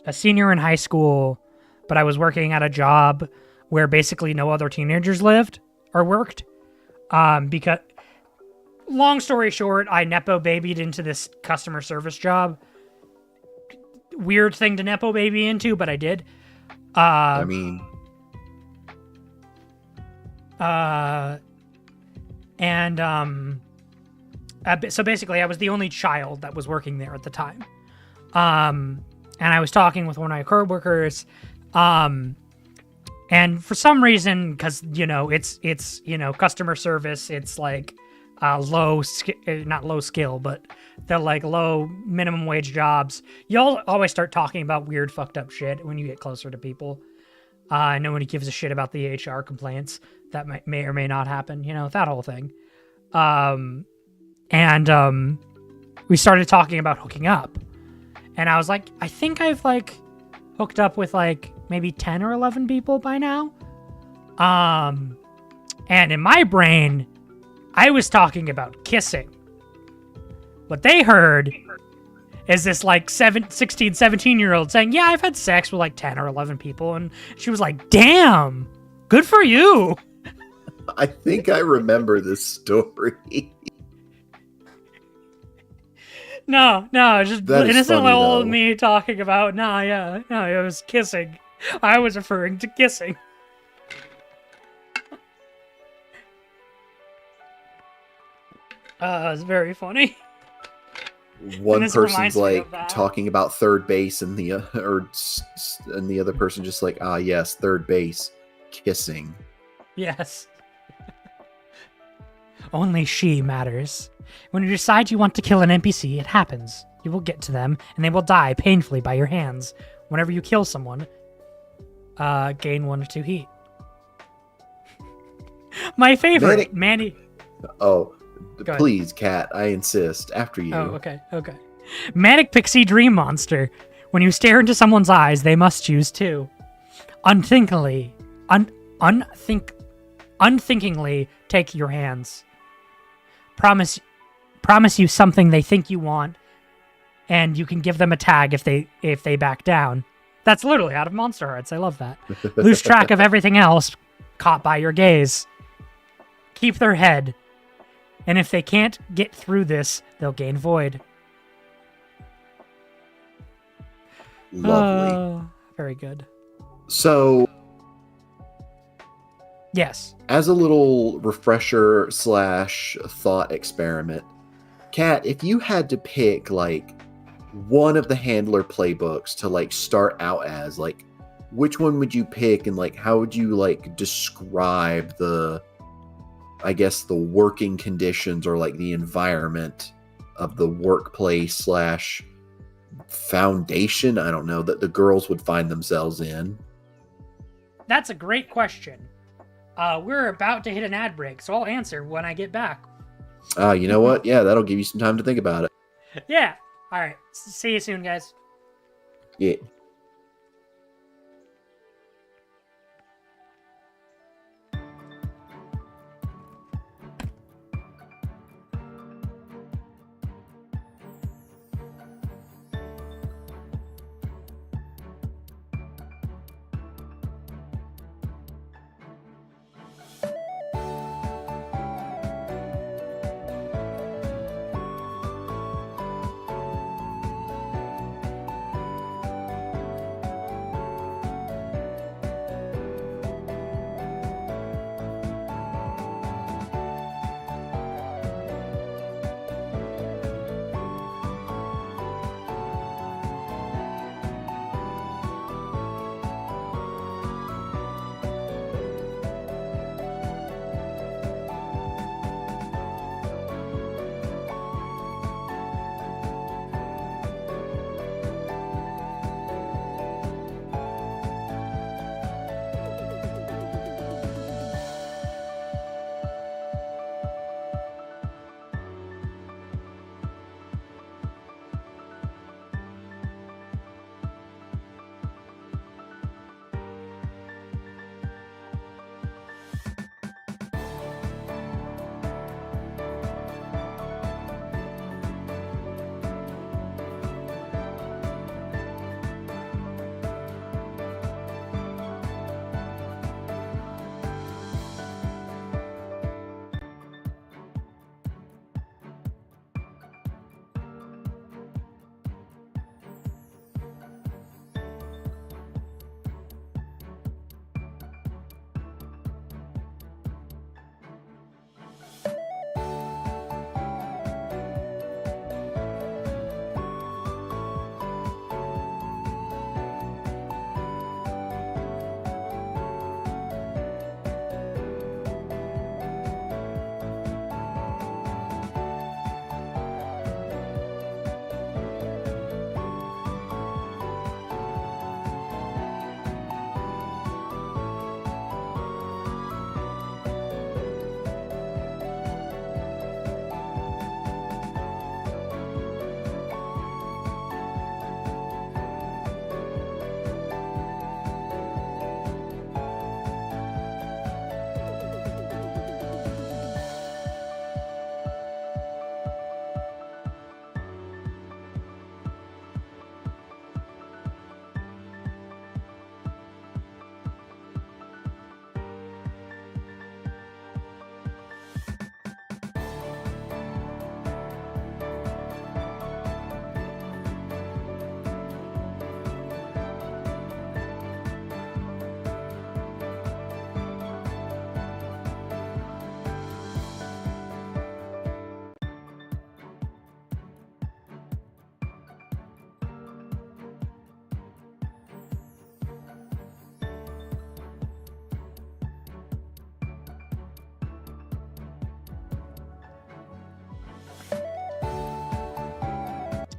a senior in high school, but I was working at a job where basically no other teenagers lived or worked. Because, long story short, I Nepo babied into this customer service job. Weird thing to Nepo baby into, but I did. So basically I was the only child that was working there at the time. And I was talking with one of my coworkers, and for some reason, because, it's customer service, it's like not low skill, but they're like low minimum wage jobs. You'll always start talking about weird, fucked up shit when you get closer to people. Nobody gives a shit about the HR complaints that may or may not happen, that whole thing. And we started talking about hooking up. And I was like, I think I've like hooked up with like maybe 10 or 11 people by now. And in my brain, I was talking about kissing. What they heard is this like 16, 17-year-old saying, yeah, I've had sex with like 10 or 11 people. And she was like, damn, good for you. I think I remember this story. No, it's just That is innocent funny, little though. me talking about, no, it was kissing. I was referring to kissing. It's very funny. One this person's reminds me like of that. talking about third base, and the and the other person just like, ah, yes, third base, kissing. Yes. Only she matters. When you decide you want to kill an NPC, it happens. You will get to them, and they will die painfully by your hands. Whenever you kill someone, gain 1 or 2 heat. My favorite, Manny. Oh, Go ahead. please, Cat, I insist. After you. Oh, okay. Manic Pixie Dream Monster. When you stare into someone's eyes, they must choose too. Unthinkingly take your hands. Promise you something they think you want, and you can give them a tag if they back down. That's literally out of Monster Hearts. I love that. Lose track of everything else, caught by your gaze. Keep their head. And if they can't get through this, they'll gain void. Lovely. Very good. So, Yes. as a little refresher / thought experiment, Kat, if you had to pick like one of the handler playbooks to like start out as, like, which one would you pick, and like how would you like describe the working conditions or like the environment of the workplace / foundation, I don't know, that the girls would find themselves in? That's a great question. We're about to hit an ad break, so I'll answer when I get back. You know what? Yeah, that'll give you some time to think about it. Yeah. All right. See you soon, guys. Yeah.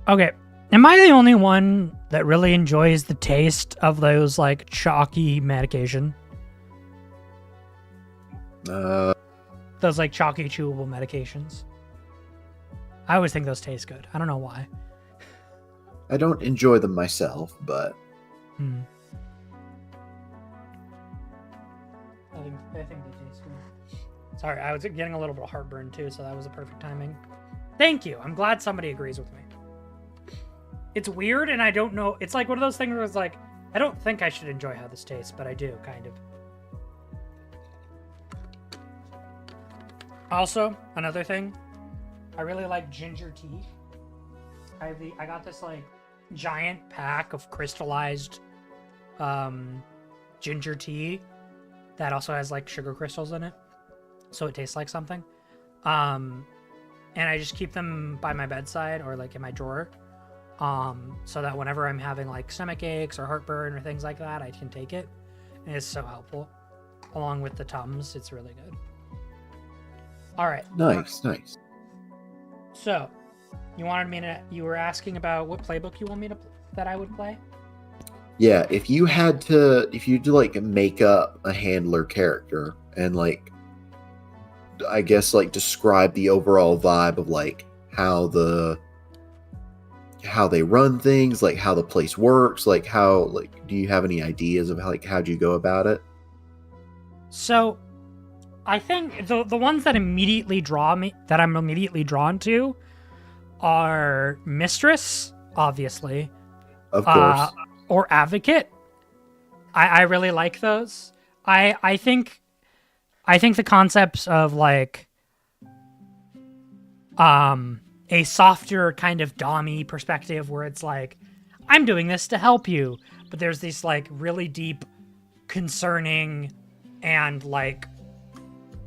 Okay, am I the only one that really enjoys the taste of those like chalky medication? Those like chalky chewable medications. I always think those taste good. I don't know why. I don't enjoy them myself, but I think they taste good. Sorry, I was getting a little bit of heartburn too, so that was a perfect timing. Thank you. I'm glad somebody agrees with me. It's weird, and I don't know. It's like one of those things where it's like, I don't think I should enjoy how this tastes, but I do, kind of. Also, another thing, I really like ginger tea. I got this like giant pack of crystallized ginger tea that also has like sugar crystals in it, so it tastes like something. And I just keep them by my bedside or like in my drawer, so that whenever I'm having like stomach aches or heartburn or things like that, I can take it. And it's so helpful. Along with the Tums, it's really good. All right. nice. So, you were asking about what playbook you want me to that I would play? Yeah, if you had to like make up a handler character and like, I guess like describe the overall vibe of like how they run things, like how the place works, like how, like, do you have any ideas of how'd you go about it? So, I think the ones that I'm immediately drawn to are Mistress, obviously, Of course. or Advocate. I really like those. I think the concepts of like a softer kind of dommy perspective where it's like, I'm doing this to help you, but there's these like really deep, concerning, and like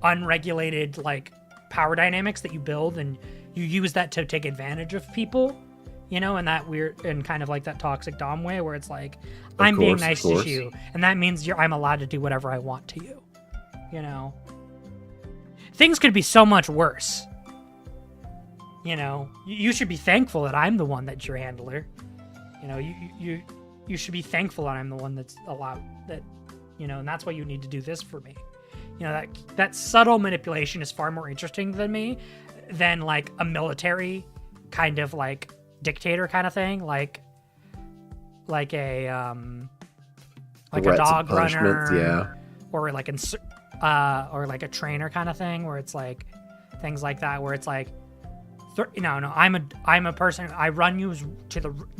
unregulated like power dynamics that you build, and you use that to take advantage of people, you know, in that weird and kind of like that toxic dom way where it's like, I'm being nice to you, and that means I'm allowed to do whatever I want to you, you know. Things could be so much worse, you know. You should be thankful that I'm the one that's your handler, you know. You should be thankful that I'm the one that's allowed that, you know, and that's why you need to do this for me. You know, that subtle manipulation is far more interesting than me than like a military kind of like dictator kind of thing, like a dog runner, yeah, or like or like a trainer kind of thing, where it's like things like that, where it's like, no, I'm a person. I run you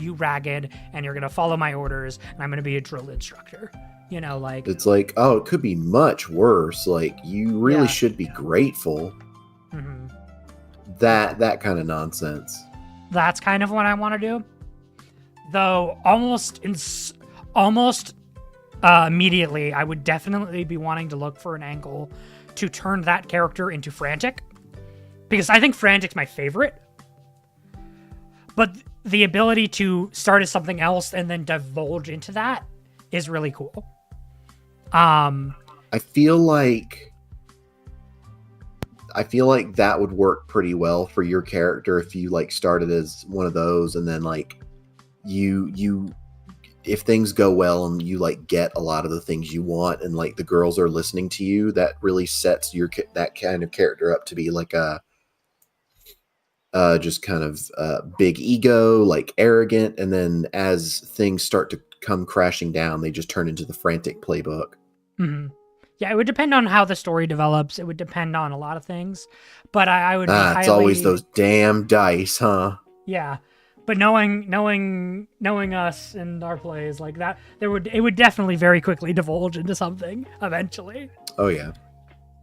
you ragged, and you're gonna follow my orders, and I'm gonna be a drill instructor. You know, like, it's like, oh, it could be much worse. Like, you really should be grateful. Mm-hmm. That kind of nonsense. That's kind of what I want to do. Though almost immediately, I would definitely be wanting to look for an angle to turn that character into Frantic, because I think Frantic's my favorite. But the ability to start as something else and then divulge into that is really cool. I feel like that would work pretty well for your character if you like started as one of those, and then like you if things go well and you like get a lot of the things you want, and like the girls are listening to you, that really sets that kind of character up to be like a just kind of big ego, like arrogant, and then as things start to come crashing down, they just turn into the Frantic playbook. Mm-hmm. Yeah, it would depend on how the story develops. It would depend on a lot of things, but I would. It's always those damn dice, huh? Yeah, but knowing us and our plays like that, it would definitely very quickly divulge into something eventually. Oh yeah.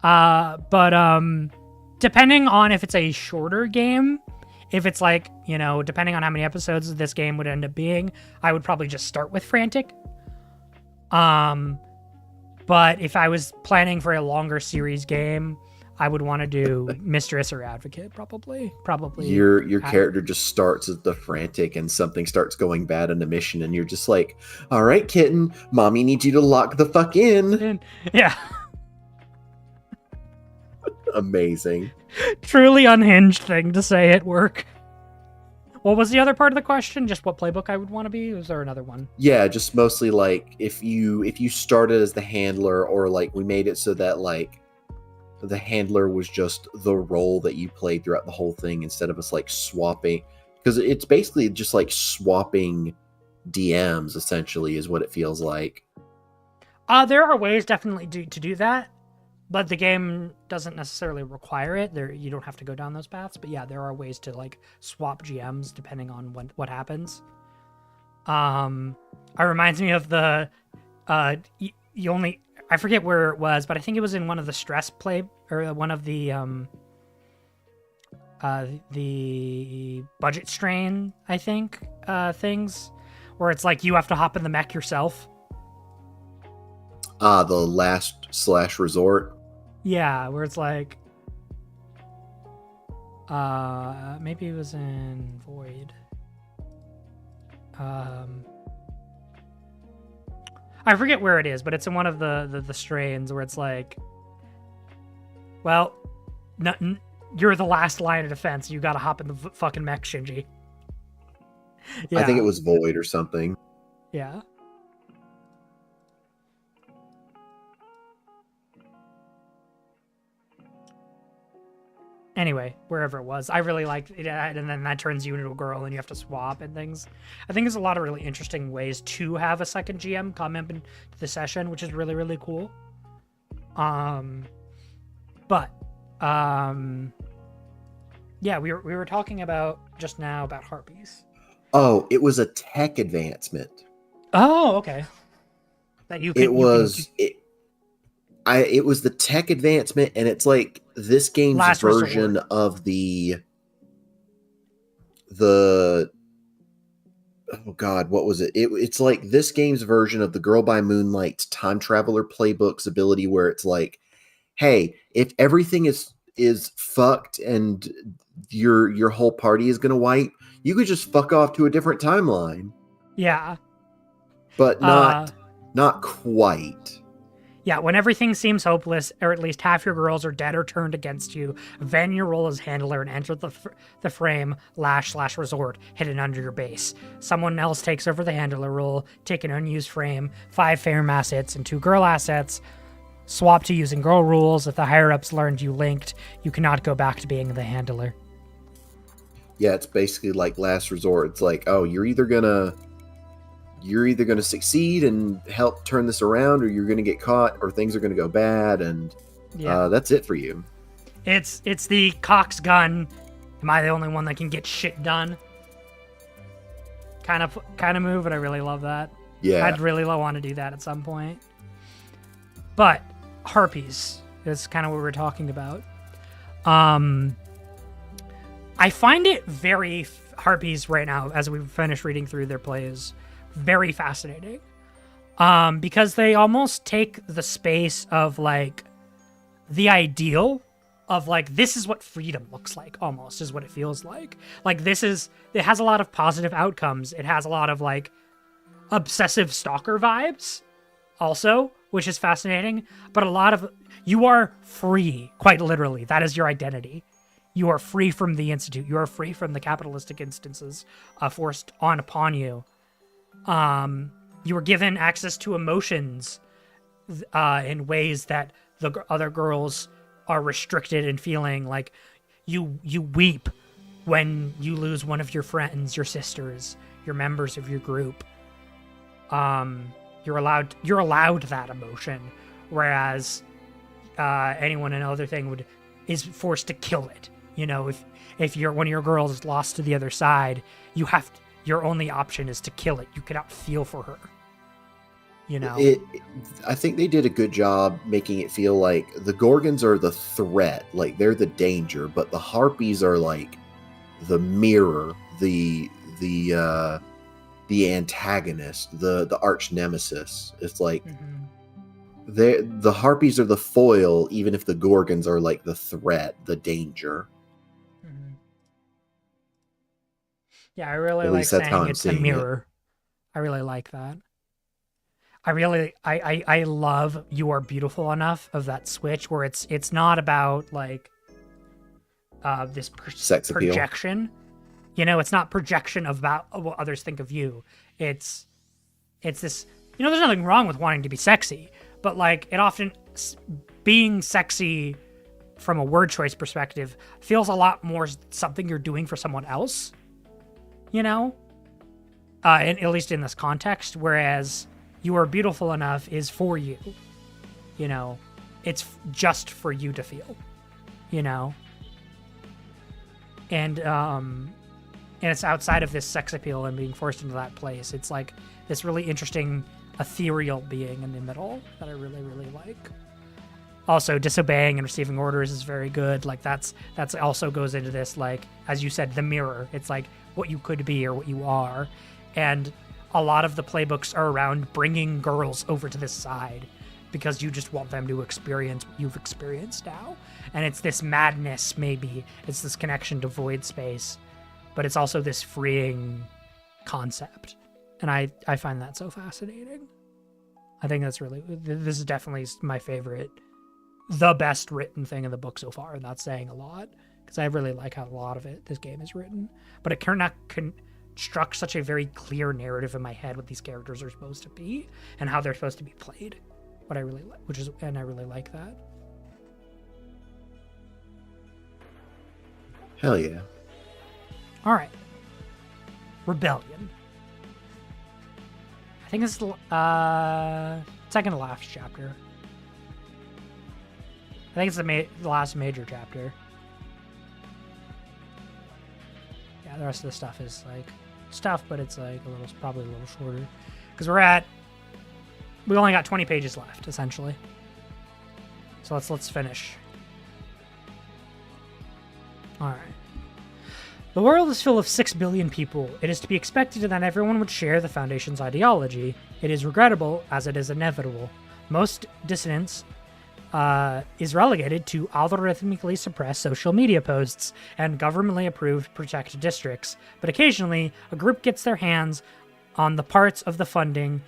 But depending on if it's a shorter game, if it's like, you know, depending on how many episodes this game would end up being, I would probably just start with Frantic. But if I was planning for a longer series game, I would want to do Mistress or Advocate, probably. Your character just starts as the Frantic, and something starts going bad in the mission, and you're just like, all right, kitten, mommy needs you to lock the fuck in. Yeah. Amazing. Truly unhinged thing to say at work. What was the other part of the question? Just what playbook I would want to be? Was there another one? Yeah, just mostly like if you started as the handler, or like we made it so that like the handler was just the role that you played throughout the whole thing, instead of us like swapping, because it's basically just like swapping DMs essentially is what it feels like. There are ways definitely to do that, but the game doesn't necessarily require it. You don't have to go down those paths, but yeah, there are ways to like swap GMs depending on what happens. It reminds me of the you only, I forget where it was, but I think it was in one of the stress play, or one of the budget strain, I think, things, where it's like you have to hop in the mech yourself. The last / resort. Yeah, where it's like, maybe it was in Void. I forget where it is, but it's in one of the strains where it's like, well, you're the last line of defense. You gotta hop in the fucking mech, Shinji. Yeah. I think it was Void or something. Yeah. Anyway, wherever it was, I really liked it, and then that turns you into a girl, and you have to swap and things. I think there's a lot of really interesting ways to have a second GM come into the session, which is really, really cool. Yeah, we were talking about just now about harpies. Oh, it was a tech advancement. Oh, okay. That you can. It was the tech advancement, and it's like this game's Last version resort. of the oh god, what was it? It's like this game's version of the Girl by Moonlight's time traveler playbook's ability, where it's like, hey, if everything is fucked and your whole party is gonna wipe, you could just fuck off to a different timeline. Yeah. But not quite. Yeah, when everything seems hopeless, or at least half your girls are dead or turned against you, then your role as handler and enter the frame / resort hidden under your base. Someone else takes over the handler role, take an unused frame, 5 fame assets, and 2 girl assets. Swap to using girl rules. If the higher-ups learned you linked, you cannot go back to being the handler. Yeah, it's basically like last resort. It's like, oh, you're either gonna succeed and help turn this around, or you're gonna get caught, or things are gonna go bad, and that's it for you. It's the Cox gun. Am I the only one that can get shit done? Kind of move, and I really love that. Yeah, I'd really want to do that at some point. But harpies is kind of what we're talking about. I find it very harpies right now, as we finish reading through their plays, very fascinating, because they almost take the space of like the ideal of like, this is what freedom looks like, almost is what it feels like it has a lot of positive outcomes. It has a lot of like obsessive stalker vibes also, which is fascinating, but a lot of, you are free, quite literally. That is your identity. You are free from the institute. You are free from the capitalistic instances forced upon you. You were given access to emotions in ways that the other girls are restricted in feeling. Like you weep when you lose one of your friends, your sisters, your members of your group. You're allowed that emotion, whereas anyone another thing is forced to kill it. You know, if one of your girls is lost to the other side, your only option is to kill it. You cannot feel for her. You know? I think they did a good job making it feel like the Gorgons are the threat, like they're the danger, but the Harpies are like the mirror, the antagonist, the arch nemesis. It's like the Harpies are the foil, even if the Gorgons are like the threat, the danger. Yeah, I really like saying it's a mirror. I really like that. I love You Are Beautiful Enough of that switch, where it's not about like this sex appeal. projection. You know, it's not projection about what others think of you. It's this, you know, there's nothing wrong with wanting to be sexy, but like it often, being sexy from a word choice perspective feels a lot more something you're doing for someone else, you know? And at least in this context, whereas you are beautiful enough is for you, you know? It's just for you to feel, you know? And it's outside of this sex appeal and being forced into that place. It's like this really interesting ethereal being in the middle that I really, really like. Also, disobeying and receiving orders is very good. Like that's also goes into this, like, as you said, the mirror. It's like what you could be or what you are. And a lot of the playbooks are around bringing girls over to this side because you just want them to experience what you've experienced now. And it's this madness, maybe. It's this connection to void space. But it's also this freeing concept. And I find that so fascinating. I think that's really, this is definitely my favorite, the best written thing in the book so far. And that's saying a lot, because I really like how a lot of this game is written. But it cannot construct such a very clear narrative in my head what these characters are supposed to be and how they're supposed to be played. What I really like, and I really like that. Hell yeah. All right. Rebellion. I think this is the second to last chapter. I think it's the last major chapter. Yeah, the rest of the stuff is like stuff, but it's like probably a little shorter. Because we only got 20 pages left, essentially. So let's finish. All right. The world is full of 6 billion people. It is to be expected that everyone would share the Foundation's ideology. It is regrettable, as it is inevitable. Most dissonance is relegated to algorithmically suppressed social media posts and governmentally approved protected districts. But occasionally, a group gets their hands on the parts in the funding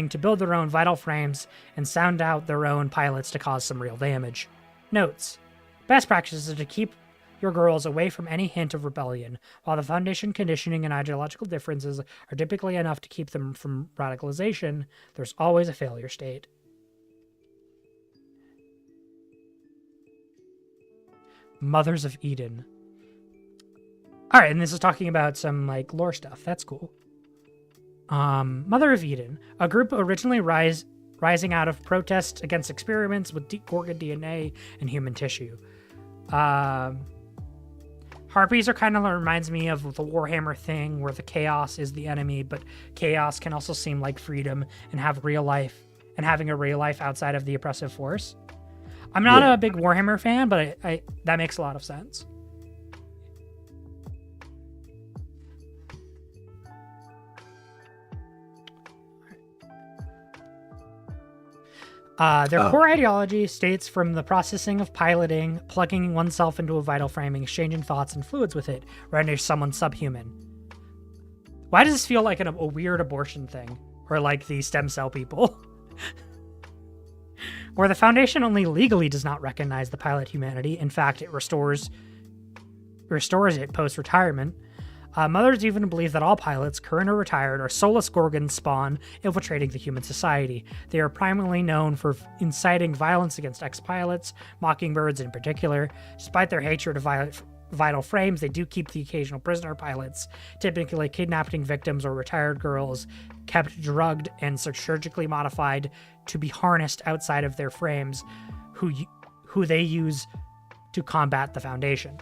to build their own vital frames and sound out their own pilots to cause some real damage. Notes. Best practices are to keep your girls away from any hint of rebellion. While the Foundation conditioning and ideological differences are typically enough to keep them from radicalization, there's always a failure state. Mothers of Eden. Alright, and this is talking about some like lore stuff. That's cool. Mother of Eden, a group originally rising out of protests against experiments with Gorgon DNA and human tissue. Harpies are kind of reminds me of the Warhammer thing where the chaos is the enemy, but chaos can also seem like freedom and have real life and having a real life outside of the oppressive force. I'm not a big Warhammer fan, but I that makes a lot of sense. Their core ideology states from the processing of piloting, plugging oneself into a vital frame, and exchanging thoughts and fluids with it, renders someone subhuman. Why does this feel like a weird abortion thing? Or like the stem cell people? Where the Foundation only legally does not recognize the pilot humanity, in fact, it restores it post-retirement. Mothers even believe that all pilots, current or retired, are soulless Gorgon spawn infiltrating the human society. They are primarily known for inciting violence against ex-pilots, mockingbirds in particular. Despite their hatred of vital frames, they do keep the occasional prisoner pilots, typically kidnapping victims or retired girls, kept drugged and surgically modified to be harnessed outside of their frames, who they use to combat the Foundation.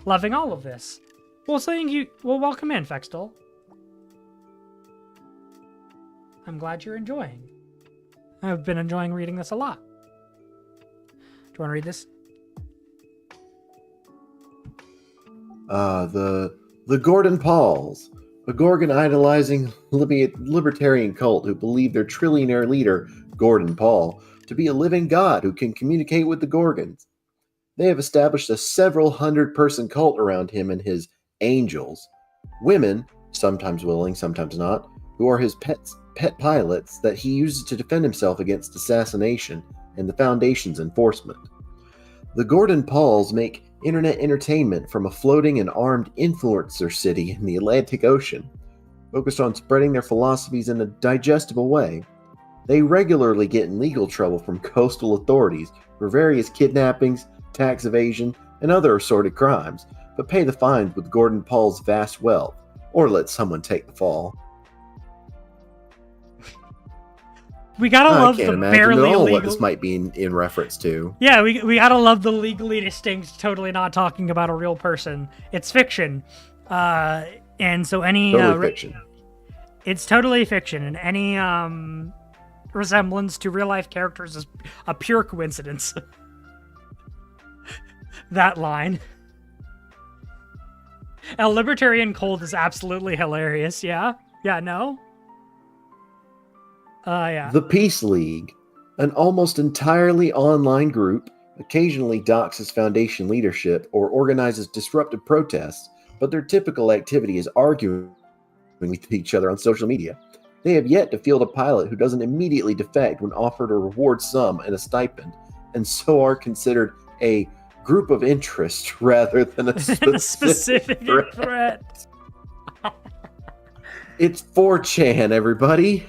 Loving all of this. Well, welcome in, Fextel. I'm glad you're enjoying. I've been enjoying reading this a lot. Do you want to read this? The Gordon Pauls, a Gorgon idolizing libertarian cult who believe their trillionaire leader, Gordon Paul, to be a living god who can communicate with the Gorgons. They have established a several hundred-person cult around him and his angels, women, sometimes willing, sometimes not, who are his pet pilots that he uses to defend himself against assassination and the Foundation's enforcement. The Gordon Pauls make internet entertainment from a floating and armed influencer city in the Atlantic Ocean, focused on spreading their philosophies in a digestible way. They regularly get in legal trouble from coastal authorities for various kidnappings, tax evasion, and other assorted crimes, but pay the fines with Gordon Paul's vast wealth, or let someone take the fall. We gotta love I can't the imagine barely at all illegal. what this might be in reference to. Yeah, we gotta love the legally distinct, totally not talking about a real person. It's fiction, and so any Totally fiction. it's totally fiction, and any resemblance to real life characters is a pure coincidence. That line. A libertarian cult is absolutely hilarious. Yeah, no. Yeah. The Peace League, an almost entirely online group, occasionally doxes Foundation leadership or organizes disruptive protests, but their typical activity is arguing with each other on social media. They have yet to field a pilot who doesn't immediately defect when offered a reward sum and a stipend, and so are considered a group of interest rather than a specific threat. It's 4chan, everybody.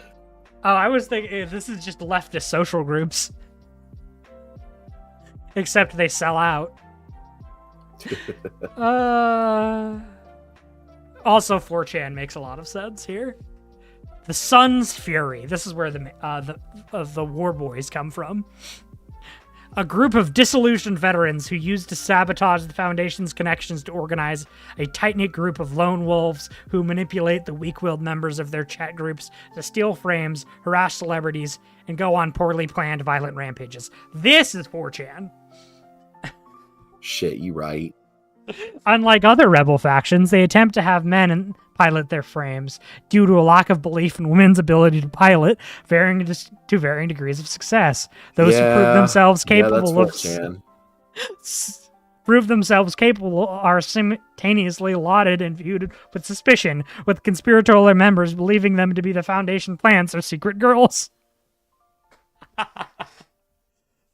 Oh, I was thinking this is just leftist social groups. Except they sell out. Also, 4chan makes a lot of sense here. The Sun's Fury. This is where the War Boys come from. A group of disillusioned veterans who used to sabotage the Foundation's connections to organize a tight-knit group of lone wolves who manipulate the weak-willed members of their chat groups to steal frames, harass celebrities, and go on poorly planned violent rampages. This is 4chan. Shit, you right. Unlike other rebel factions, they attempt to have men pilot their frames due to a lack of belief in women's ability to pilot, varying to varying degrees of success. Those who prove themselves capable are simultaneously lauded and viewed with suspicion, with conspiratorial members believing them to be the Foundation plants or secret girls.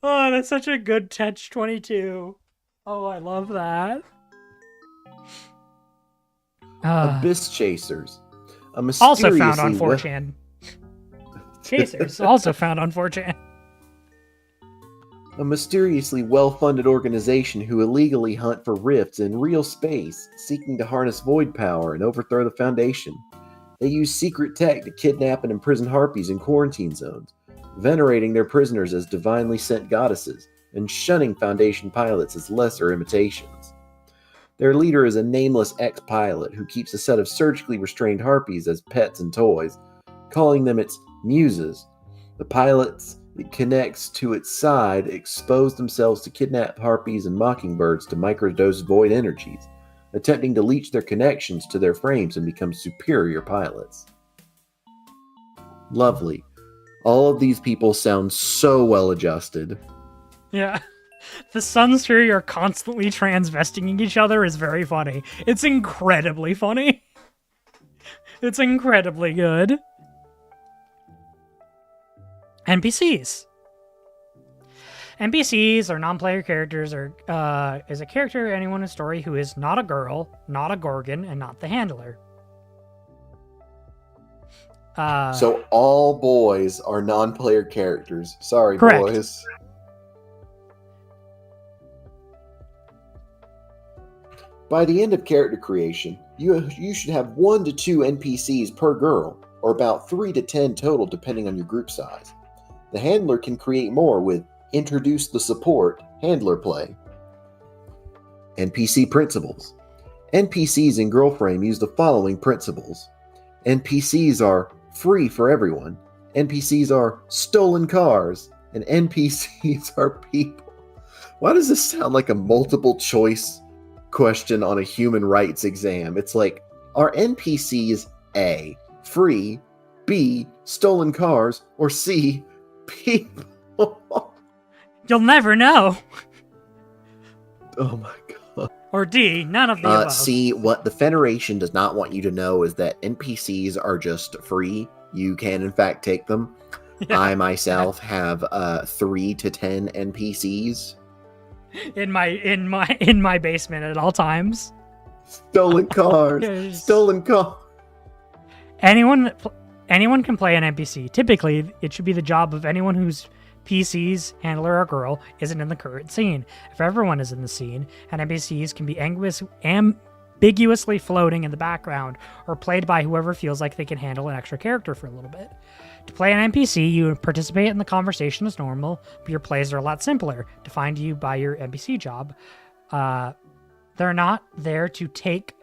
Oh, that's such a good Catch-22. Oh, I love that. Abyss Chasers. Also found on 4chan. Chasers, also found on 4chan. A mysteriously well-funded organization who illegally hunt for rifts in real space, seeking to harness void power and overthrow the Foundation. They use secret tech to kidnap and imprison harpies in quarantine zones, venerating their prisoners as divinely sent goddesses, and shunning Foundation pilots as lesser imitations. Their leader is a nameless ex-pilot who keeps a set of surgically restrained harpies as pets and toys, calling them its muses. The pilots it connects to its side expose themselves to kidnap harpies and mockingbirds to microdose void energies, attempting to leech their connections to their frames and become superior pilots. Lovely. All of these people sound so well adjusted. Yeah. The Sun's Fury are constantly transvesting each other is very funny. It's incredibly funny. It's incredibly good. NPCs. NPCs are non-player characters or is a character or anyone in a story who is not a girl, not a Gorgon, and not the handler. So all boys are non-player characters. Sorry, correct. Boys. By the end of character creation, you should have 1 to 2 NPCs per girl, or about 3 to 10 total depending on your group size. The handler can create more with Introduce the Support handler play. NPC principles. NPCs in Girlframe use the following principles. NPCs are free for everyone. NPCs are stolen cars. And NPCs are people. Why does this sound like a multiple choice question on a human rights exam? It's like, are NPCs A, free, B, stolen cars, or C, people? You'll never know. Oh my god. Or D, none of the above. C, what the Federation does not want you to know is that NPCs are just free. You can, in fact, take them. Yeah. I, myself, have 3 to 10 NPCs. in my basement at all times. Stolen cars. Yes. Stolen car. Anyone can play an NPC. Typically, it should be the job of anyone whose PC's handler or girl isn't in the current scene. If everyone is in the scene, and NPCs can be ambiguously floating in the background or played by whoever feels like they can handle an extra character for a little bit. To play an NPC, you participate in the conversation as normal, but your plays are a lot simpler, defined to you by your NPC job. They're not there to take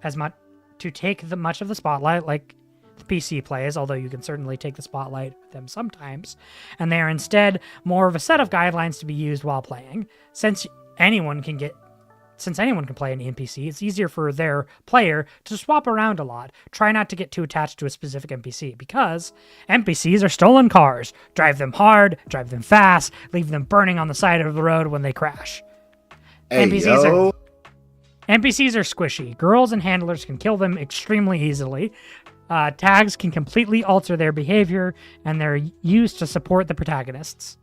much of the spotlight like the PC plays, although you can certainly take the spotlight with them sometimes, and they are instead more of a set of guidelines to be used while playing. Since anyone can play an NPC, it's easier for their player to swap around a lot. Try not to get too attached to a specific NPC, because NPCs are stolen cars. Drive them hard, drive them fast, leave them burning on the side of the road when they crash. Hey, NPCs are squishy. Girls and handlers can kill them extremely easily. Tags can completely alter their behavior, and they're used to support the protagonists.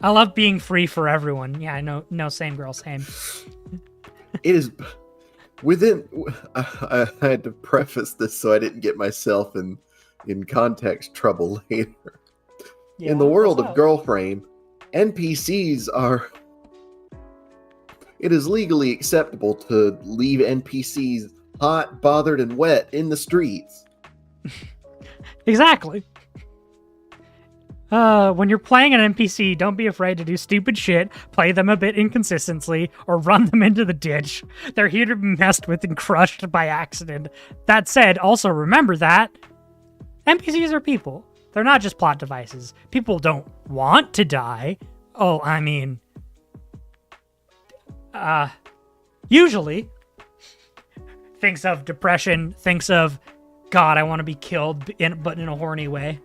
I love being free for everyone. Yeah, no, same girl, same. It is within. I had to preface this so I didn't get myself in context trouble later. Yeah, in the world what's of up? Girl Frame, NPCs are. It is legally acceptable to leave NPCs hot, bothered, and wet in the streets. Exactly. When you're playing an NPC, don't be afraid to do stupid shit, play them a bit inconsistently, or run them into the ditch. They're here to be messed with and crushed by accident. That said, also remember that NPCs are people. They're not just plot devices. People don't want to die. Oh, I mean... usually... thinks of depression, thinks of, God, I want to be killed, but in a horny way.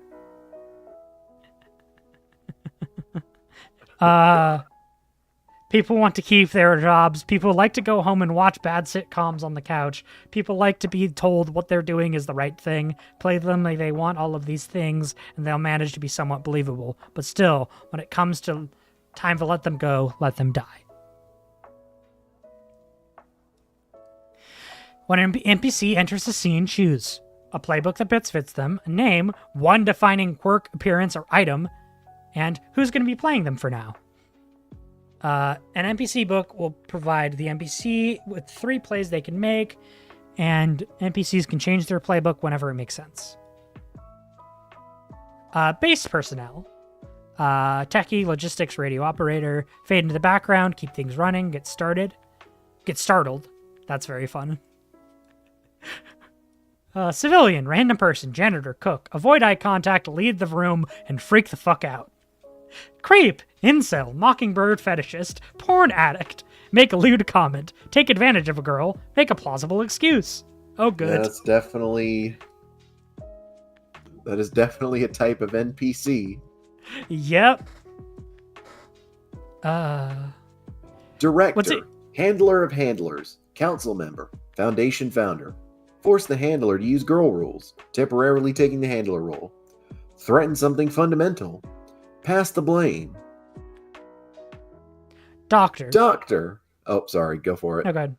People want to keep their jobs. People like to go home and watch bad sitcoms on the couch. People like to be told what they're doing is the right thing. Play them like they want all of these things, and they'll manage to be somewhat believable. But still, when it comes to time to let them go, let them die. When an NPC enters the scene, choose a playbook that best fits them, a name, one defining quirk, appearance, or item, and who's going to be playing them for now. An NPC book will provide the NPC with 3 plays they can make, and NPCs can change their playbook whenever it makes sense. Base personnel. Techie, logistics, radio operator, fade into the background, keep things running, get startled. That's very fun. Civilian, random person, janitor, cook, avoid eye contact, leave the room, and freak the fuck out. Creep, incel, mockingbird fetishist, porn addict, make a lewd comment, take advantage of a girl, make a plausible excuse. Oh, good. That is definitely a type of NPC. Yep. Director, handler of handlers, council member, foundation founder. Force the handler to use girl rules, temporarily taking the handler role. Threaten something fundamental. Pass the blame. Doctor. Oh, sorry, go for it. Oh, good.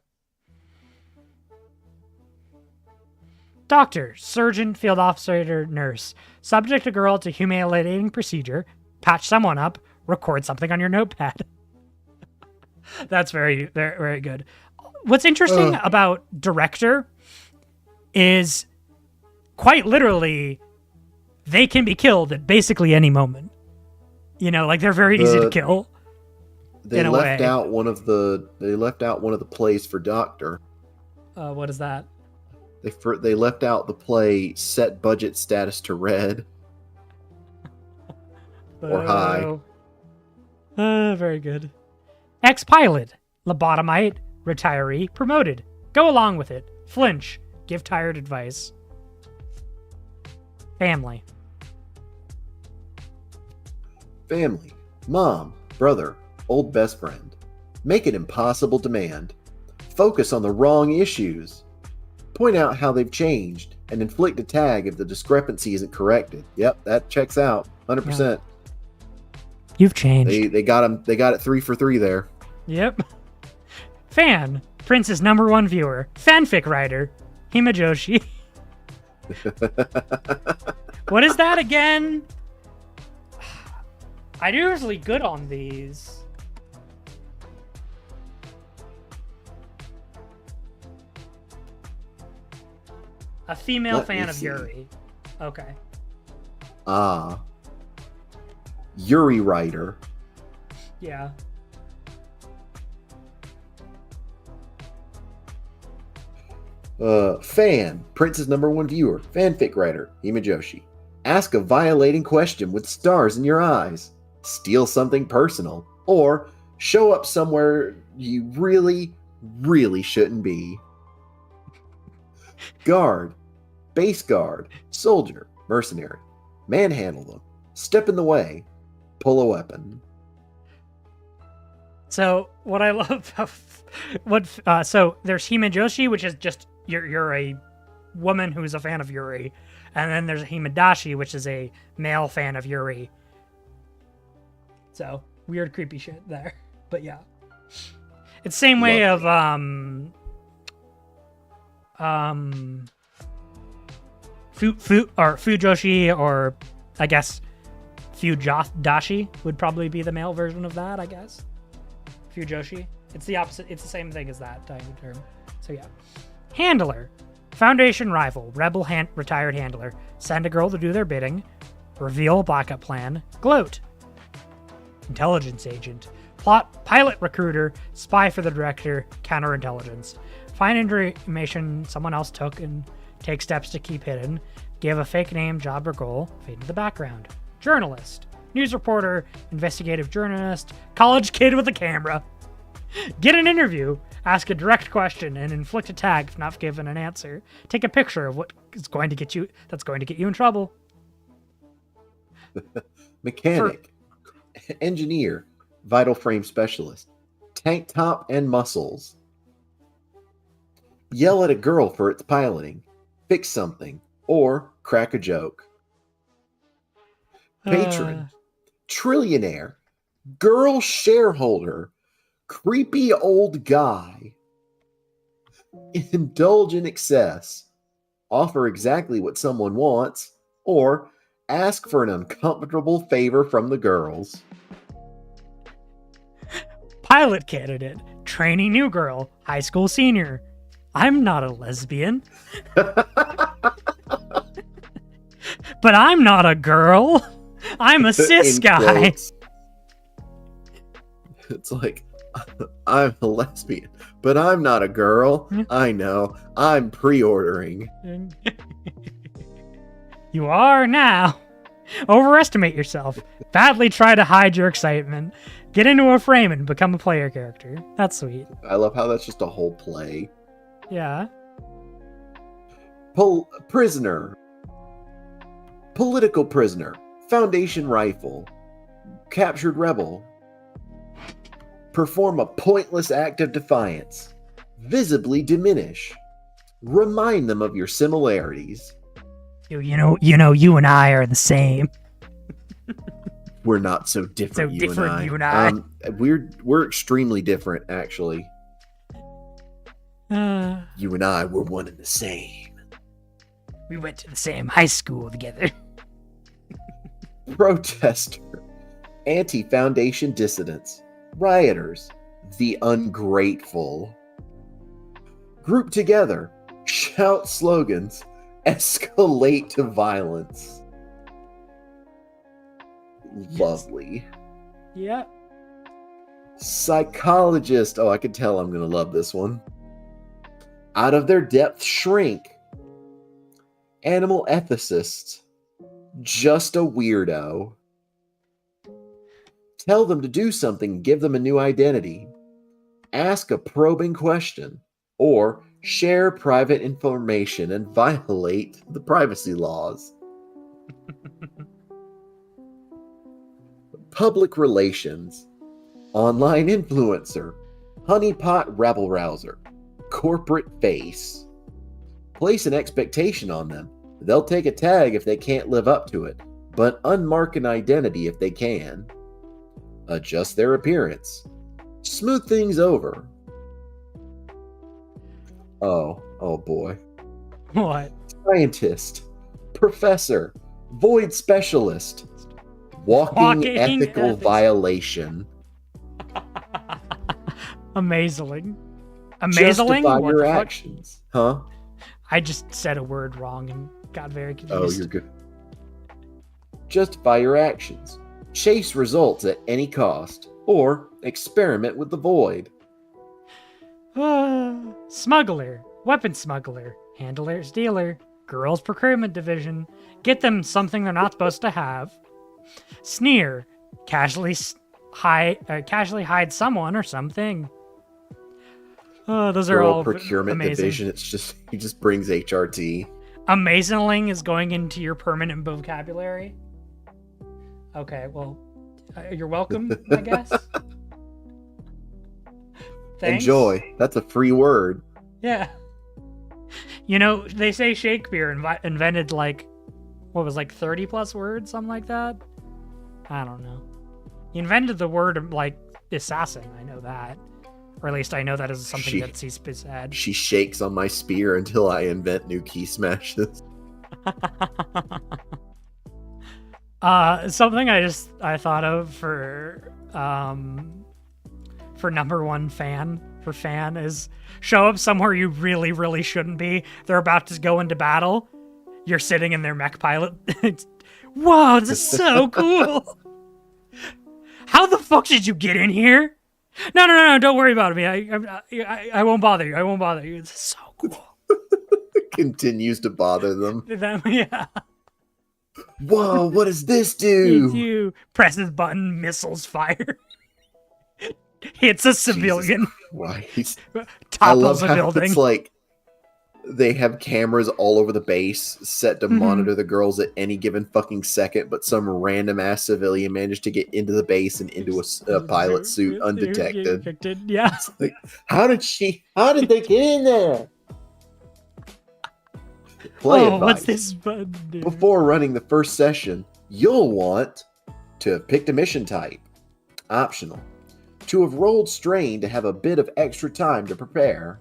Doctor, surgeon, field officer, nurse. Subject a girl to humiliating procedure, patch someone up, record something on your notepad. That's very, very, very good. What's interesting about director is quite literally they can be killed at basically any moment. You know, like they're very easy to kill. They left out one of the plays for Doctor. What is that? They left out the play set budget status to red or high. Very good. Ex-pilot, lobotomite, retiree, promoted. Go along with it. Flinch. Give tired advice. Family. Family. Mom, brother, old best friend. Make an impossible demand. Focus on the wrong issues. Point out how they've changed and inflict a tag if the discrepancy isn't corrected. Yep, that checks out. 100%. You've changed. They got him. They got it 3 for 3 there. Yep. Fan. Prince's #1 viewer. Fanfic writer. Himajoshi. What is that again? I'm usually good on these. A female Let fan me of see. Yuri. Okay. Yuri writer. Yeah. Fan. Prince's #1 viewer. Fanfic writer. Himajoshi. Ask a violating question with stars in your eyes. Steal something personal. Or show up somewhere you really, really shouldn't be. Guard. Base guard. Soldier. Mercenary. Manhandle them. Step in the way. Pull a weapon. So what I love, so there's Himajoshi, which is just you're a woman who's a fan of Yuri, and then there's a Himadashi, which is a male fan of Yuri. So weird, creepy shit there, but yeah, it's the same way of Fujoshi, or I guess Fujodashi would probably be the male version of that, I guess. Fujoshi. It's the opposite. It's the same thing as that type of term. So yeah. Handler. Foundation rival. Rebel retired handler. Send a girl to do their bidding. Reveal backup plan. Gloat. Intelligence agent. Plot. Pilot recruiter. Spy for the director. Counterintelligence. Find information someone else took and take steps to keep hidden. Give a fake name, job, or goal. Fade to the background. Journalist. News reporter, investigative journalist, college kid with a camera. Get an interview, ask a direct question, and inflict a tag if not given an answer. Take a picture of what is going to get you in trouble. Mechanic. Engineer. Vital frame specialist. Tank top and muscles. Yell at a girl for its piloting. Fix something. Or crack a joke. Patron. Trillionaire, girl shareholder, creepy old guy, indulge in excess, offer exactly what someone wants, or ask for an uncomfortable favor from the girls. Pilot candidate, training new girl, high school senior. I'm not a lesbian. But I'm not a girl. I'm a cis guy. Quotes. It's like, I'm a lesbian, but I'm not a girl. I know. I'm pre-ordering. You are now. Overestimate yourself. Badly try to hide your excitement. Get into a frame and become a player character. That's sweet. I love how that's just a whole play. Yeah. Prisoner. Political prisoner. Foundation rifle. Captured rebel. Perform a pointless act of defiance. Visibly diminish. Remind them of your similarities. You know, you and I are the same. We're not so different, you and I. We're extremely different, actually. You and I were one and the same. We went to the same high school together. Protester. Anti-Foundation dissidents. Rioters. The ungrateful. Group together. Shout slogans. Escalate to violence. Lovely. Yeah. Psychologist. Oh, I can tell I'm going to love this one. Out of their depth shrink. Animal ethicist. Just a weirdo. Tell them to do something, give them a new identity. Ask a probing question. Or share private information and violate the privacy laws. Public relations. Online influencer. Honeypot rabble rouser. Corporate face. Place an expectation on them. They'll take a tag if they can't live up to it, but unmark an identity if they can. adjust their appearance, smooth things over. Oh boy. What? Scientist, professor, void specialist, walking ethical ethics. violation. Amazing. Justify What your the fuck? actions. Huh? I just said a word wrong and got very confused. Oh, you're good. Justify your actions. Chase results at any cost. Or experiment with the void. Smuggler, weapon smuggler, handler, stealer, girls procurement division. Get them something they're not supposed to have. Sneer, casually hide someone or something. Those are Girl all procurement amazing. division. It's just he just brings HRT. Amazingling is going into your permanent vocabulary. Okay, well, you're welcome, I guess. Thanks. Enjoy. That's a free word. Yeah. You know, they say Shakespeare invented like 30 plus words, something like that. I don't know. He invented the word like assassin. I know that. Or at least I know that is something that he's said. She shakes on my spear until I invent new key smashes. Something I thought of for number one fan is show up somewhere you really, really shouldn't be. They're about to go into battle. You're sitting in their mech pilot. Whoa, this is so cool. How the fuck did you get in here? No, don't worry about me. I won't bother you. I won't bother you. It's so cool. Continues to bother them. Yeah. Whoa, what does this do? You presses button, missiles fire. Hits a civilian. Christ. I love how building. It's like they have cameras all over the base set to monitor the girls at any given fucking second, but some random ass civilian managed to get into the base and into a pilot suit undetected. Yeah. It's like, how did they get in there? Play advice. What's this button do? Before running the first session, you'll want to have picked a mission type. Optional. To have rolled strain to have a bit of extra time to prepare.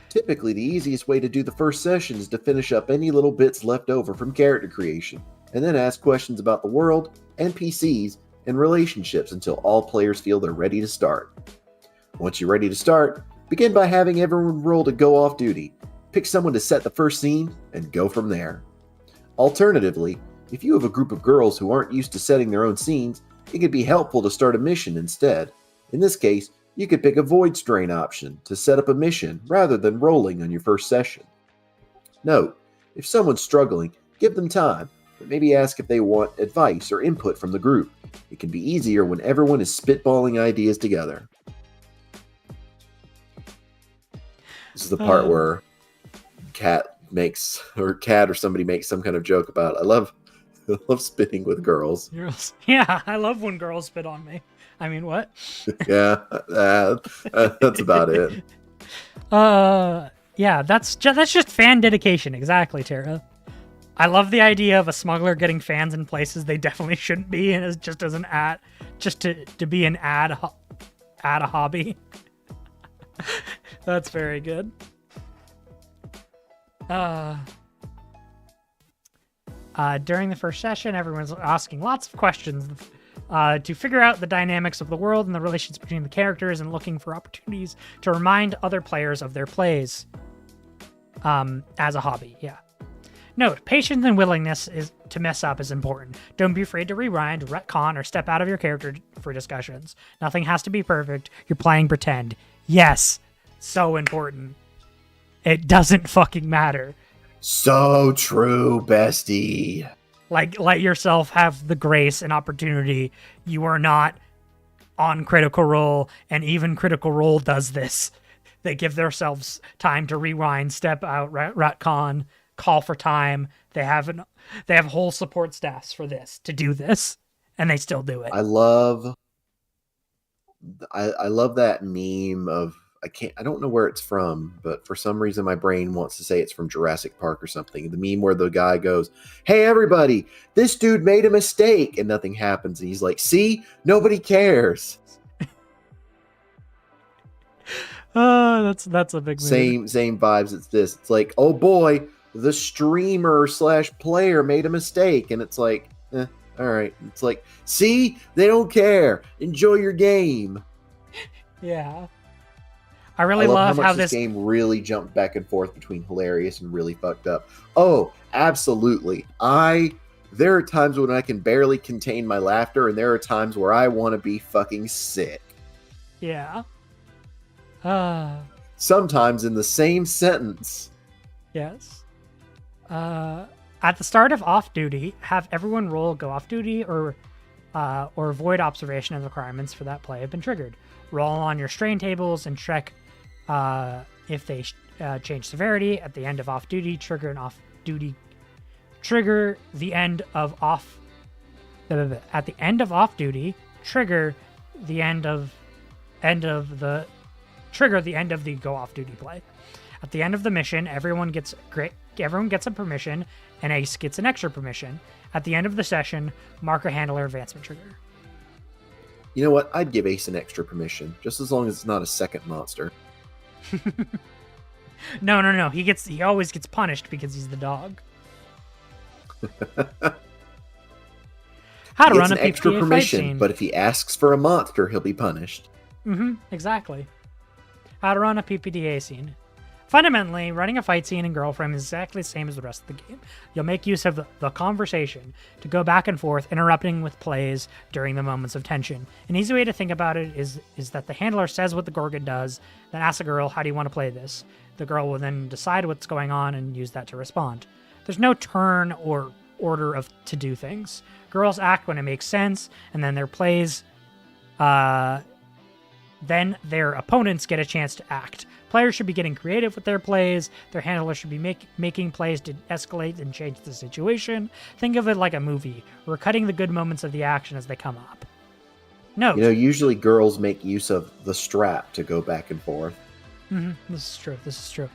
Typically, the easiest way to do the first session is to finish up any little bits left over from character creation, and then ask questions about the world, NPCs, and relationships until all players feel they're ready to start. Once you're ready to start, begin by having everyone roll to go off duty. Pick someone to set the first scene, and go from there. Alternatively, if you have a group of girls who aren't used to setting their own scenes, it could be helpful to start a mission instead. In this case, you could pick a void strain option to set up a mission rather than rolling on your first session. Note, if someone's struggling, give them time, but maybe ask if they want advice or input from the group. It can be easier when everyone is spitballing ideas together. This is the part where Cat or somebody makes some kind of joke about, I love spitting with girls. Yeah, I love when girls spit on me. I mean, what? Yeah, that's about it. Yeah, that's just fan dedication. Exactly, Tara. I love the idea of a smuggler getting fans in places they definitely shouldn't be, and as just as an ad, just to be an ad a hobby. That's very good. During the first session, everyone's asking lots of questions to figure out the dynamics of the world and the relations between the characters, and looking for opportunities to remind other players of their plays as a hobby. Yeah. Note, patience and willingness to mess up is important. Don't be afraid to rewind, retcon, or step out of your character for discussions. Nothing has to be perfect. You're playing pretend. Yes, so important. It doesn't fucking matter. So true, bestie. Like, let yourself have the grace and opportunity. You are not on Critical Role, and even Critical Role does this. They give themselves time to rewind, step out, retcon, call for time. They have whole support staffs for this, to do this, and they still do it. I love that meme of, I don't know where it's from, but for some reason my brain wants to say it's from Jurassic Park or something. The meme where the guy goes, "Hey everybody, this dude made a mistake," and nothing happens, and he's like, "See, nobody cares." That's a big movie. Same vibes. It's this. It's like, oh boy, the streamer / player made a mistake, and it's like, all right. It's like, see, they don't care. Enjoy your game. Yeah. I really love how how much this game really jumped back and forth between hilarious and really fucked up. Oh, absolutely. There are times when I can barely contain my laughter, and there are times where I want to be fucking sick. Yeah. Sometimes in the same sentence. Yes. At the start of off-duty, have everyone roll go off-duty or void observation of the requirements for that play have been triggered. Roll on your strain tables and check if they change severity. At the end of off-duty, trigger an off-duty. Trigger the end of off. At the end of off-duty, trigger the end of the go off-duty play. At the end of the mission, everyone gets a permission, and Ace gets an extra permission. At the end of the session, mark a handler advancement trigger. You know what? I'd give Ace an extra permission, just as long as it's not a second monster. No. He always gets punished because he's the dog. How to run a PBTA extra permission, fight scene. But if he asks for a monster, he'll be punished. Exactly. How to run a PBTA scene. Fundamentally, running a fight scene in Girlfriend is exactly the same as the rest of the game. You'll make use of the conversation to go back and forth, interrupting with plays during the moments of tension. An easy way to think about it is that the handler says what the Gorgon does, then asks a girl, "How do you want to play this?" The girl will then decide what's going on and use that to respond. There's no turn or order to do things. Girls act when it makes sense, and then their plays... Then their opponents get a chance to act. Players should be getting creative with their plays. Their handler should be making plays to escalate and change the situation. Think of it like a movie. We're cutting the good moments of the action as they come up. Note. Usually girls make use of the strap to go back and forth. This is true.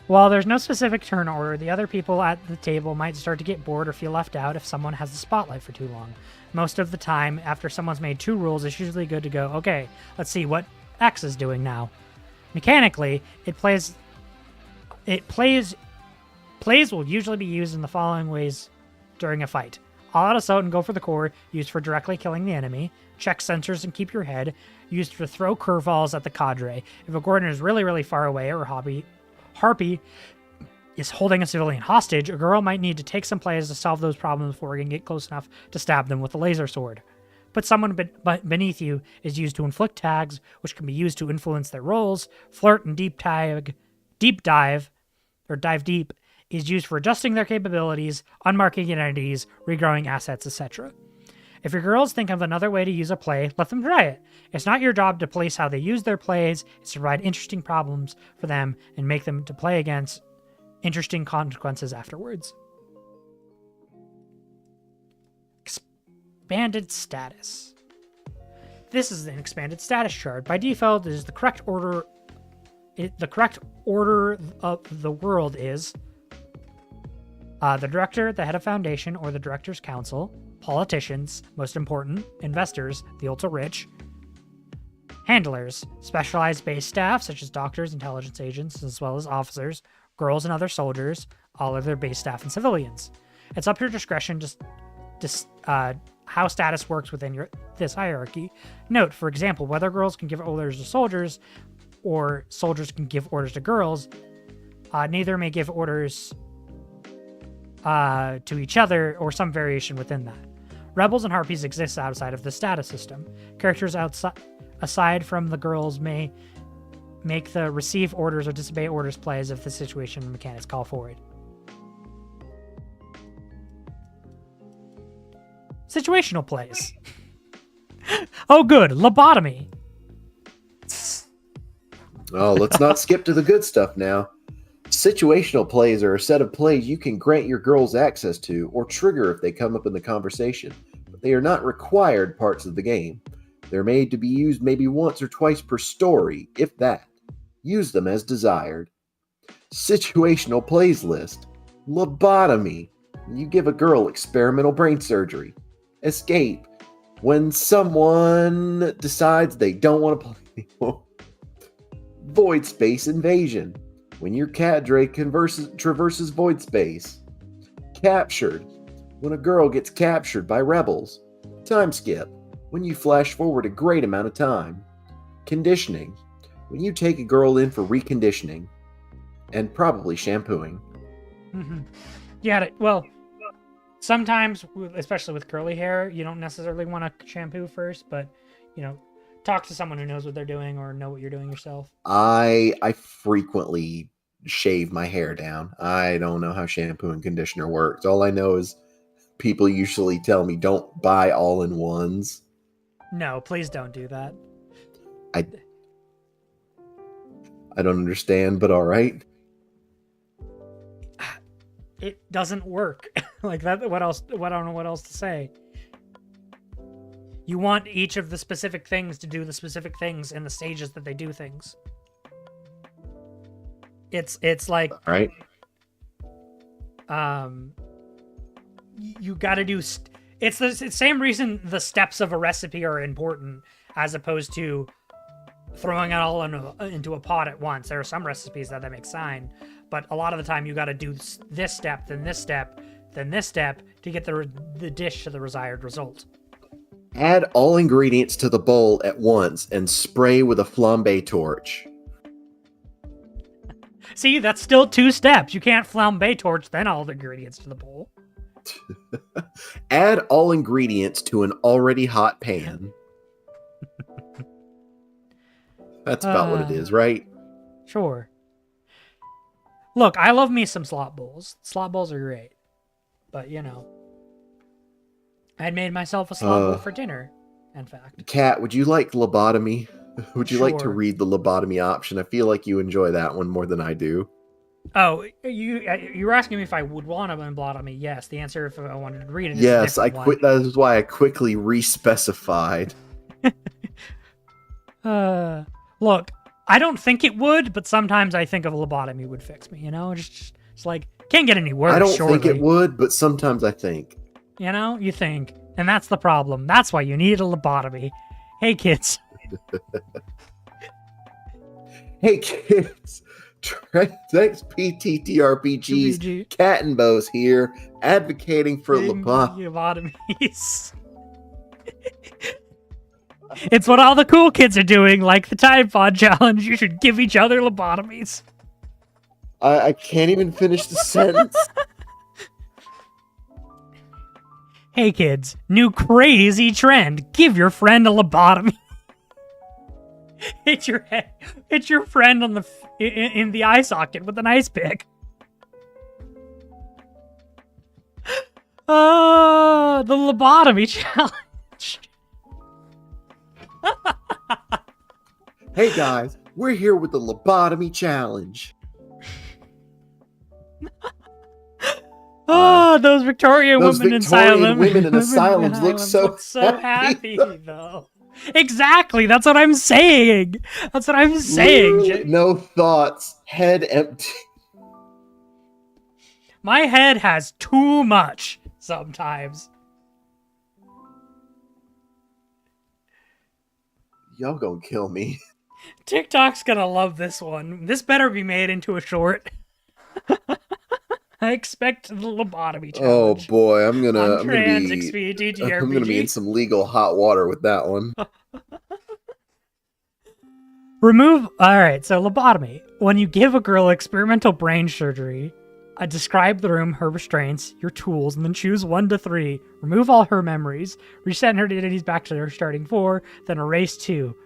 While there's no specific turn order, the other people at the table might start to get bored or feel left out if someone has the spotlight for too long. Most of the time, after someone's made 2 rules, it's usually good to go, okay, let's see what X is doing now. Mechanically, plays will usually be used in the following ways during a fight. All out assault and go for the core, used for directly killing the enemy. Check sensors and keep your head, used to throw curveballs at the cadre. If a Gordon is really, really far away or Harpy is holding a civilian hostage, a girl might need to take some plays to solve those problems before we can get close enough to stab them with a laser sword. Put someone beneath you is used to inflict tags, which can be used to influence their roles. Flirt and deep dive is used for adjusting their capabilities, unmarking identities, regrowing assets, etc. If your girls think of another way to use a play, let them try it. It's not your job to police how they use their plays, it's to provide interesting problems for them and make them to play against interesting consequences afterwards. Expanded status. This is an expanded status chart. By default, it is the correct order. The correct order of the world is the director, the head of foundation, or the director's council. Politicians, most important. Investors, the ultra-rich. Handlers, specialized base staff, such as doctors, intelligence agents, as well as officers, girls and other soldiers, all other base staff, and civilians. It's up to your discretion how status works within this hierarchy. Note, for example, whether girls can give orders to soldiers or soldiers can give orders to girls, neither may give orders to each other or some variation within that. Rebels and harpies exist outside of the status system. Characters aside from the girls may make the receive orders or disobey orders plays if the situation and mechanics call for it. Situational plays. Oh good, lobotomy. Oh, let's not skip to the good stuff now. Situational plays are a set of plays you can grant your girls access to or trigger if they come up in the conversation, but they are not required parts of the game. They're made to be used maybe once or twice per story, if that. Use them as desired. Situational plays list. Lobotomy. You give a girl experimental brain surgery. Escape. When someone decides they don't want to play anymore. Void space invasion. When your cadre traverses void space. Captured. When a girl gets captured by rebels. Time skip. When you flash forward a great amount of time. Conditioning. When you take a girl in for reconditioning. And probably shampooing. Mm-hmm. Yeah, well, sometimes, especially with curly hair, you don't necessarily want to shampoo first, but, talk to someone who knows what they're doing or know what you're doing yourself. I frequently shave my hair down. I don't know how shampoo and conditioner works. All I know is people usually tell me don't buy all-in-ones. No, please don't do that. I don't understand, but all right. It doesn't work. Like that. What else? I don't know what else to say. You want each of the specific things to do the specific things in the stages that they do things. It's like, all right. You got to do. It's the same reason the steps of a recipe are important, as opposed to throwing it all into a pot at once. There are some recipes that make fine, but a lot of the time you got to do this step, then this step, then this step to get the dish to the desired result. Add all ingredients to the bowl at once and spray with a flambe torch. See, that's still 2 steps. You can't flambe torch then all the ingredients to the bowl. Add all ingredients to an already hot pan. That's about what it is, right? Sure. Look, I love me some slop bowls. Slop bowls are great. But, I'd made myself a slop bowl for dinner, in fact. Kat, would you like lobotomy? Would you like to Sure. read the lobotomy option? I feel like you enjoy that one more than I do. Oh, you were asking me if I would want to lobotomy. Yes, the answer if I wanted to read it is Yes, a I different quit. That is why I quickly respecified. Look, I don't think it would, but sometimes I think of a lobotomy would fix me. Just like can't get any worse. I don't surely. think it would, but sometimes I think. You think, and that's the problem. That's why you need a lobotomy. Hey, kids. Hey, kids. Thanks, PTTRPG's Cat and Bo's here, advocating for lobotomies. It's what all the cool kids are doing, like the Tide Pod Challenge. You should give each other lobotomies. I can't even finish the sentence. Hey kids, new crazy trend. Give your friend a lobotomy. Hit your friend on in the eye socket with an ice pick. Oh, the lobotomy challenge. Hey guys, we're here with the lobotomy challenge. Oh, those Victorian women in asylums look so happy though. Exactly, that's what I'm saying. Literally no thoughts, head empty. My head has too much sometimes. Y'all gonna kill me. TikTok's gonna love this one. This better be made into a short. I expect the lobotomy challenge. Oh boy, I'm gonna be in some legal hot water with that one. Alright, so lobotomy. When you give a girl experimental brain surgery, describe the room, her restraints, your tools, and then choose 1 to 3. Remove all her memories. Reset her identities back to their starting 4, then erase 2.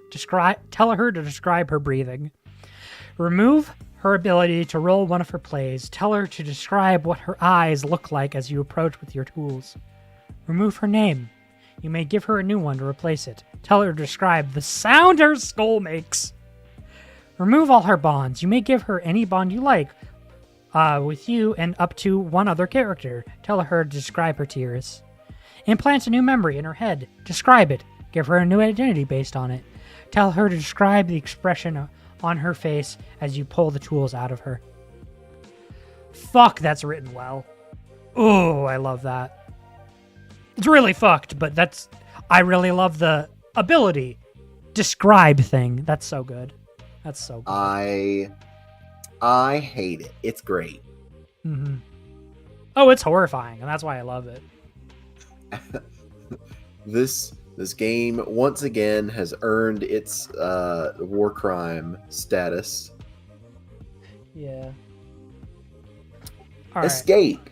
Tell her to describe her breathing. Remove her ability to roll one of her plays. Tell her to describe what her eyes look like as you approach with your tools. Remove her name. You may give her a new one to replace it. Tell her to describe the sound her skull makes. Remove all her bonds. You may give her any bond you like with you and up to 1 other character. Tell her to describe her tears. Implant a new memory in her head. Describe it. Give her a new identity based on it. Tell her to describe the expression on her face as you pull the tools out of her. Fuck, that's written well. Oh, I love that. It's really fucked, but I really love the ability. Describe thing. That's so good. That's so good. I hate it. It's great. Mm-hmm. Oh, it's horrifying, and that's why I love it. This game once again has earned its war crime status. Yeah. All right. Escape.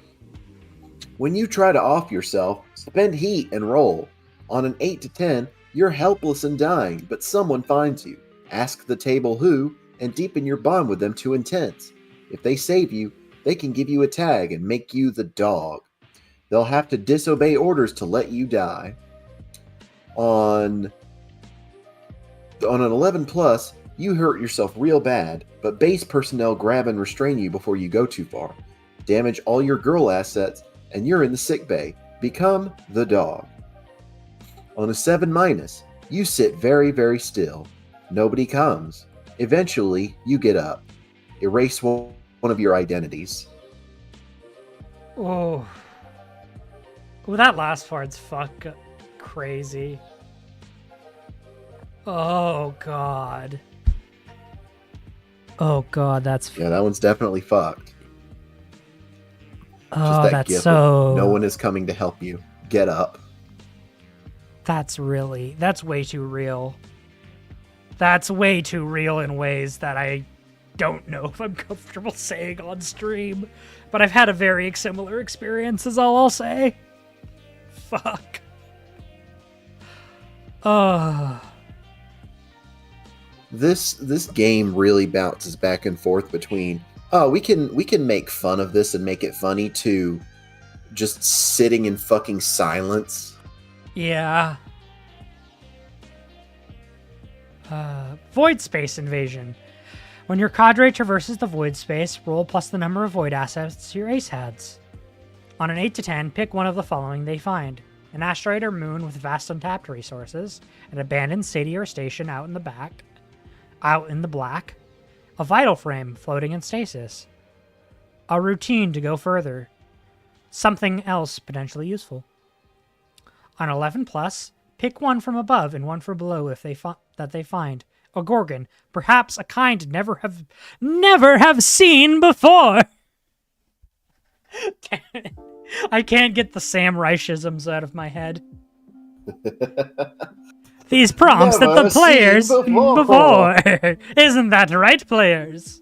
When you try to off yourself, spend heat and roll. On an 8 to 10, you're helpless and dying, but someone finds you. Ask the table who, and deepen your bond with them to intense. If they save you, they can give you a tag and make you the dog. They'll have to disobey orders to let you die. On an 11 plus, you hurt yourself real bad, but base personnel grab and restrain you before you go too far. Damage all your girl assets, and you're in the sick bay. Become the dog. On a 7 minus, you sit very, very still. Nobody comes. Eventually, you get up. Erase one of your identities. Oh. Well, that last part's crazy. Oh, God. Oh, God, that's... Yeah, that one's definitely fucked. Oh, that's gift so... of, no one is coming to help you. Get up. That's way too real. That's way too real in ways that I don't know if I'm comfortable saying on stream. But I've had a very similar experience, is all I'll say. Fuck. This game really bounces back and forth between, we can make fun of this and make it funny, to just sitting in fucking silence. Yeah. Void space invasion. When your cadre traverses the void space, roll plus the number of void assets your ace has. On an 8 to 10, pick one of the following they find. An asteroid or moon with vast untapped resources, an abandoned city or station out in the black, a vital frame floating in stasis, a routine to go further, something else potentially useful. On 11 plus, pick one from above and one from below if they find. A gorgon, perhaps a kind never have seen before. Damn it. I can't get the Sam Reichisms out of my head. These prompts that the players before. Isn't that right, players?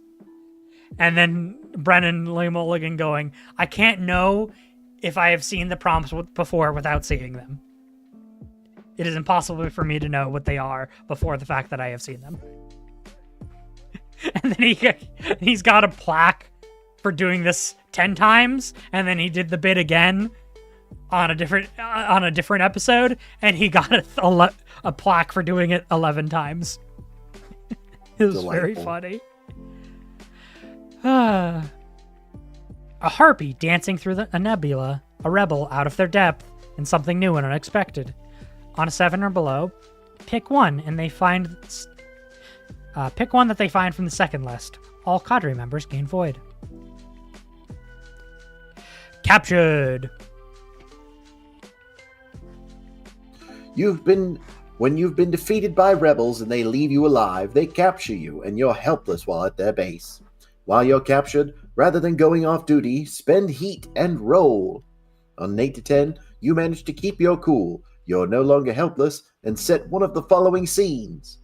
And then Brennan Lee Mulligan going, I can't know if I have seen the prompts before without seeing them. It is impossible for me to know what they are before the fact that I have seen them. And then he's got a plaque for doing this 10 times, and then he did the bit again on a different episode, and he got a plaque for doing it 11 times. It was very funny. A harpy dancing through a nebula, a rebel out of their depth, and something new and unexpected. On a 7 or below, pick one, and they find. Pick one that they find from the second list. All cadre members gain void. Captured. When you've been defeated by rebels and they leave you alive, they capture you, and you're helpless while at their base. While you're captured, rather than going off duty, spend heat and roll. On an 8 to 10, you manage to keep your cool. You're no longer helpless, and set one of the following scenes.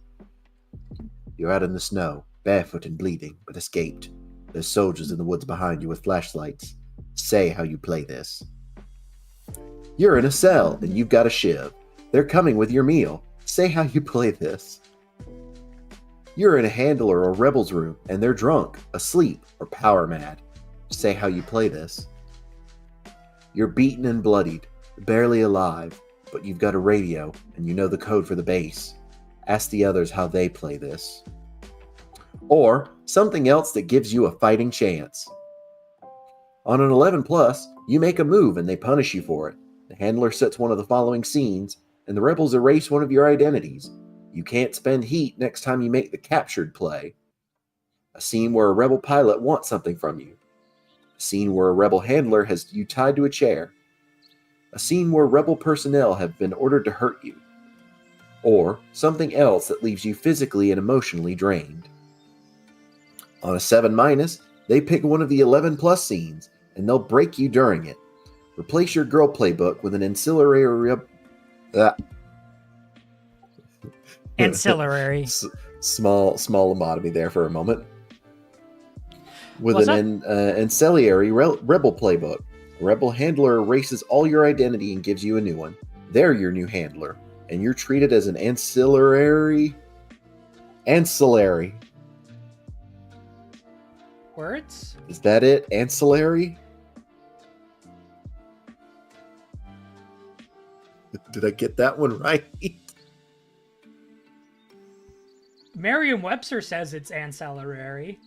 You're out in the snow, barefoot and bleeding, but escaped. There's soldiers in the woods behind you with flashlights. Say how you play this. You're in a cell, and you've got a shiv. They're coming with your meal. Say how you play this. You're in a handler or rebel's room, and they're drunk, asleep, or power mad. Say how you play this. You're beaten and bloodied, barely alive, but you've got a radio, and you know the code for the base. Ask the others how they play this. Or something else that gives you a fighting chance. On an 11 plus, you make a move and they punish you for it. The handler sets one of the following scenes, and the rebels erase one of your identities. You can't spend heat next time you make the captured play. A scene where a rebel pilot wants something from you. A scene where a rebel handler has you tied to a chair. A scene where rebel personnel have been ordered to hurt you. Or something else that leaves you physically and emotionally drained. On a 7-, they pick one of the 11+ scenes, and they'll break you during it. Replace your girl playbook with an ancillary... Ancillary. Small lobotomy there for a moment. With an ancillary rebel playbook. Rebel handler erases all your identity and gives you a new one. They're your new handler, and you're treated as an ancillary. Words? Is that it? Ancillary? Did I get that one right? Merriam-Webster says it's ancillary.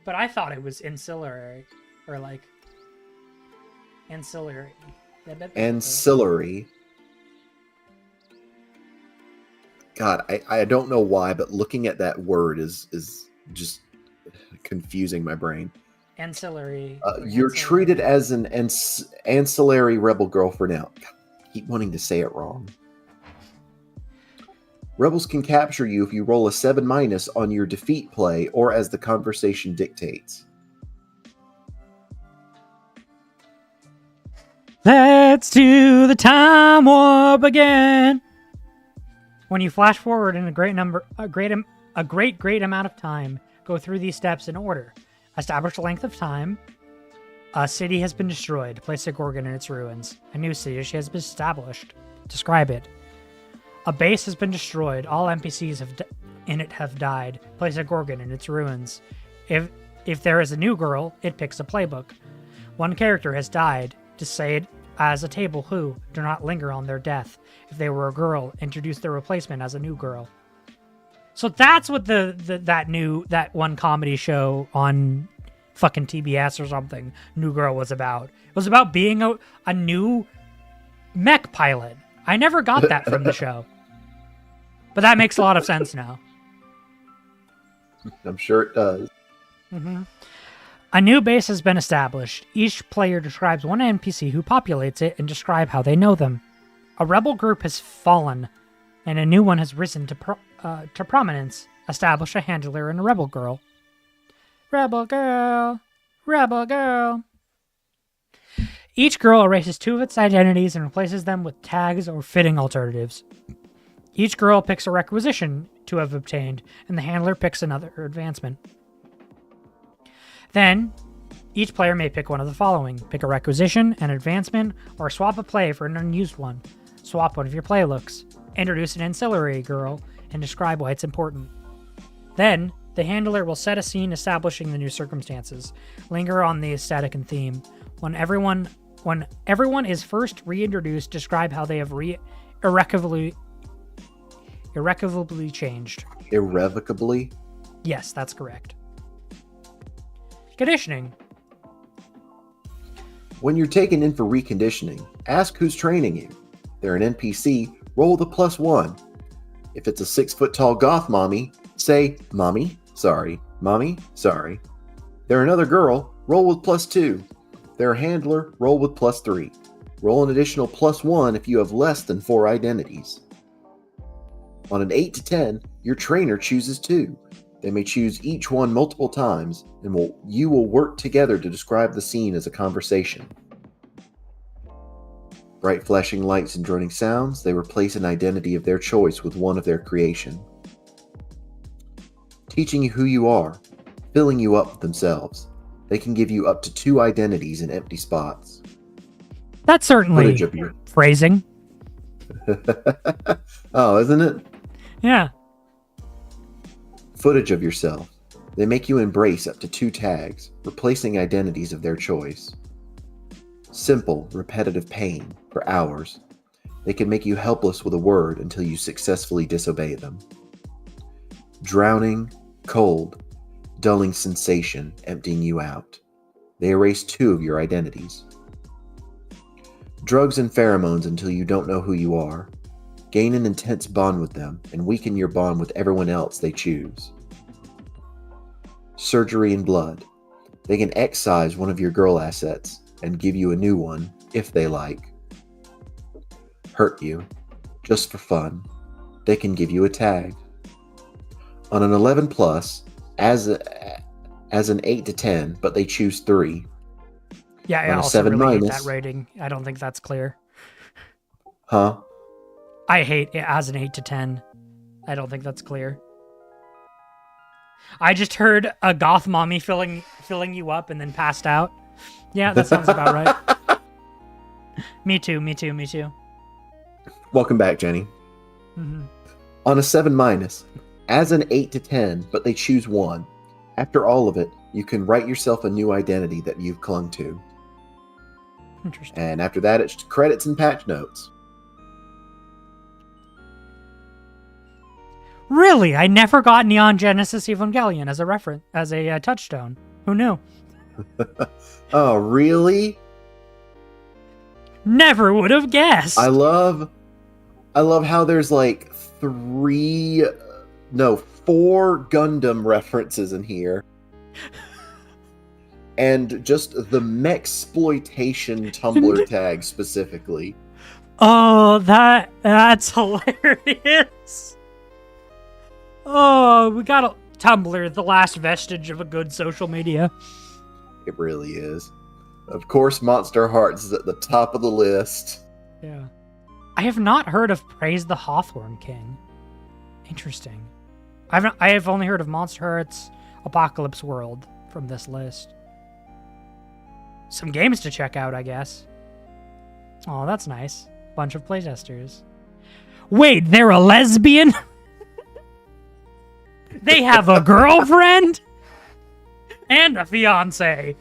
But I thought it was ancillary. Or like... ancillary. Ancillary. God, I don't know why, but looking at that word is just confusing my brain. Ancillary. You're treated as an ancillary rebel girl for now. I keep wanting to say it wrong. Rebels can capture you if you roll a 7- on your defeat play or as the conversation dictates. Let's do the time warp again. When you flash forward in a great amount of time, go through these steps in order. Establish the length of time. A city has been destroyed. Place a Gorgon in its ruins. A new city has been established. Describe it. A base has been destroyed. All NPCs in it have died. Place a Gorgon in its ruins. If there is a new girl, it picks a playbook. One character has died. Just say it as a table who. Do not linger on their death. If they were a girl, introduce their replacement as a new girl. So that's what that one comedy show on fucking TBS or something, New Girl, was about. It was about being a new mech pilot. I never got that from the show. But that makes a lot of sense now. I'm sure it does. Mm-hmm. A new base has been established. Each player describes one NPC who populates it and describe how they know them. A rebel group has fallen, and a new one has risen to prominence. Establish a handler and a rebel girl. Rebel girl. Rebel girl. Each girl erases 2 of its identities and replaces them with tags or fitting alternatives. Each girl picks a requisition to have obtained, and the handler picks another advancement. Then, each player may pick one of the following. Pick a requisition, an advancement, or swap a play for an unused one. Swap one of your playlooks. Introduce an ancillary girl, and describe why it's important. Then, the handler will set a scene establishing the new circumstances. Linger on the aesthetic and theme. When everyone is first reintroduced, describe how they have irrevocably changed. Irrevocably? Yes, that's correct. Conditioning. When you're taken in for reconditioning, ask who's training you. If they're an NPC, roll the +1. If it's a 6-foot-tall goth mommy, say, Mommy, sorry. Mommy, sorry. They're another girl, roll with +2. They're a handler, roll with +3. Roll an additional +1 if you have less than 4 identities. On an 8 to 10, your trainer chooses 2. They may choose each one multiple times, and you will work together to describe the scene as a conversation. Bright flashing lights and droning sounds, they replace an identity of their choice with one of their creation. Teaching you who you are, filling you up with themselves. They can give you up to 2 identities in empty spots. That's certainly phrasing. Oh, isn't it? Yeah. Footage of yourself. They make you embrace up to 2 tags, replacing identities of their choice. Simple, repetitive pain for hours. They can make you helpless with a word until you successfully disobey them. Drowning, cold, dulling sensation emptying you out. They erase 2 of your identities. Drugs and pheromones until you don't know who you are. Gain an intense bond with them and weaken your bond with everyone else they choose. Surgery and blood. They can excise one of your girl assets and give you a new one if they like. Hurt you, just for fun. They can give you a tag. On an 11 plus, as an 8 to 10, but they choose 3. Yeah, I On a also 7 really hate minus. that rating. I don't think that's clear. Huh? I hate it as an 8 to 10. I don't think that's clear. I just heard a goth mommy filling you up and then passed out. Yeah, that sounds about right. Me too. Welcome back, Jenny. Mm-hmm. On a 7 minus, as an 8 to 10, but they choose 1. After all of it, you can write yourself a new identity that you've clung to. Interesting. And after that, it's credits and patch notes. Really? I never got Neon Genesis Evangelion as a reference, as a touchstone. Who knew? Oh, really? Never would have guessed. I love how there's like 4 Gundam references in here. And just the Mechsploitation Tumblr tag specifically. Oh, that's hilarious. Oh, we got a Tumblr, the last vestige of a good social media. It really is. Of course, Monster Hearts is at the top of the list. Yeah. I have not heard of Praise the Hawthorne King. Interesting. I have only heard of Monster Hearts, Apocalypse World from this list. Some games to check out, I guess. Oh, that's nice. Bunch of playtesters. Wait, they're a lesbian? They have a girlfriend? And a fiance.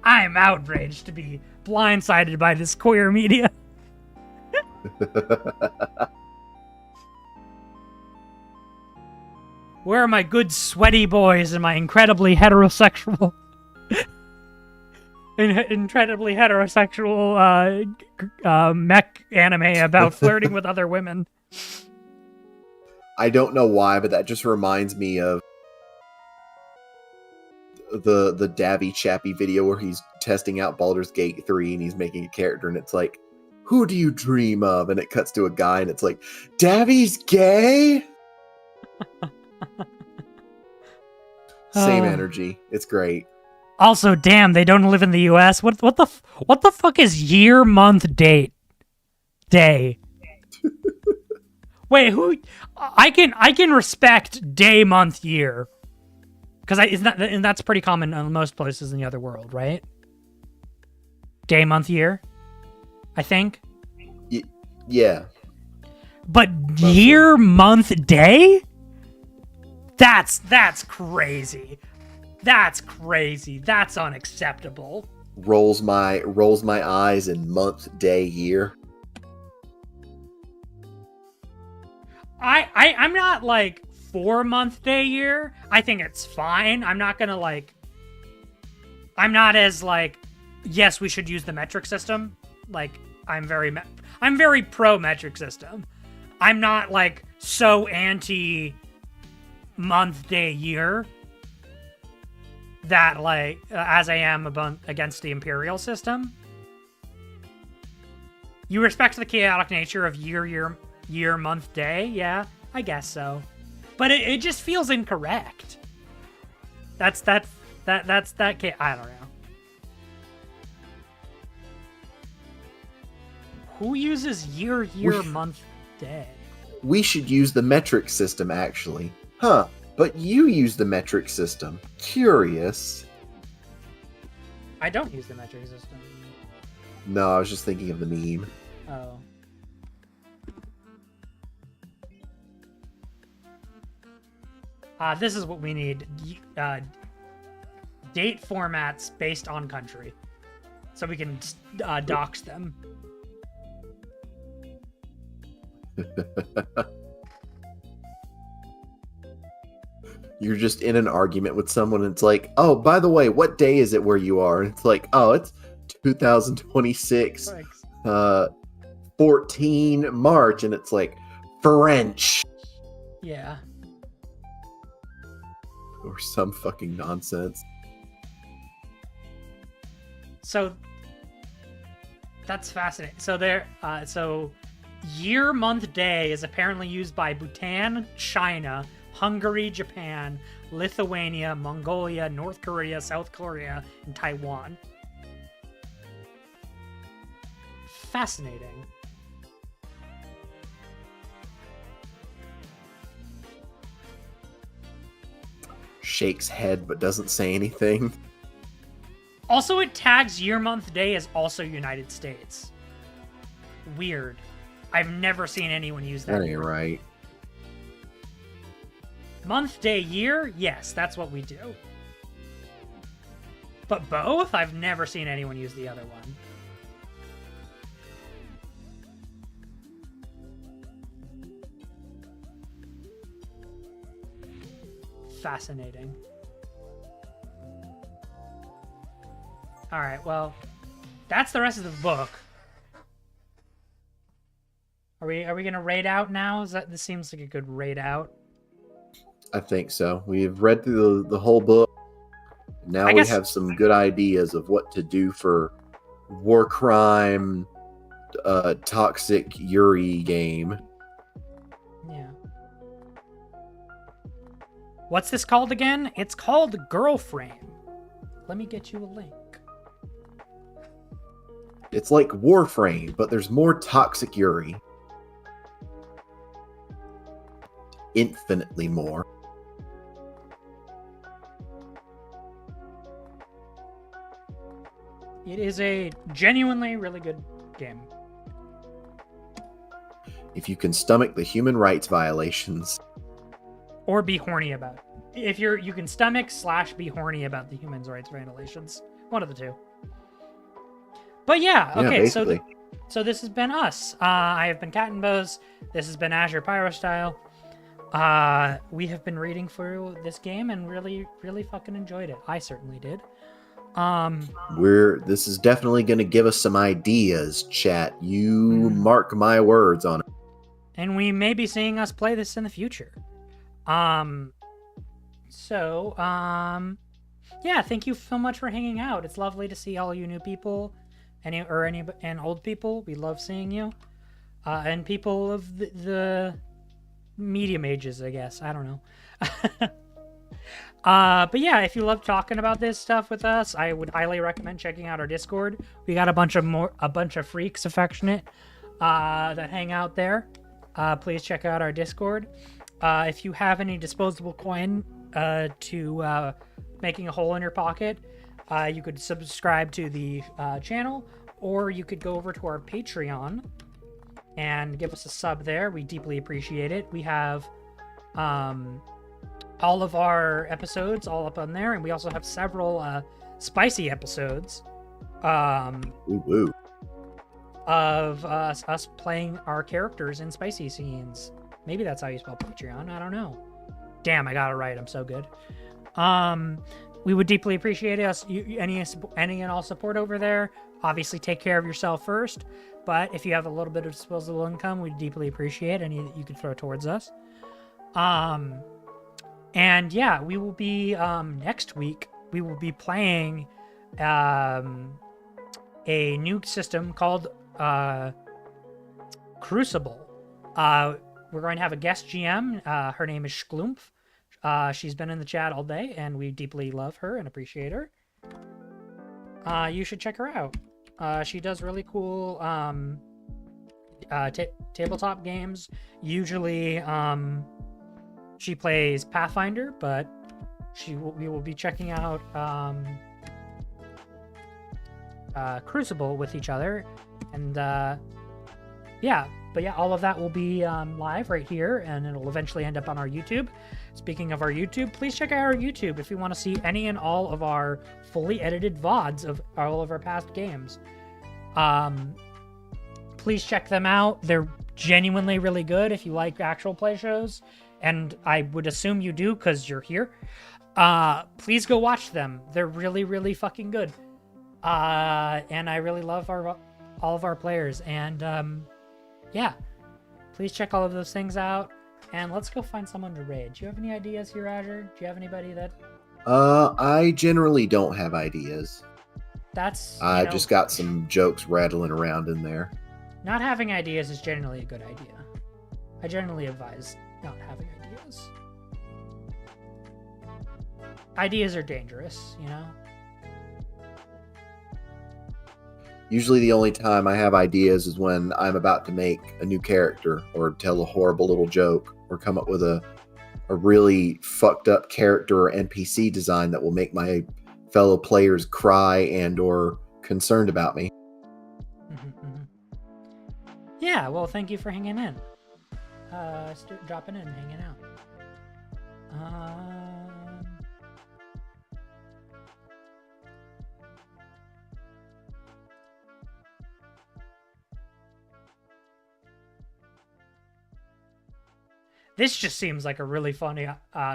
I'm outraged to be blindsided by this queer media. Where are my good sweaty boys and my incredibly heterosexual mech anime about flirting with other women? I don't know why, but that just reminds me of the Davy Chappie video where he's testing out Baldur's Gate 3 and he's making a character and it's like, who do you dream of? And it cuts to a guy and it's like, Davy's gay? Same energy. It's great. Also, damn, they don't live in the U.S. What the fuck is year, month, date, day? Wait, who? I can respect day, month, year, because and that's pretty common in most places in the other world, right? Day, month, year, I think. Yeah. But year, month, day? That's crazy. That's crazy. That's unacceptable. Rolls my eyes in month, day, year. I'm not like 4 month, day, year. I think it's fine. I'm not gonna like. I'm not as like. Yes, we should use the metric system. Like I'm very pro metric system. I'm not like so anti month, day, year that like as I am against the imperial system. You respect the chaotic nature of year, month, day. Yeah, I guess so. But it just feels incorrect. I don't know. Who uses year, month, day? We should use the metric system, actually. Huh, but you use the metric system. Curious. I don't use the metric system. No, I was just thinking of the meme. Oh. This is what we need. Date formats based on country. So we can dox them. You're just in an argument with someone and it's like, oh, by the way, what day is it where you are? And it's like, oh, it's 2026, Thanks. 14 March, and it's like French Yeah. or some fucking nonsense. So that's fascinating. So so year, month, day is apparently used by Bhutan, China, Hungary, Japan, Lithuania, Mongolia, North Korea, South Korea, and Taiwan. Fascinating. Shakes head but doesn't say anything. Also, it tags year, month, day as also United States. Weird. I've never seen anyone use that. That ain't right. Month, day, year? Yes, that's what we do. But both? I've never seen anyone use the other one. Fascinating. Alright, well, that's the rest of the book. Are we gonna raid out now? This seems like a good raid out. I think so. We've read through the whole book. Now we have some good ideas of what to do for war crime, toxic Yuri game. Yeah. What's this called again? It's called Girlframe. Let me get you a link. It's like Warframe, but there's more toxic Yuri. Infinitely more. It is a genuinely really good game. If you can stomach the human rights violations. Or be horny about it. If you can stomach / be horny about the human rights violations. One of the two. But yeah, okay, basically. so this has been us. I have been Cat and Bose. This has been Azure Pyro Style. We have been reading through this game and really, really fucking enjoyed it. I certainly did. This is definitely going to give us some ideas, chat. You mark my words on it. And we may be seeing us play this in the future. Yeah, thank you so much for hanging out. It's lovely to see all you new people, and old people. We love seeing you, and people of the medium ages, I guess. I don't know. But yeah, if you love talking about this stuff with us, I would highly recommend checking out our Discord. We got a bunch of freaks affectionate that hang out there. Please check out our Discord. If you have any disposable coin to making a hole in your pocket, you could subscribe to the channel, or you could go over to our Patreon and give us a sub there. We deeply appreciate it. We have all of our episodes all up on there, and we also have several spicy episodes of us playing our characters in spicy scenes. Maybe that's how you spell Patreon. I don't know. Damn, I got it right. I'm so good. We would deeply appreciate any and all support over there. Obviously, take care of yourself first. But if you have a little bit of disposable income, we'd deeply appreciate any that you could throw towards us. And yeah, we will be next week. We will be playing a new system called Crucible. We're going to have a guest GM. Her name is Schlumpf. She's been in the chat all day, and we deeply love her and appreciate her. You should check her out. She does really cool tabletop games. Usually, she plays Pathfinder, but we will be checking out Crucible with each other, and all of that will be live right here, and it'll eventually end up on our YouTube. Speaking of our YouTube, please check out our YouTube if you want to see any and all of our fully edited VODs of all of our past games. Please check them out. They're genuinely really good if you like actual play shows, and I would assume you do because you're here. Please go watch them. They're really, really fucking good. And I really love all of our players. And yeah, please check all of those things out. And let's go find someone to raid. Do you have any ideas here, Azure? Do you have anybody that? I generally don't have ideas. That's. I just got some jokes rattling around in there. Not having ideas is generally a good idea. I generally advise not having ideas. Ideas are dangerous, you know? Usually the only time I have ideas is when I'm about to make a new character or tell a horrible little joke or come up with a really fucked up character or NPC design that will make my fellow players cry and or concerned about me. Yeah, well, thank you for hanging in. Dropping in and hanging out. This just seems like a really funny,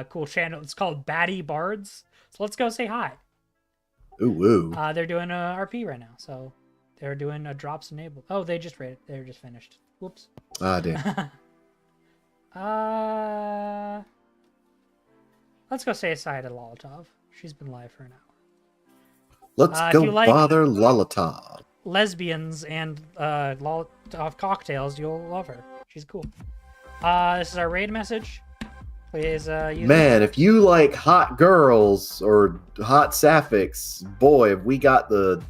cool channel. It's called Batty Bards. So let's go say hi. Ooh. They're doing a RP right now, so they're doing a drops enabled. Oh, they just rated. They're just finished. Whoops. Ah, damn. Let's go say hi to Lollotov. She's been live for an hour. Let's if go you like bother Lollotov. Lesbians and Lollotov cocktails, you'll love her. She's cool. This is our raid message. Please use Man, if you like hot girls or hot sapphics, boy, have we got the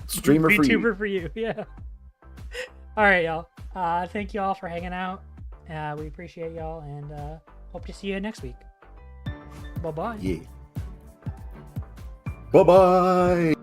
streamer for you. VTuber for you, yeah. All right, y'all. Thank you all for hanging out. We appreciate y'all, and hope to see you next week. Bye-bye. Yeah. Bye-bye.